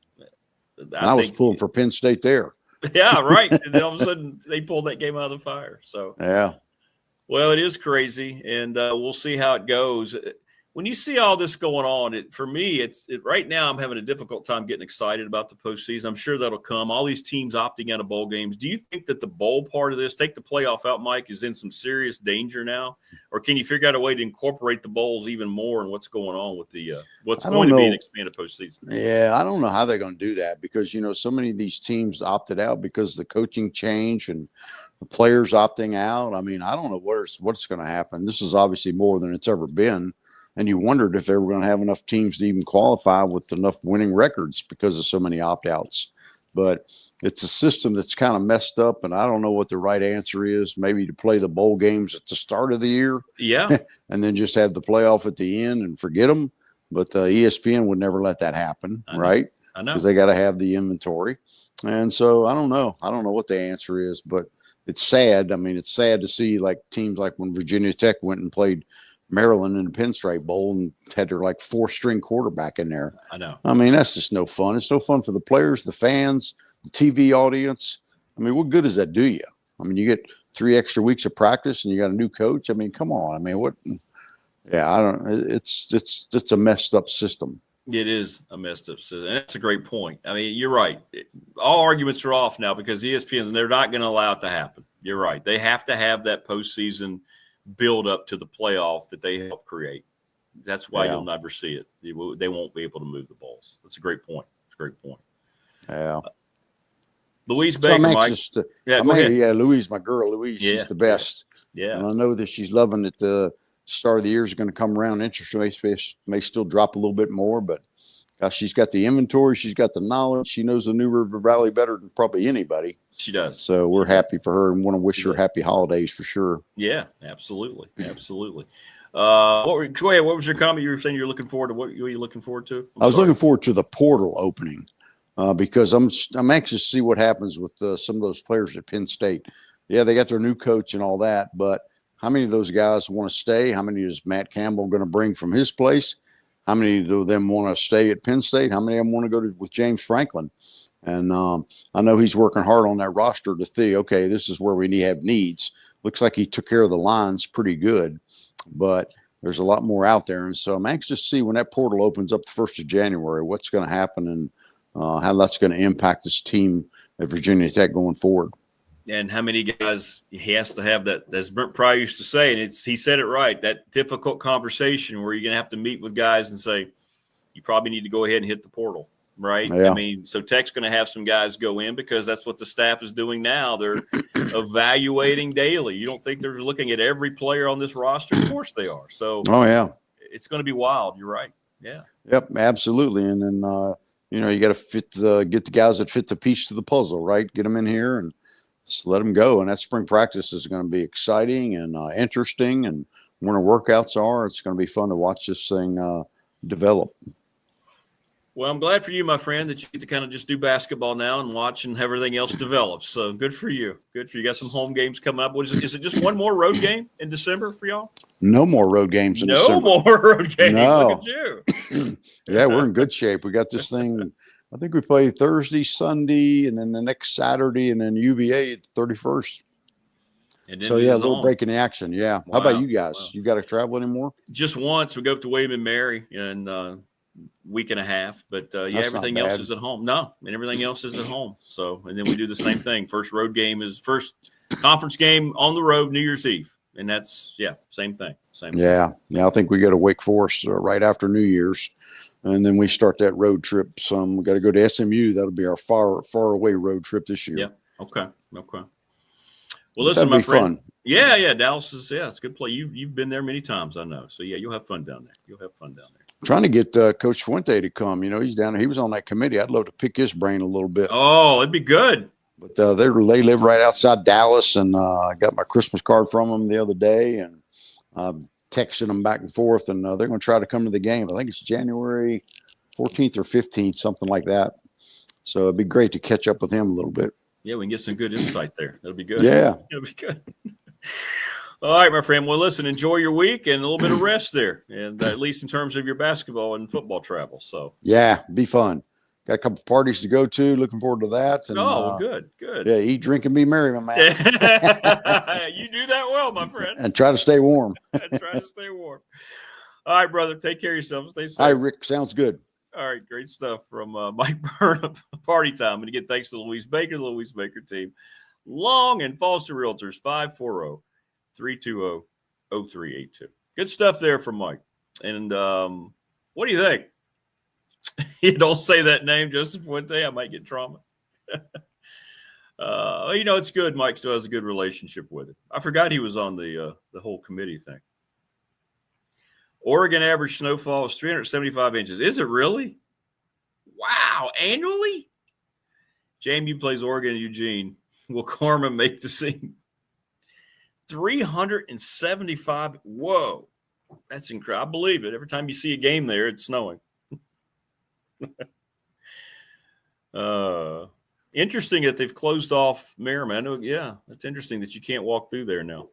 I was pulling for Penn State there. Yeah, right. And then all of a sudden they pulled that game out of the fire. So yeah. Well, it is crazy, and we'll see how it goes. When you see all this going on, for me, right now I'm having a difficult time getting excited about the postseason. I'm sure that'll come. All these teams opting out of bowl games. Do you think that the bowl part of this, take the playoff out, Mike, is in some serious danger now? Or can you figure out a way to incorporate the bowls even more in what's going on with the what's going to be an expanded postseason? Yeah, I don't know how they're going to do that because, so many of these teams opted out because of the coaching change and the players opting out. I mean, I don't know what's going to happen. This is obviously more than it's ever been. And you wondered if they were going to have enough teams to even qualify with enough winning records because of so many opt-outs. But it's a system that's kind of messed up, and I don't know what the right answer is. Maybe to play the bowl games at the start of the year. Yeah. And then just have the playoff at the end and forget them. But ESPN would never let that happen, right? I know. Because they got to have the inventory. And so I don't know. I don't know what the answer is, but it's sad. I mean, it's sad to see like teams like when Virginia Tech went and played Maryland in the Pinstripe Bowl and had their like 4-string quarterback in there. I know. I mean, that's just no fun. It's no fun for the players, the fans, the TV audience. I mean, what good does that do you? I mean, you get 3 extra weeks of practice and you got a new coach. I mean, come on. I mean, what? Yeah, I don't. It's a messed up system. It is a messed up system. And that's a great point. I mean, you're right. All arguments are off now because ESPN, they're not going to allow it to happen. You're right. They have to have that postseason build up to the playoff that they help create. That's why you'll never see it. They won't be able to move the balls. That's a great point. It's a great point. Yeah. Louise Baker, Mike. Louise, my girl, Louise, she's the best. Yeah. And I know that she's loving it. The start of the year is going to come around. Interest rates may still drop a little bit more, but she's got the inventory. She's got the knowledge. She knows the New River Valley better than probably anybody. She does. So we're happy for her and want to wish her happy holidays for sure. Yeah, absolutely. Absolutely. What was your comment? You were saying you're looking forward to what were you looking forward to? I was looking forward to the portal opening because I'm anxious to see what happens with some of those players at Penn State. Yeah, they got their new coach and all that, but how many of those guys want to stay? How many is Matt Campbell going to bring from his place? How many of them want to stay at Penn State? How many of them want to go with James Franklin? And I know he's working hard on that roster to see, okay, this is where we need to have needs. Looks like he took care of the lines pretty good, but there's a lot more out there. And so I'm anxious to see when that portal opens up the 1st of January, what's going to happen and how that's going to impact this team at Virginia Tech going forward. And how many guys he has to have that, as Brent Pryor used to say, and he said it right, that difficult conversation where you're going to have to meet with guys and say, you probably need to go ahead and hit the portal. Right. Yeah. I mean, so Tech's going to have some guys go in because that's what the staff is doing now. They're evaluating daily. You don't think they're looking at every player on this roster? Of course they are. So, it's going to be wild. You're right. Yeah. Yep, absolutely. And then, you got to get the guys that fit the piece to the puzzle, right? Get them in here and just let them go. And that spring practice is going to be exciting and interesting. And when our workouts are, it's going to be fun to watch this thing develop. Well, I'm glad for you, my friend, that you get to kind of just do basketball now and watch and have everything else develop. So good for you. Good for you. Got some home games coming up. What is it? Is it just one more road game in December for y'all? No more road games in December. No more road games. No. Look at you. Yeah, we're in good shape. We got this thing. I think we play Thursday, Sunday, and then the next Saturday, and then UVA at the 31st. And then so, a little break in the action. Yeah. Wow. How about you guys? Wow. You got to travel anymore? Just once. We go up to William and Mary and week and a half, but everything else is at home. No, and everything else is at home. So, and then we do the same thing. First conference game on the road, New Year's Eve. And that's, same thing. Yeah. I think we go to Wake Forest right after New Year's. And then we start that road trip. We got to go to SMU. That'll be our far away road trip this year. Yeah. Okay. Well, listen, my friend. Fun. Yeah. Dallas is, it's a good play. You've been there many times, I know. So you'll have fun down there. Trying to get Coach Fuente to come. He's down there. He was on that committee. I'd love to pick his brain a little bit. Oh, it'd be good. But they live right outside Dallas, and I got my Christmas card from them the other day, and texting them back and forth, and they're going to try to come to the game. I think it's January 14th or 15th, something like that. So it'd be great to catch up with him a little bit. Yeah, we can get some good insight there. That'll be good. Yeah. It'll be good. All right, my friend. Well, listen, enjoy your week and a little bit of rest there, and at least in terms of your basketball and football travel. So yeah, be fun. Got a couple parties to go to. Looking forward to that. And, good. Yeah, eat, drink, and be merry, my man. You do that well, my friend. And try to stay warm. Try to stay warm. All right, brother. Take care of yourself. Stay safe. Hi, Rick. Sounds good. All right, great stuff from Mike Burnop. Party time. And again, thanks to Louise Baker, the Louise Baker team. Long and Foster Realtors, 540-320-0382. Good stuff there from Mike. And what do you think? You don't say that name, Joseph Fuente. I might get trauma. It's good. Mike still has a good relationship with it. I forgot he was on the whole committee thing. Oregon average snowfall is 375 inches. Is it really? Wow. Annually? JMU plays Oregon and Eugene. Will Karma make the scene? 375. Whoa. That's incredible. I believe it. Every time you see a game there, it's snowing. Interesting that they've closed off Merriman. Oh, yeah, that's interesting that you can't walk through there now.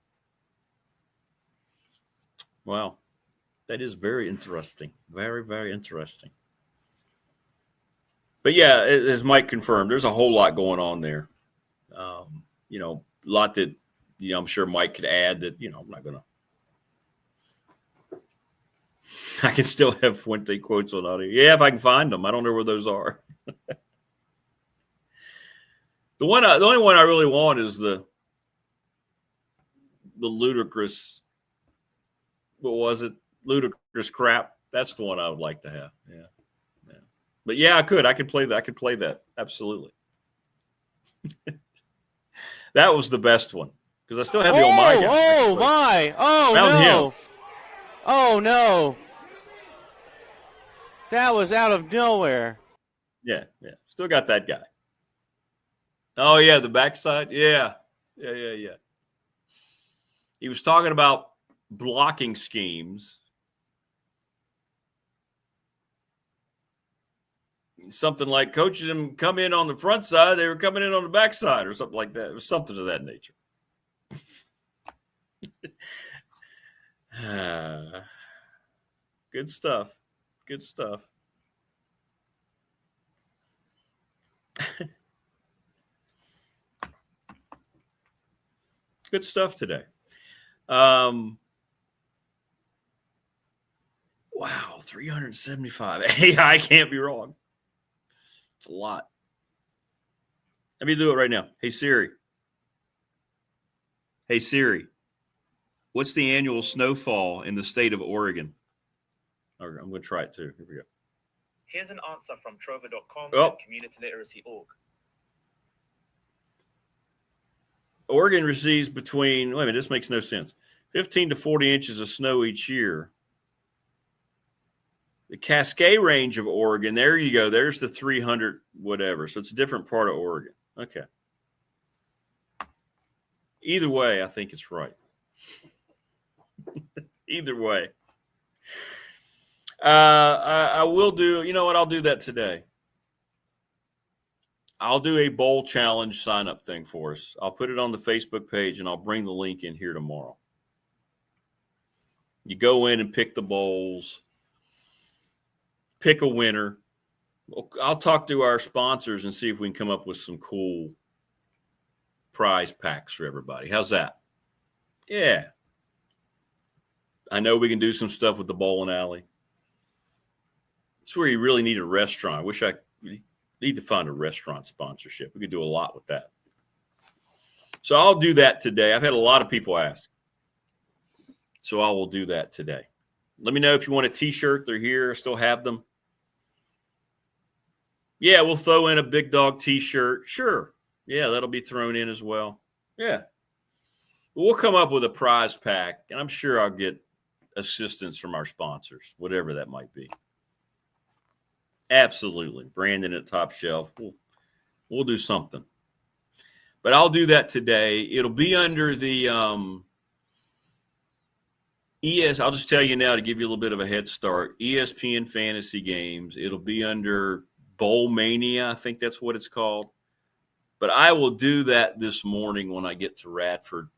Wow. That is very interesting. Very, very interesting. But yeah, as Mike confirmed, there's a whole lot going on there. A lot that, I'm sure Mike could add that, I'm not going to. I can still have Fuente quotes on audio. Yeah, if I can find them. I don't know where those are. The only one I really want is the ludicrous. What was it? Ludicrous crap. That's the one I would like to have. Yeah. But yeah, I could play that. I could play that. Absolutely. That was the best one because I still have the old Mike. Oh my! Oh no! Him. Oh no! That was out of nowhere. Yeah. Still got that guy. Oh yeah, the backside. Yeah. He was talking about blocking schemes. Something like coaching them come in on the front side, they were coming in on the backside or something like that. It was something of that nature. Good stuff. Good stuff today. Wow, 375. Hey, I can't be wrong. It's a lot. Let me do it right now. Hey, Siri. What's the annual snowfall in the state of Oregon? I'm going to try it too. Here we go. Here's an answer from Trover.com and communityliteracy.org. Oregon receives between, wait a minute, this makes no sense, 15 to 40 inches of snow each year. The Cascade Range of Oregon, there you go. There's the 300 whatever. So it's a different part of Oregon. Okay. Either way, I think it's right. Either way. I will do, you know what? I'll do that today. I'll do a bowl challenge sign-up thing for us. I'll put it on the Facebook page, and I'll bring the link in here tomorrow. You go in and pick the bowls. Pick a winner. I'll talk to our sponsors and see if we can come up with some cool prize packs for everybody. How's that? Yeah. I know we can do some stuff with the bowling alley. It's where you really need a restaurant. I wish I need to find a restaurant sponsorship. We could do a lot with that. So I'll do that today. I've had a lot of people ask. So I will do that today. Let me know if you want a t-shirt. They're here. I still have them. Yeah, we'll throw in a Big Dog t-shirt. Sure. Yeah, that'll be thrown in as well. Yeah. We'll come up with a prize pack, and I'm sure I'll get assistance from our sponsors, whatever that might be. Absolutely. Brandon at Top Shelf. We'll do something. But I'll do that today. It'll be under the I'll just tell you now to give you a little bit of a head start. ESPN Fantasy Games. It'll be under Bowl Mania. I think that's what it's called. But I will do that this morning when I get to Radford.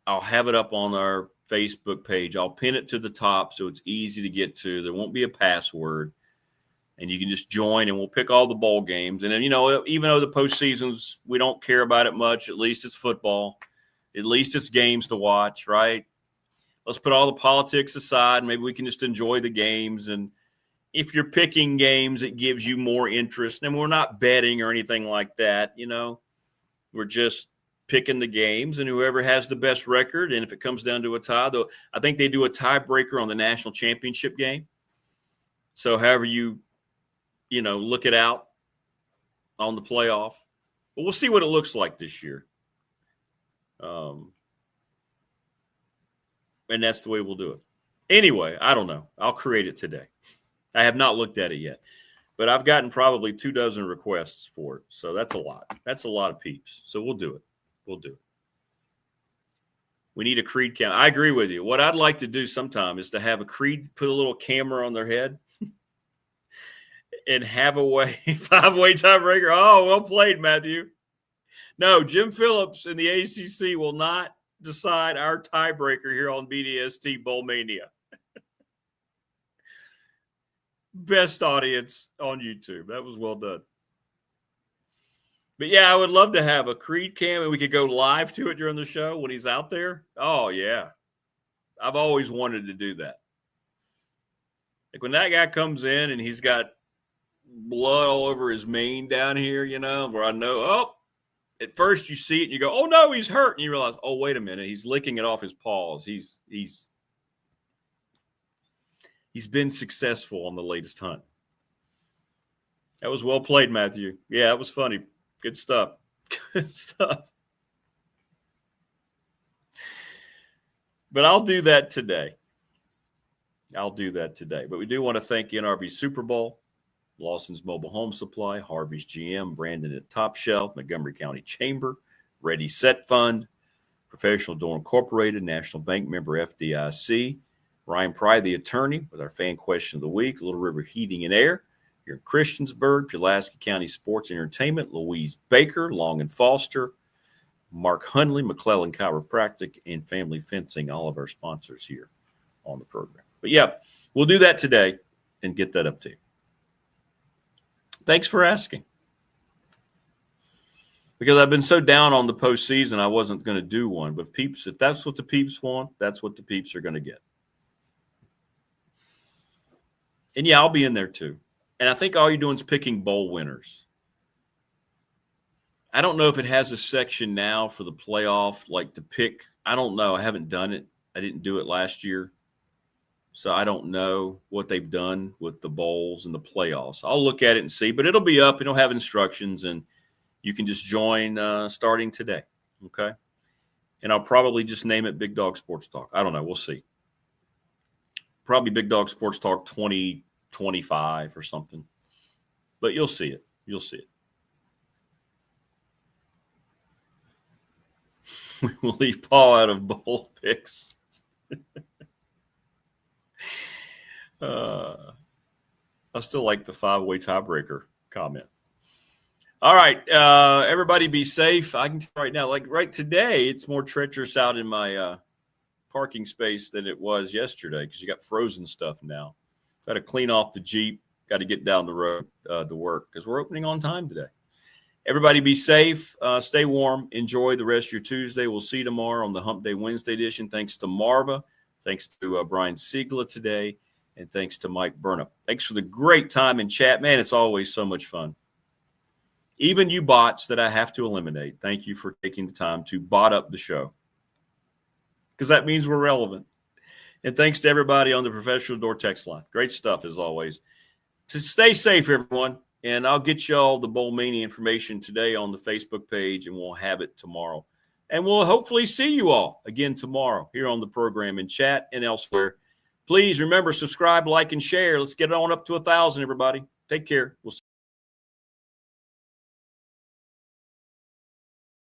I'll have it up on our Facebook page. I'll pin it to the top so it's easy to get to. There won't be a password. And you can just join, and we'll pick all the bowl games. And then, even though the postseasons, we don't care about it much, at least it's football. At least it's games to watch, right? Let's put all the politics aside. Maybe we can just enjoy the games. And if you're picking games, it gives you more interest. And we're not betting or anything like that, We're just picking the games, and whoever has the best record. And if it comes down to a tie, though, I think they do a tiebreaker on the national championship game. So however you look it out on the playoff. But we'll see what it looks like this year. And that's the way we'll do it. Anyway, I don't know. I'll create it today. I have not looked at it yet. But I've gotten probably 24 requests for it. So that's a lot. That's a lot of peeps. So we'll do it. We'll do it. We need a Creed count. I agree with you. What I'd like to do sometime is to have a Creed put a little camera on their head and have a 5-way tiebreaker. Oh, well played, Matthew. No, Jim Phillips and the ACC will not decide our tiebreaker here on BDST Bowl Mania. Best audience on YouTube. That was well done. But yeah, I would love to have a Creed cam, and we could go live to it during the show when he's out there. Oh, yeah. I've always wanted to do that. Like when that guy comes in and he's got blood all over his mane down here, where I know, at first you see it and you go, oh, no, he's hurt. And you realize, oh, wait a minute. He's licking it off his paws. He's been successful on the latest hunt. That was well played, Matthew. Yeah, that was funny. Good stuff. Good stuff. But I'll do that today. But we do want to thank NRV Super Bowl, Lawson's Mobile Home Supply, Harvey's GM, Brandon at Top Shelf, Montgomery County Chamber, Ready Set Fund, Professional Door Incorporated, National Bank member FDIC, Ryan Pry, the attorney, with our fan question of the week, Little River Heating and Air, here in Christiansburg, Pulaski County Sports and Entertainment, Louise Baker, Long and Foster, Mark Hunley, McClellan Chiropractic, and Family Fencing, all of our sponsors here on the program. But yeah, we'll do that today and get that up to you. Thanks for asking. Because I've been so down on the postseason, I wasn't going to do one. But if that's what the peeps want, that's what the peeps are going to get. And yeah, I'll be in there too. And I think all you're doing is picking bowl winners. I don't know if it has a section now for the playoff, like to pick. I don't know. I haven't done it. I didn't do it last year. So I don't know what they've done with the bowls and the playoffs. I'll look at it and see, but it'll be up. It'll have instructions, and you can just join starting today. Okay. And I'll probably just name it Big Dog Sports Talk. I don't know. We'll see. Probably Big Dog Sports Talk 2025 or something. But you'll see it. You'll see it. We'll leave Paul out of bowl picks. I still like the 5-way tiebreaker comment. All right. Everybody be safe. I can tell right now, like right today, it's more treacherous out in my parking space than it was yesterday because you got frozen stuff now. Got to clean off the Jeep. Got to get down the road to work because we're opening on time today. Everybody be safe. Stay warm. Enjoy the rest of your Tuesday. We'll see you tomorrow on the Hump Day Wednesday edition. Thanks to Marva. Thanks to Brian Seigla today. And thanks to Mike Burnop. Thanks for the great time in chat. Man, it's always so much fun. Even you bots that I have to eliminate, thank you for taking the time to bot up the show. Because that means we're relevant. And thanks to everybody on the Professional Door text line. Great stuff as always. To stay safe, everyone. And I'll get you all the Bowl Mania information today on the Facebook page, and we'll have it tomorrow. And we'll hopefully see you all again tomorrow here on the program in chat and elsewhere. Please remember, subscribe, like, and share. Let's get it on up to 1,000, everybody. Take care. We'll see you.